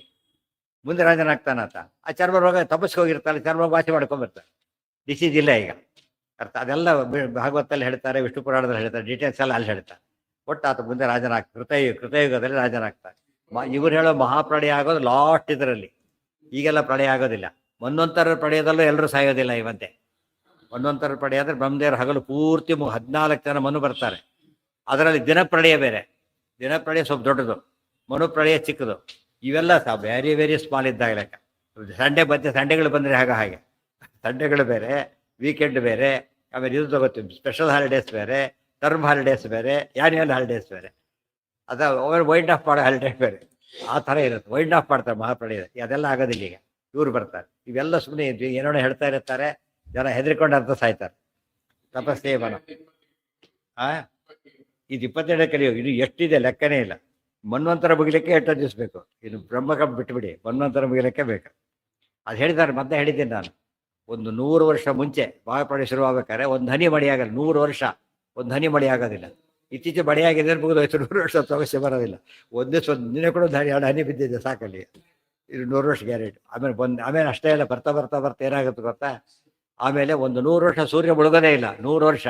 S1: ಮುಂದೆ ರಾಜನಾಗ್ತಾನಂತ. ಆ ಚರ್ಮ ರೋಗ ತಪಸ್ಸಿಗೆ ಹೋಗಿರ್ತಾನೆ, ಚರ್ಮ ವಾಸಿ ಮಾಡ್ಕೊಂಡ್ಬರ್ತಾನೆ. ಡಿಸೀಸ್ ಇಲ್ಲ ಈಗ ಅರ್ಥ. ಅದೆಲ್ಲ ಭಾಗವತಲ್ಲಿ ಹೇಳ್ತಾರೆ, ವಿಷ್ಣು ಪುರಾಣದಲ್ಲಿ ಹೇಳ್ತಾರೆ, ಡೀಟೇಲ್ಸ್ ಎಲ್ಲ ಅಲ್ಲಿ ಹೇಳ್ತಾರೆ. ಒಟ್ಟು ಆತ ಮುಂದೆ ರಾಜನಾಗ್ತಾರೆ, ಕೃತಯುಗದಲ್ಲಿ ರಾಜನಾಗ್ತಾರೆ. ಇವ್ರು ಹೇಳೋ ಮಹಾಪ್ರಳಯ ಆಗೋದು ಲಾಸ್ಟ್ ಇದರಲ್ಲಿ. ಈಗೆಲ್ಲ ಪ್ರಳಯ ಆಗೋದಿಲ್ಲ. ಒಂದೊಂಥರ ಪ್ರಳಯದಲ್ಲೂ ಎಲ್ಲರೂ ಸಾಯೋದಿಲ್ಲ ಇವಂತೆ. ಒಂದೊಂಥರ ಪ್ರಳಯ ಅಂದರೆ ಬ್ರಹ್ಮದೇವರು ಹಗಲು ಪೂರ್ತಿ 14 ಜನ ಮನು ಬರ್ತಾರೆ. ಅದರಲ್ಲಿ ದಿನಪ್ರಳಯ ಬೇರೆ. ದಿನಪ್ರಳಯ ಸ್ವಲ್ಪ ದೊಡ್ಡದು, ಮನುಪ್ರಳಯ ಚಿಕ್ಕದು. ಇವೆಲ್ಲ ವೆರಿ ವೆರಿ ಸ್ಮಾಲ್ ಇದ್ದಾಗ ಲೆಕ್ಕ. ಸಂಡೆಗಳು ಬಂದರೆ ಹಾಗೆ ಸಂಡೆಗಳು ಬೇರೆ, ವೀಕೆಂಡ್ ಬೇರೆ, ಆಮೇಲೆ ಇದು ತಗೋತೀವಿ ಸ್ಪೆಷಲ್ ಹಾಲಿಡೇಸ್ ಬೇರೆ, ಟರ್ಮ್ ಹಾಲಿಡೇಸ್ ಬೇರೆ, ಆ್ಯನ್ಯುವಲ್ ಹಾಲಿಡೇಸ್ ಬೇರೆ. ಅವರು ವೈಂಡ್ ಆಫ್ ಮಾಡೋ ಹಾಲಿಡೇಸ್ ಬೇರೆ. ಆ ಥರ ಇರುತ್ತೆ, ವೈಂಡ್ ಆಫ್ ಮಾಡ್ತಾರೆ ಮಹಾಪ್ರಳಯ. ಅದೆಲ್ಲ ಆಗೋದಿಲ್ಲ ಈಗ. ಇವ್ರು ಬರ್ತಾರೆ, ಇವೆಲ್ಲ ಸುಮ್ಮನೆ ಏನೋ ಹೇಳ್ತಾ ಇರ್ತಾರೆ, ಜನ ಹೆದರ್ಕೊಂಡು ಅರ್ಥ ಸಾಯ್ತಾರೆ. ತಪಸ್ಸೇ ಮನ ಇದು 22 ಕಲಿಯುಗ. ಇದು ಎಷ್ಟಿದೆ ಲೆಕ್ಕನೇ ಇಲ್ಲ. ಮನ್ವಂತರ ಮುಗಿಲಿಕ್ಕೆ 8 ದಿವಸ ಬೇಕು. ಇದು ಬ್ರಹ್ಮಕ ಬಿಟ್ಟುಬಿಡಿ, ಮನ್ವಂತರ ಮುಗಿಲಿಕ್ಕೆ ಬೇಕು. ಅದು ಹೇಳಿದ್ದಾರೆ, ಮತ್ತೆ ಹೇಳಿದ್ದೀನಿ ನಾನು. ಒಂದು 100 ವರ್ಷ ಮುಂಚೆ ಮಹಾಪ್ರಳಯ ಶುರುವಾಗಬೇಕಾದ್ರೆ ಒಂದು ಹನಿ ಮಳೆ ಆಗಲ್ಲ. 100 ವರ್ಷ ಒಂದು ಹನಿ ಮಳೆ ಆಗೋದಿಲ್ಲ. ಇತ್ತೀಚೆ ಮಳೆಯಾಗಿದೆ ಮುಗಿದೋಯ್ತು, 100 ವರ್ಷ ಸಮಸ್ಯೆ ಬರೋದಿಲ್ಲ. ಒಂದು ದಿನ ಕೂಡ 2 ಹನಿ ಬಿದ್ದಿದೆ ಸಾಕಲ್ಲಿ. ಇದು 100 ವರ್ಷ ಗ್ಯಾರಂಟಿ. ಆಮೇಲೆ ಅಷ್ಟೇ ಇಲ್ಲ, ಬರ್ತಾ ಬರ್ತಾ ಬರ್ತಾ ಏನಾಗುತ್ತೆ ಗೊತ್ತಾ, ಆಮೇಲೆ ಒಂದು 100 ವರ್ಷ ಸೂರ್ಯ ಮುಳುಗೋದೇ ಇಲ್ಲ. 100 ವರ್ಷ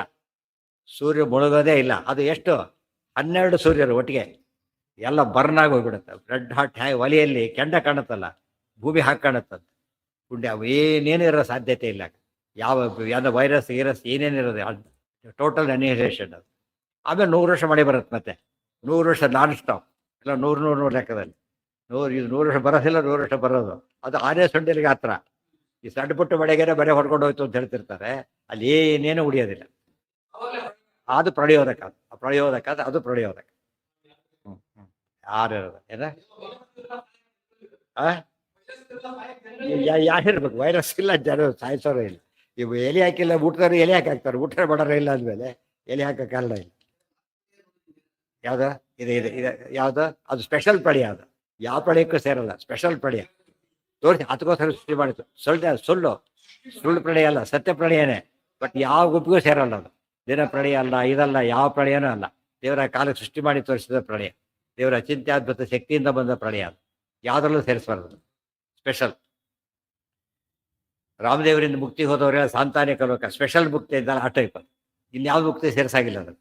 S1: ಸೂರ್ಯ ಮುಳುಗೋದೇ ಇಲ್ಲ. ಅದು ಎಷ್ಟು, 12 ಸೂರ್ಯರು ಒಟ್ಟಿಗೆ ಎಲ್ಲ ಬರ್ನ್ ಆಗಿ ಹೋಗ್ಬಿಡುತ್ತೆ. ರೆಡ್ ಹಾಟ್ ಒಲೆಯಲ್ಲಿ ಕೆಂಡ ಕಾಣುತ್ತಲ್ಲ, ಭೂಮಿ ಹಾಕಿ ಕಾಣುತ್ತಂತೆ. ಪುಣ್ಯ ಏನೇನು ಇರೋ ಸಾಧ್ಯತೆ ಇಲ್ಲ. ಯಾವ ವೈರಸ್ ಏನೇನಿರೋದು ಟೋಟಲ್ ಅನಿಹಿಲೇಷನ್ ಅದು. ಆಮೇಲೆ 100 ವರ್ಷ ಮಳೆ ಬರುತ್ತೆ ಮತ್ತೆ. 100 ವರ್ಷ ನಾನ್ ಸ್ಟಾಪ್, ಇಲ್ಲ 100 ಲೆಕ್ಕದಲ್ಲಿ. 100 ವರ್ಷ ಬರೋದಿಲ್ಲ, 100 ವರ್ಷ ಬರೋದು. ಅದು ಆನೆ ಸೊಂಡಿಲಿಗೆ ಹತ್ರ. ಈ ಸಣ್ಣ ಪುಟ್ಟ ಮಳೆಗೆನೆ ಬರೆ ಹೊಡ್ಕೊಂಡು ಹೋಯ್ತು ಅಂತ ಹೇಳ್ತಿರ್ತಾರೆ. ಅಲ್ಲಿ ಏನೇನು ಉಳಿಯೋದಿಲ್ಲ. ಅದು ಪ್ರಳಯೋದಕ ಅದು ಪ್ರಳಯೋದಕ. ಯಾರು ಏನ ಯಾರಿರ್ಬೇಕು, ವೈರಸ್ ಇಲ್ಲ, ಜನ ಸಾಯಿಸೋರು ಇಲ್ಲ. ಇವು ಎಲೆ ಹಾಕಿಲ್ಲ, ಊಟದವ್ರು ಎಲೆ ಹಾಕ್ತಾರೆ, ಊಟ ಮಾಡೋರು ಇಲ್ಲ ಅಂದಮೇಲೆ ಎಲೆ ಹಾಕೋ ಕಾರಣ ಇಲ್ಲ. ಯಾವ್ದು ಯಾವ್ದು ಅದು ಸ್ಪೆಷಲ್ ಪ್ರಳಯ. ಅದು ಯಾವ ಪ್ರಳಯಕ್ಕೂ ಸೇರಲ್ಲ, ಸ್ಪೆಷಲ್ ಪ್ರಳಯ. ತೋರಿಸಿ ಅದಕ್ಕೋಸ್ಕರ ಸೃಷ್ಟಿ ಮಾಡಿತು. ಸುಳ್ಳು ಪ್ರಳಯ ಅಲ್ಲ, ಸತ್ಯ ಪ್ರಳಯನೇ. ಬಟ್ ಯಾವ ಗುಂಪಿಗೂ ಸೇರಲ್ಲ ಅದು. ದಿನ ಪ್ರಳಯ ಅಲ್ಲ, ಇದಲ್ಲ, ಯಾವ ಪ್ರಳಯನೂ ಅಲ್ಲ. ದೇವರ ಕಾಲಕ್ಕೆ ಸೃಷ್ಟಿ ಮಾಡಿ ತೋರಿಸಿದ ಪ್ರಳಯ, ದೇವರ ಅಚಿಂತ್ಯಾದ್ಭುತ ಶಕ್ತಿಯಿಂದ ಬಂದ ಪ್ರಳಯ. ಅದು ಯಾವುದ್ರಲ್ಲೂ ಸೇರಿಸಬಾರ್ದು, ಸ್ಪೆಷಲ್. ರಾಮದೇವರಿಂದ ಮುಕ್ತಿ ಹೋದವರೆಲ್ಲ ಸಾಂತಾನಿಕ ಲೋಕ ಸ್ಪೆಷಲ್ ಮುಕ್ತಿ ಇದ್ದಾಗ ಆ ಟೈಪ್. ಇನ್ಯಾವ್ದು ಮುಕ್ತಿ ಸೇರಿಸಾಗಿಲ್ಲ ಅದು.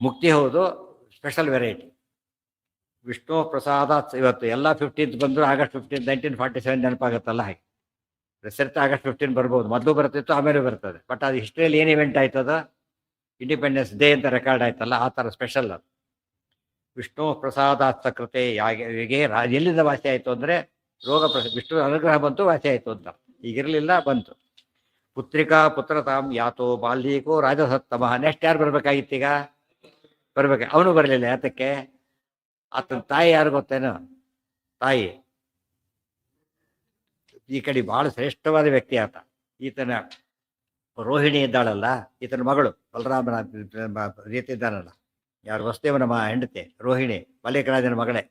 S1: ಮುಕ್ತಿ ಹೌದು, ಸ್ಪೆಷಲ್ ವೆರೈಟಿ. ವಿಷ್ಣು ಪ್ರಸಾದ. ಇವತ್ತು ಎಲ್ಲ 15th ಬಂದರೂ ಆಗಸ್ಟ್ 15, 1947 ನೆನಪಾಗುತ್ತಲ್ಲ ಹಾಗೆ. ಸರ್ತಿ ಆಗಸ್ಟ್ 15 ಬರ್ಬೋದು, ಮೊದಲು ಬರ್ತಿತ್ತು, ಆಮೇಲೆ ಬರ್ತದೆ. ಬಟ್ ಅದು ಹಿಸ್ಟ್ರಿಯಲ್ಲಿ ಏನು ಇವೆಂಟ್ ಆಯ್ತದ, ಇಂಡಿಪೆಂಡೆನ್ಸ್ ಡೇ ಅಂತ ರೆಕಾರ್ಡ್ ಆಯ್ತಲ್ಲ, ಆ ಥರ ಸ್ಪೆಷಲ್ ಅದು. ವಿಷ್ಣು ಪ್ರಸಾದಾತ್ ಕೃತೆ ಹೇಗೆ ಎಲ್ಲಿಂದ ವಾಸಿ ಆಯಿತು ಅಂದರೆ ವಿಷ್ಣು ಅನುಗ್ರಹ ಬಂತು, ವಾಸಿ ಆಯಿತು ಅಂತ. ಈಗಿರಲಿಲ್ಲ, ಬಂತು. ಪುತ್ರಿಕಾ ಪುತ್ರತಾಂ ಯಾತೋ ಬಾಲ್ಯೀಕೋ ರಾಜಸತ್ತಮ. ನೆಕ್ಸ್ಟ್ ಯಾರು ಬರ್ಬೇಕಾಗಿತ್ತೀಗ, ಅವನು ಬರಲಿಲ್ಲ. ಯಾತಕ್ಕೆ, ಆತನ ತಾಯಿ ಯಾರು ಗೊತ್ತೇನು, ತಾಯಿ ಈ ಕಡೆ ಬಹಳ ಶ್ರೇಷ್ಠವಾದ ವ್ಯಕ್ತಿ ಆತ. ಈತನ ರೋಹಿಣಿ ಇದ್ದಾಳಲ್ಲ, ಈತನ ಮಗಳು ಬಲರಾಮನ ರೀತಿ ಇದ್ದಾನಲ್ಲ, ಯಾರು ವಸುದೇವನ ಹೆಂಡತಿ ರೋಹಿಣಿ ಮಲ್ಲಿಕರಾಜನ ಮಗಳೇ.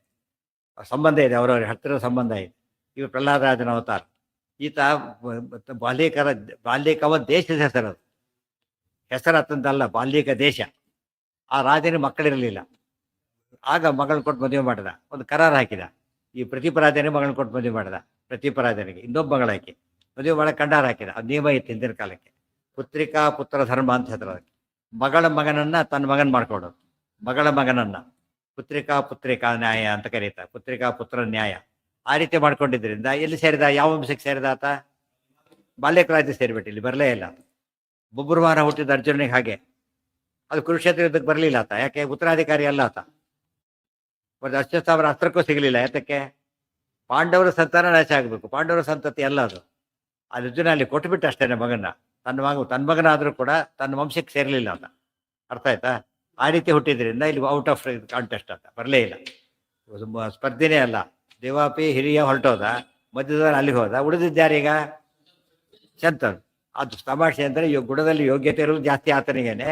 S1: ಸಂಬಂಧ ಇದೆ, ಅವರವ್ರ ಹತ್ತಿರ ಸಂಬಂಧ ಇದೆ. ಇವು ಪ್ರಹ್ಲಾದರಾಜನ ಅವತಾರ. ಈತ ಬಾಲ್ಯಕವ ದೇಶದ ಹೆಸರದು. ಹೆಸರತ್ತಂತಲ್ಲ, ಬಾಲ್ಯಕ ದೇಶ. ಆ ರಾಜನಿಗೆ ಮಕ್ಕಳಿರಲಿಲ್ಲ. ಆಗ ಮಗಳನ್ನ ಕೊಟ್ಟು ಮದುವೆ ಮಾಡಿದ, ಒಂದು ಕರಾರು ಹಾಕಿದ. ಈ ಪ್ರತಿಪರಾಜನಿಗೆ ಮಗಳನ್ನ ಕೊಟ್ಟು ಮದುವೆ ಮಾಡಿದ. ಪ್ರತಿಪರಾಜನಿಗೆ ಇನ್ನೊಬ್ಬ ಮಗಳ ಹಾಕಿ ಮದುವೆ ಮಾಡಕ್ಕೆ ಕಂಡಾರ ಹಾಕಿದ. ಅದು ನಿಯಮ ಇತ್ತು ಹಿಂದಿನ ಕಾಲಕ್ಕೆ. ಪುತ್ರಿಕಾ ಪುತ್ರ ಧರ್ಮ ಅಂತ ಹೇಳ್ತಾರೆ ಅದಕ್ಕೆ. ಮಗಳ ಮಗನನ್ನ ತನ್ನ ಮಗನ್ ಮಾಡ್ಕೊಡೋದು, ಮಗಳ ಮಗನನ್ನ ಪುತ್ರಿಕಾ ನ್ಯಾಯ ಅಂತ ಕರೀತಾರೆ. ಪುತ್ರಿಕಾ ಪುತ್ರ ನ್ಯಾಯ ಆ ರೀತಿ ಮಾಡ್ಕೊಂಡಿದ್ರಿಂದ ಎಲ್ಲಿ ಸೇರಿದ, ಯಾವ ವಂಶಕ್ಕೆ ಸೇರಿದ ಆತ? ಬಾಲ್ಯಕ ರಾಜ್ಯ ಸೇರಿಬಿಟ್ಟು ಇಲ್ಲಿ ಬರಲೇ ಇಲ್ಲ. ಬೊಬ್ಬುರ್ವಾರ ಹುಟ್ಟಿದ ಅರ್ಜುನನಿಗೆ ಹಾಗೆ. ಅದು ಕುರುಕ್ಷೇತ್ರ ಯುದ್ಧಕ್ಕೆ ಬರಲಿಲ್ಲ ಆತ. ಯಾಕೆ? ಉತ್ತರಾಧಿಕಾರಿ ಅಲ್ಲ ಆತ. ಅಶ್ವತ್ಥಾಮರ ಅಸ್ತ್ರಕ್ಕೂ ಸಿಗಲಿಲ್ಲ. ಯಾತಕ್ಕೆ? ಪಾಂಡವರ ಸಂತಾನ ನಾಶ ಆಗಬೇಕು, ಪಾಂಡವರ ಸಂತತಿ ಅಲ್ಲ ಅದು. ಅರ್ಜುನ ಅಲ್ಲಿ ಕೊಟ್ಬಿಟ್ಟು ಅಷ್ಟೇನೆ ಮಗನ. ತನ್ನ ಮಗನಾದರೂ ಕೂಡ ತನ್ನ ವಂಶಕ್ಕೆ ಸೇರಲಿಲ್ಲ ಅಂತ. ಅರ್ಥ ಆಯ್ತಾ? ಆ ರೀತಿ ಹುಟ್ಟಿದ್ರಿಂದ ಇಲ್ಲಿ ಔಟ್ ಆಫ್ ಕಾಂಟೆಸ್ಟ್ ಅಂತ ಬರಲೇ ಇಲ್ಲ. ಸ್ಪರ್ಧೆನೇ ಅಲ್ಲ. ದೇವಾಪಿ ಹಿರಿಯ ಹೊರಟೋದ, ಮಧ್ಯದವರು ಅಲ್ಲಿಗೆ ಹೋದ, ಉಳಿದಿದ್ದಾರೀಗ ಶಂತನು. ಅದು ತಮಾಷೆ ಅಂದರೆ ಗುಣದಲ್ಲಿ ಯೋಗ್ಯತೆ ಇರೋದು ಜಾಸ್ತಿ ಆತನಿಗೇನೆ.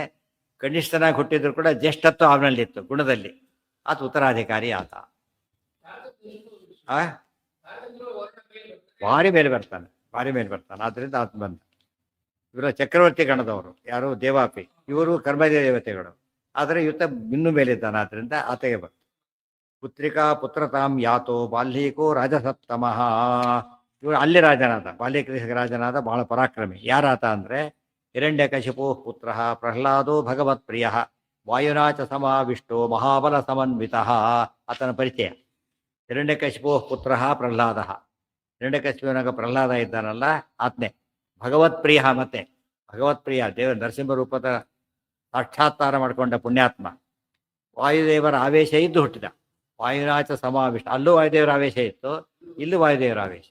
S1: ಕನಿಷ್ಠನಾಗಿ ಹುಟ್ಟಿದ್ರು ಕೂಡ ಜ್ಯೇಷ್ಠತ್ವ ಅವನಲ್ಲಿತ್ತು ಗುಣದಲ್ಲಿ. ಆತ ಉತ್ತರಾಧಿಕಾರಿ ಆತ. ಭಾರಿ ಮೇಲೆ ಬರ್ತಾನೆ, ಭಾರಿ ಮೇಲೆ ಬರ್ತಾನೆ. ಆದ್ರಿಂದ ಆತ ಬಂದ. ಇವರ ಚಕ್ರವರ್ತಿ ಗಣದವರು ಯಾರು? ದೇವಾಪಿ. ಇವರು ಕರ್ಮಜ ದೇವತೆಗಳು. ಆದರೆ ಈತ ಇನ್ನೂ ಮೇಲಿದ್ದಾನೆ. ಆದ್ರಿಂದ ಆತಗೆ ಬಂತು. ಪುತ್ರಿಕಾ ಪುತ್ರತಾಂ ಯಾತೋ ಬಾಲ್ಯಕೋ ರಾಜಸತ್ತಮಃ. ಇವರು ಅಲ್ಲಿ ರಾಜನಾದ, ಬಾಲ್ಯಕ ರಾಜನಾದ, ಬಹಳ ಪರಾಕ್ರಮಿ. ಯಾರಾತ ಅಂದ್ರೆ ಹಿರಣ್ಯಕಶಿಪೋ ಪುತ್ರ ಪ್ರಹ್ಲಾದೋ ಭಗವತ್ ಪ್ರಿಯ ವಾಯುನಾಚ ಸಮಾವಿಷ್ಟೋ ಮಹಾಬಲ ಸಮನ್ವಿತ. ಆತನ ಪರಿಚಯ. ಹಿರಣ್ಯಕಶಿಪೋ ಪುತ್ರ ಪ್ರಹ್ಲಾದ. ಹಿರಣ್ಯಕಶಿಪುವಿನಾಗ ಪ್ರಹ್ಲಾದ ಇದ್ದಾನಲ್ಲ, ಆತ್ನೆ ಭಗವತ್ ಪ್ರಿಯ. ಮತ್ತೆ ಭಗವತ್ ಪ್ರಿಯ ದೇವ ನರಸಿಂಹ ರೂಪದ ಸಾಕ್ಷಾತ್ಕಾರ ಮಾಡಿಕೊಂಡ ಪುಣ್ಯಾತ್ಮ. ವಾಯುದೇವರ ಆವೇಶ ಇದ್ದು ಹುಟ್ಟಿದ. ವಾಯುನಾಚ ಸಮಾವಿಷ್ಟ. ಅಲ್ಲೂ ವಾಯುದೇವರ ಆವೇಶ ಇತ್ತು, ಇಲ್ಲೂ ವಾಯುದೇವರ ಆವೇಶ.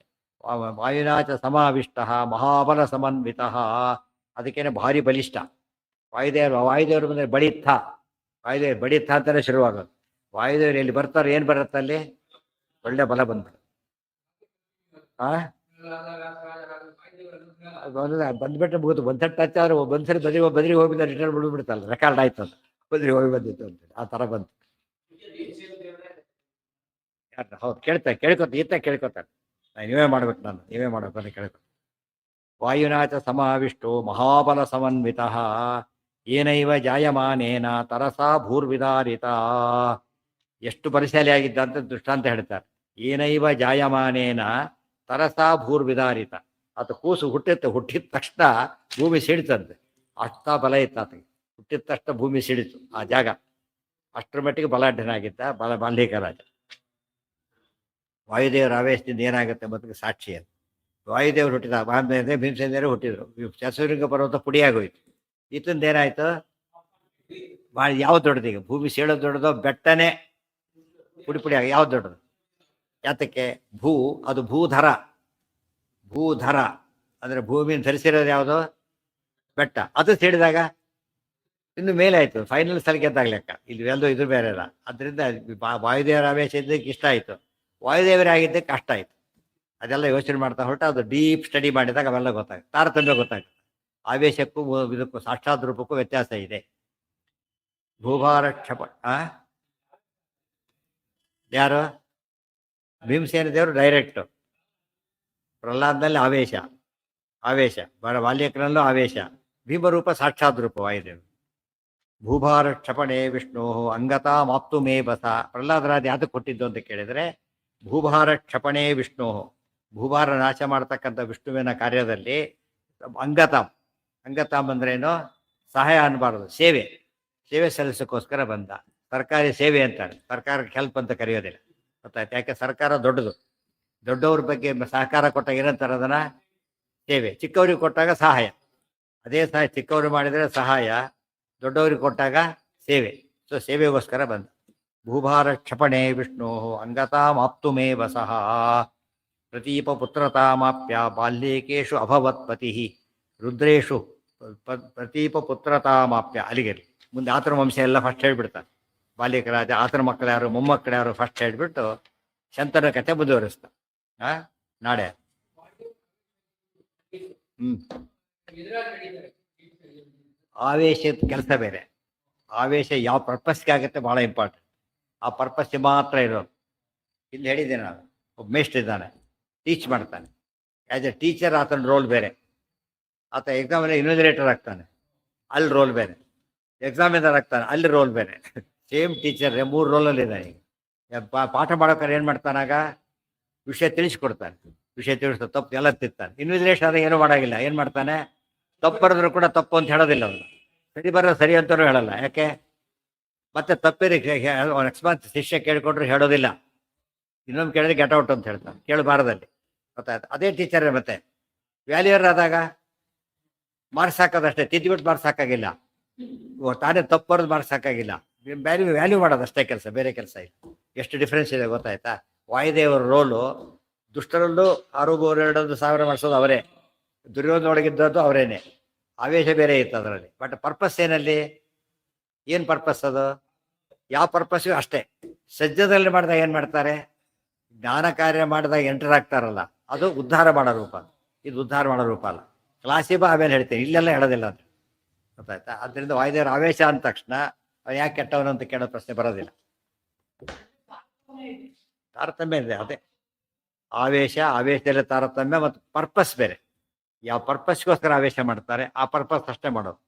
S1: ವಾಯುನಾಚ ಸಮಾವಿಷ್ಟ ಮಹಾಬಲ ಸಮನ್ವಿತ. ಅದಕ್ಕೇನೆ ಭಾರಿ ಬಲಿಷ್ಠ. ವಾಯುದೇವರು ಬಂದರೆ ಬಡಿತ್ಥ. ವಾಯುದೇವರು ಬಡಿತ್ಥ ಅಂತಾನೆ ಶುರುವಾಗೋದು. ವಾಯುದೇವರು ಎಲ್ಲಿ ಬರ್ತಾರೆ, ಏನು ಬರುತ್ತೆ ಅಲ್ಲಿ? ಒಳ್ಳೆ ಬಲ ಬಂದ್ಬಿಡು. ಬಂದ್ಬಿಟ್ರೆ ಮುಗಿದು. ಒಂದ್ಸರಿ ಟಚ್ ಆದ್ರೆ ಒಂದ್ಸರಿ ಬದ್ರಿಗೆ ಹೋಗಿ ರಿಟರ್ನ್ ಬಿಡ್ಬಿಡ್ತಲ್ಲ, ರೆಕಾರ್ಡ್ ಆಯ್ತು ಅಂತ. ಬದ್ರಿಗೆ ಹೋಗಿ ಬಂದಿತ್ತು ಅಂತ ಆ ಥರ ಬಂತು. ಹೌದು, ಕೇಳ್ಕೊತ ಈತ ಕೇಳ್ಕೊತಾರೆ. ನೀವೇ ಮಾಡ್ಬೇಕು, ನೀವೇ ಮಾಡ್ಬೇಕು ಅಂತ ಕೇಳ್ಕೊತ. ವಾಯುನಾಚ ಸಮಾವಿಷ್ಟೋ ಮಹಾಬಲ ಸಮನ್ವಿತ ಏನೈವ ಜಾಯಮಾನೇನ ತರಸಾ ಭೂರ್ವಿದಾರಿತ. ಎಷ್ಟು ಬಲಶಾಲಿ ಆಗಿದ್ದ ಅಂತ ದೃಷ್ಟಾಂತ ಹೇಳ್ತಾರೆ. ಏನೈವ ಜಾಯಮಾನೇನ ತರಸಾ ಭೂರ್ವಿದಾರಿತ. ಆತ ಕೂಸು ಹುಟ್ಟಿದ ತಕ್ಷಣ ಭೂಮಿ ಸಿಡಿತಂತೆ. ಅಷ್ಟ ಬಲ ಇತ್ತು ಆತಗೆ. ಹುಟ್ಟಿದ ತಕ್ಷಣ ಭೂಮಿ ಸಿಡಿತು ಆ ಜಾಗ. ಅಷ್ಟರ ಮಟ್ಟಿಗೆ ಬಲಾಢ್ಯನಾಗಿದ್ದ ಬಾಲ್ಯಕ ರಾಜ. ವಾಯುದೇವರ ಆವೇಶದಿಂದ ಏನಾಗುತ್ತೆ ಮೊದಲಿಗೆ ಸಾಕ್ಷಿ ಅದು. ವಾಯುದೇವರು ಹುಟ್ಟಿದ ಭೀಮಸೇನರು ಹುಟ್ಟಿದ್ರು. ಶಶುರಿಂಗ ಪರ್ವತ ಪುಡಿಯಾಗೋಯ್ತು. ಈತಂದೇನಾಯ್ತು? ಯಾವ್ದು ದೊಡ್ಡದೀಗ? ಭೂಮಿ ಸೀಳೋದು ದೊಡ್ಡದೋ, ಬೆಟ್ಟನೇ ಪುಡಿಯಾಗ ಯಾವ್ದು ದೊಡ್ಡದು? ಯಾತಕ್ಕೆ? ಅದು ಭೂಧರ. ಭೂಧರ ಅಂದ್ರೆ ಭೂಮಿಯನ್ನು ಧರಿಸಿರೋದು ಯಾವುದು? ಬೆಟ್ಟ. ಅದು ಸಿಡಿದಾಗ ಇನ್ನು ಮೇಲೆ ಆಯ್ತು. ಫೈನಲ್ ಸಲ ಗೆದ್ದಾಗ ಲೆಕ್ಕ. ಇಲ್ಲಿ ಎಲ್ಲೋ ಇದು ಬೇರೆ ಅಲ್ಲ. ಅದರಿಂದ ವಾಯುದೇವರ ಆವೇಶ ಇದ್ದಕ್ಕೆ ಇಷ್ಟ ಆಯ್ತು, ವಾಯುದೇವರೇ ಆಗಿದ್ದಕ್ಕೆ ಕಷ್ಟ ಆಯ್ತು. ಅದೆಲ್ಲ ಯೋಚನೆ ಮಾಡ್ತಾ ಹೊರಟ ಅದು ಡೀಪ್ ಸ್ಟಡಿ ಮಾಡಿದಾಗ ಅವೆಲ್ಲ ಗೊತ್ತಾಗುತ್ತೆ, ತಾರತಮ್ಯ ಗೊತ್ತಾಗುತ್ತೆ. ಆವೇಶಕ್ಕೂ ಇದಕ್ಕೂ ಸಾಕ್ಷಾತ್ ರೂಪಕ್ಕೂ ವ್ಯತ್ಯಾಸ ಇದೆ. ಭೂಭಾರ ಕ್ಷಪ ಯಾರು? ಭೀಮಸೇನ ದೇವರು ಡೈರೆಕ್ಟ್. ಪ್ರಹ್ಲಾದನಲ್ಲಿ ಆವೇಶ ಬಾಲ್ಯಕನಲ್ಲೂ ಆವೇಶ. ಭೀಮರೂಪ ಸಾಕ್ಷಾತ್ ರೂಪ ವಾಯುದೇವರು. ಭೂಭಾರ ಕ್ಷಪಣೆ ವಿಷ್ಣು ಅಂಗತಾ ಮಾಪ್ತು ಮೇ ಬಸ. ಪ್ರಹ್ಲಾದರಾಜ ಯಾತಕ್ಕೆ ಕೊಟ್ಟಿದ್ದು ಅಂತ ಕೇಳಿದರೆ, ಭೂಭಾರ ಕ್ಷಪಣೆ ವಿಷ್ಣು, ಭೂಭಾರ ನಾಶ ಮಾಡ್ತಕ್ಕಂಥ ವಿಷ್ಣುವಿನ ಕಾರ್ಯದಲ್ಲಿ ಅಂಗತಾಮ್ ಅಂದ್ರೇನು? ಸಹಾಯ ಅನ್ನಬಾರದು, ಸೇವೆ ಸಲ್ಲಿಸೋಕ್ಕೋಸ್ಕರ ಬಂದ. ಸರ್ಕಾರಿ ಸೇವೆ ಅಂತಾರೆ, ಸರ್ಕಾರಕ್ಕೆ ಹೆಲ್ಪ್ ಅಂತ ಕರೆಯೋದಿಲ್ಲ. ಗೊತ್ತಾಯ್ತು? ಯಾಕೆ? ಸರ್ಕಾರ ದೊಡ್ಡದು. ದೊಡ್ಡವ್ರ ಬಗ್ಗೆ ಸಹಕಾರ ಕೊಟ್ಟಾಗ ಏನಂತಾರೆ? ಅದನ್ನ ಸೇವೆ. ಚಿಕ್ಕವ್ರಿಗೆ ಕೊಟ್ಟಾಗ ಸಹಾಯ. ಅದೇ ಸಹಾಯ ಚಿಕ್ಕವ್ರು ಮಾಡಿದರೆ ಸಹಾಯ, ದೊಡ್ಡವ್ರಿಗೆ ಕೊಟ್ಟಾಗ ಸೇವೆ. ಸೊ ಸೇವೆಗೋಸ್ಕರ ಬಂದ. ಭೂಭಾರ ಕ್ಷಪಣೆ ವಿಷ್ಣು ಅಂಗತಾಮಾಪ್ತು ಮೇ ವಸಃ ಪ್ರತೀಪ ಪುತ್ರತಾಮಾಪ್ಯ ಬಾಲ್ಯೇಕೇಶು ಅಭವತ್ ಪತಿ ರುದ್ರೇಶು ಪ್ರತೀಪ ಪುತ್ರತಾಮಾಪ್ಯ. ಅಲ್ಲಿಗೆಲ್ಲಿ ಮುಂದೆ ಆತನ ವಂಶ ಎಲ್ಲ ಫಸ್ಟ್ ಹೇಳ್ಬಿಡ್ತಾರೆ. ಬಾಲ್ಯಕ ರಾಜ, ಆತನ ಮಕ್ಕಳು ಯಾರು, ಮೊಮ್ಮಕ್ಕಳು ಯಾರು ಫಸ್ಟ್ ಹೇಳ್ಬಿಟ್ಟು ಶಂತನ ಕಥೆ ಮುಂದುವರಿಸ್ತಾರೆ. ನಾಳೆ ಹ್ಮ್ ಆವೇಶದ ಕೆಲಸ ಬೇರೆ. ಆವೇಶ ಯಾವ ಪರ್ಪಸ್ಗೆ ಆಗುತ್ತೆ ಭಾಳ ಇಂಪಾರ್ಟೆಂಟ್. ಆ ಪರ್ಪಸ್ಗೆ ಮಾತ್ರ ಇರೋದು. ಇಲ್ಲಿ ಹೇಳಿದ್ದೇನೆ ನಾನು, ಒಬ್ಬ ಮೇಷ್ಟ್ರು ಇದ್ದಾನೆ, ಟೀಚ್ ಮಾಡ್ತಾನೆ. ಆ್ಯಸ್ ಎ ಟೀಚರ್ ಆತನ ರೋಲ್ ಬೇರೆ. ಆತ ಎಕ್ಸಾಮಲ್ಲಿ ಇನ್ವಿಜಿಲೇಟರ್ ಆಗ್ತಾನೆ, ಅಲ್ಲಿ ರೋಲ್ ಬೇರೆ. ಎಕ್ಸಾಮಿನರ್ ಆಗ್ತಾನೆ, ಅಲ್ಲಿ ರೋಲ್ ಬೇರೆ. ಸೇಮ್ ಟೀಚರ್ 3 ರೋಲಲ್ಲಿ ಇದ್ದಾನೆ. ಈಗ ಪಾಠ ಮಾಡೋಕ್ಕಾರೆ ಏನು ಮಾಡ್ತಾನಾಗ, ವಿಷಯ ತಿಳಿಸ್ಕೊಡ್ತಾನೆ, ವಿಷಯ ತಿಳಿಸ್ತಾ ತಪ್ಪು ಎಲ್ಲ ತಿರ್ತಾನೆ. ಇನ್ವಿಜಿಲೇಷನ್ ಆದಾಗ ಏನೂ ಮಾಡೋಂಗಿಲ್ಲ, ಏನು ಮಾಡ್ತಾನೆ, ತಪ್ಪು ಬರೆದ್ರು ಕೂಡ ತಪ್ಪು ಅಂತ ಹೇಳೋದಿಲ್ಲ ಅವನು, ಸರಿ ಬರೋದು ಸರಿ ಅಂತಲೂ ಹೇಳಲ್ಲ. ಯಾಕೆ, ಮತ್ತೆ ತಪ್ಪಿರಿ ಅಕಸ್ಮಾತ್ ಶಿಷ್ಯ ಕೇಳಿಕೊಂಡ್ರು ಹೇಳೋದಿಲ್ಲ, ಇನ್ನೊಂದು ಕೇಳಿದ್ರೆ ಗೆಟ್ ಔಟ್ ಅಂತ ಹೇಳ್ತಾನೆ, ಕೇಳಬಾರದಲ್ಲಿ. ಗೊತ್ತಾಯ್ತು. ಅದೇ ಟೀಚರೇ ಮತ್ತೆ ವ್ಯಾಲ್ಯೂಯರ್ ಆದಾಗ ಮಾರ್ಕ್ಸ್ ಹಾಕೋದಷ್ಟೇ, ತಿದ್ದುಬಿಟ್ಟು ಮಾರ್ಕ್ಸ್ ಹಾಕಾಗಿಲ್ಲ, ತಾನೇ ತಪ್ಪು ಬರೋದು ಮಾರ್ಕ್ಸ್ ಹಾಕಾಗಿಲ್ಲ, ವ್ಯಾಲ್ಯೂ ಮಾಡೋದು ಅಷ್ಟೇ ಕೆಲಸ, ಬೇರೆ ಕೆಲಸ ಇಲ್ಲ. ಎಷ್ಟು ಡಿಫ್ರೆನ್ಸ್ ಇದೆ ಗೊತ್ತಾಯ್ತಾ. ವಾಯುದೇವರ ರೋಲು ದುಷ್ಟರಲ್ಲೂ 6,2,1,000 ಮಾಡಿಸೋದು ಅವರೇ, ದುರ್ಯೋಧನೊಳಗಿದ್ದದ್ದು ಅವರೇನೆ. ಆವೇಶ ಬೇರೆ ಇತ್ತು ಅದರಲ್ಲಿ. ಬಟ್ ಪರ್ಪಸ್ ಏನಲ್ಲಿ, ಏನು ಪರ್ಪಸ್ ಅದು, ಯಾವ ಪರ್ಪಸ್ಸು ಅಷ್ಟೇ. ಸಜ್ಜದಲ್ಲಿ ಮಾಡಿದಾಗ ಏನು ಮಾಡ್ತಾರೆ, ಜ್ಞಾನ ಕಾರ್ಯ ಮಾಡಿದಾಗ ಎಂಟರ್ ಆಗ್ತಾರಲ್ಲ, ಅದು ಉದ್ಧಾರ ಮಾಡೋ ರೂಪ. ಇದು ಉದ್ಧಾರ ಮಾಡೋ ರೂಪ ಅಲ್ಲ. ಕ್ಲಾಸಿಗೆ ಆಮೇಲೆ ಹೇಳ್ತೀನಿ, ಇಲ್ಲೆಲ್ಲ ಹೇಳೋದಿಲ್ಲ ಅಂತ. ಗೊತ್ತಾಯ್ತಾ. ಅದರಿಂದ ವಾಯುದೇವರ ಆವೇಶ ಅಂದ ತಕ್ಷಣ ಅವ್ನು ಯಾಕೆ ಕೆಟ್ಟವನು ಅಂತ ಕೇಳೋ ಪ್ರಶ್ನೆ ಬರೋದಿಲ್ಲ. ತಾರತಮ್ಯ ಇದೆ. ಅದೇ ಆವೇಶದಲ್ಲಿ ತಾರತಮ್ಯ ಮತ್ತು ಪರ್ಪಸ್ ಬೇರೆ. ಯಾವ ಪರ್ಪಸ್ಗೋಸ್ಕರ ಆವೇಶ ಮಾಡ್ತಾರೆ, ಆ ಪರ್ಪಸ್ ಅಷ್ಟೇ ಮಾಡೋದು.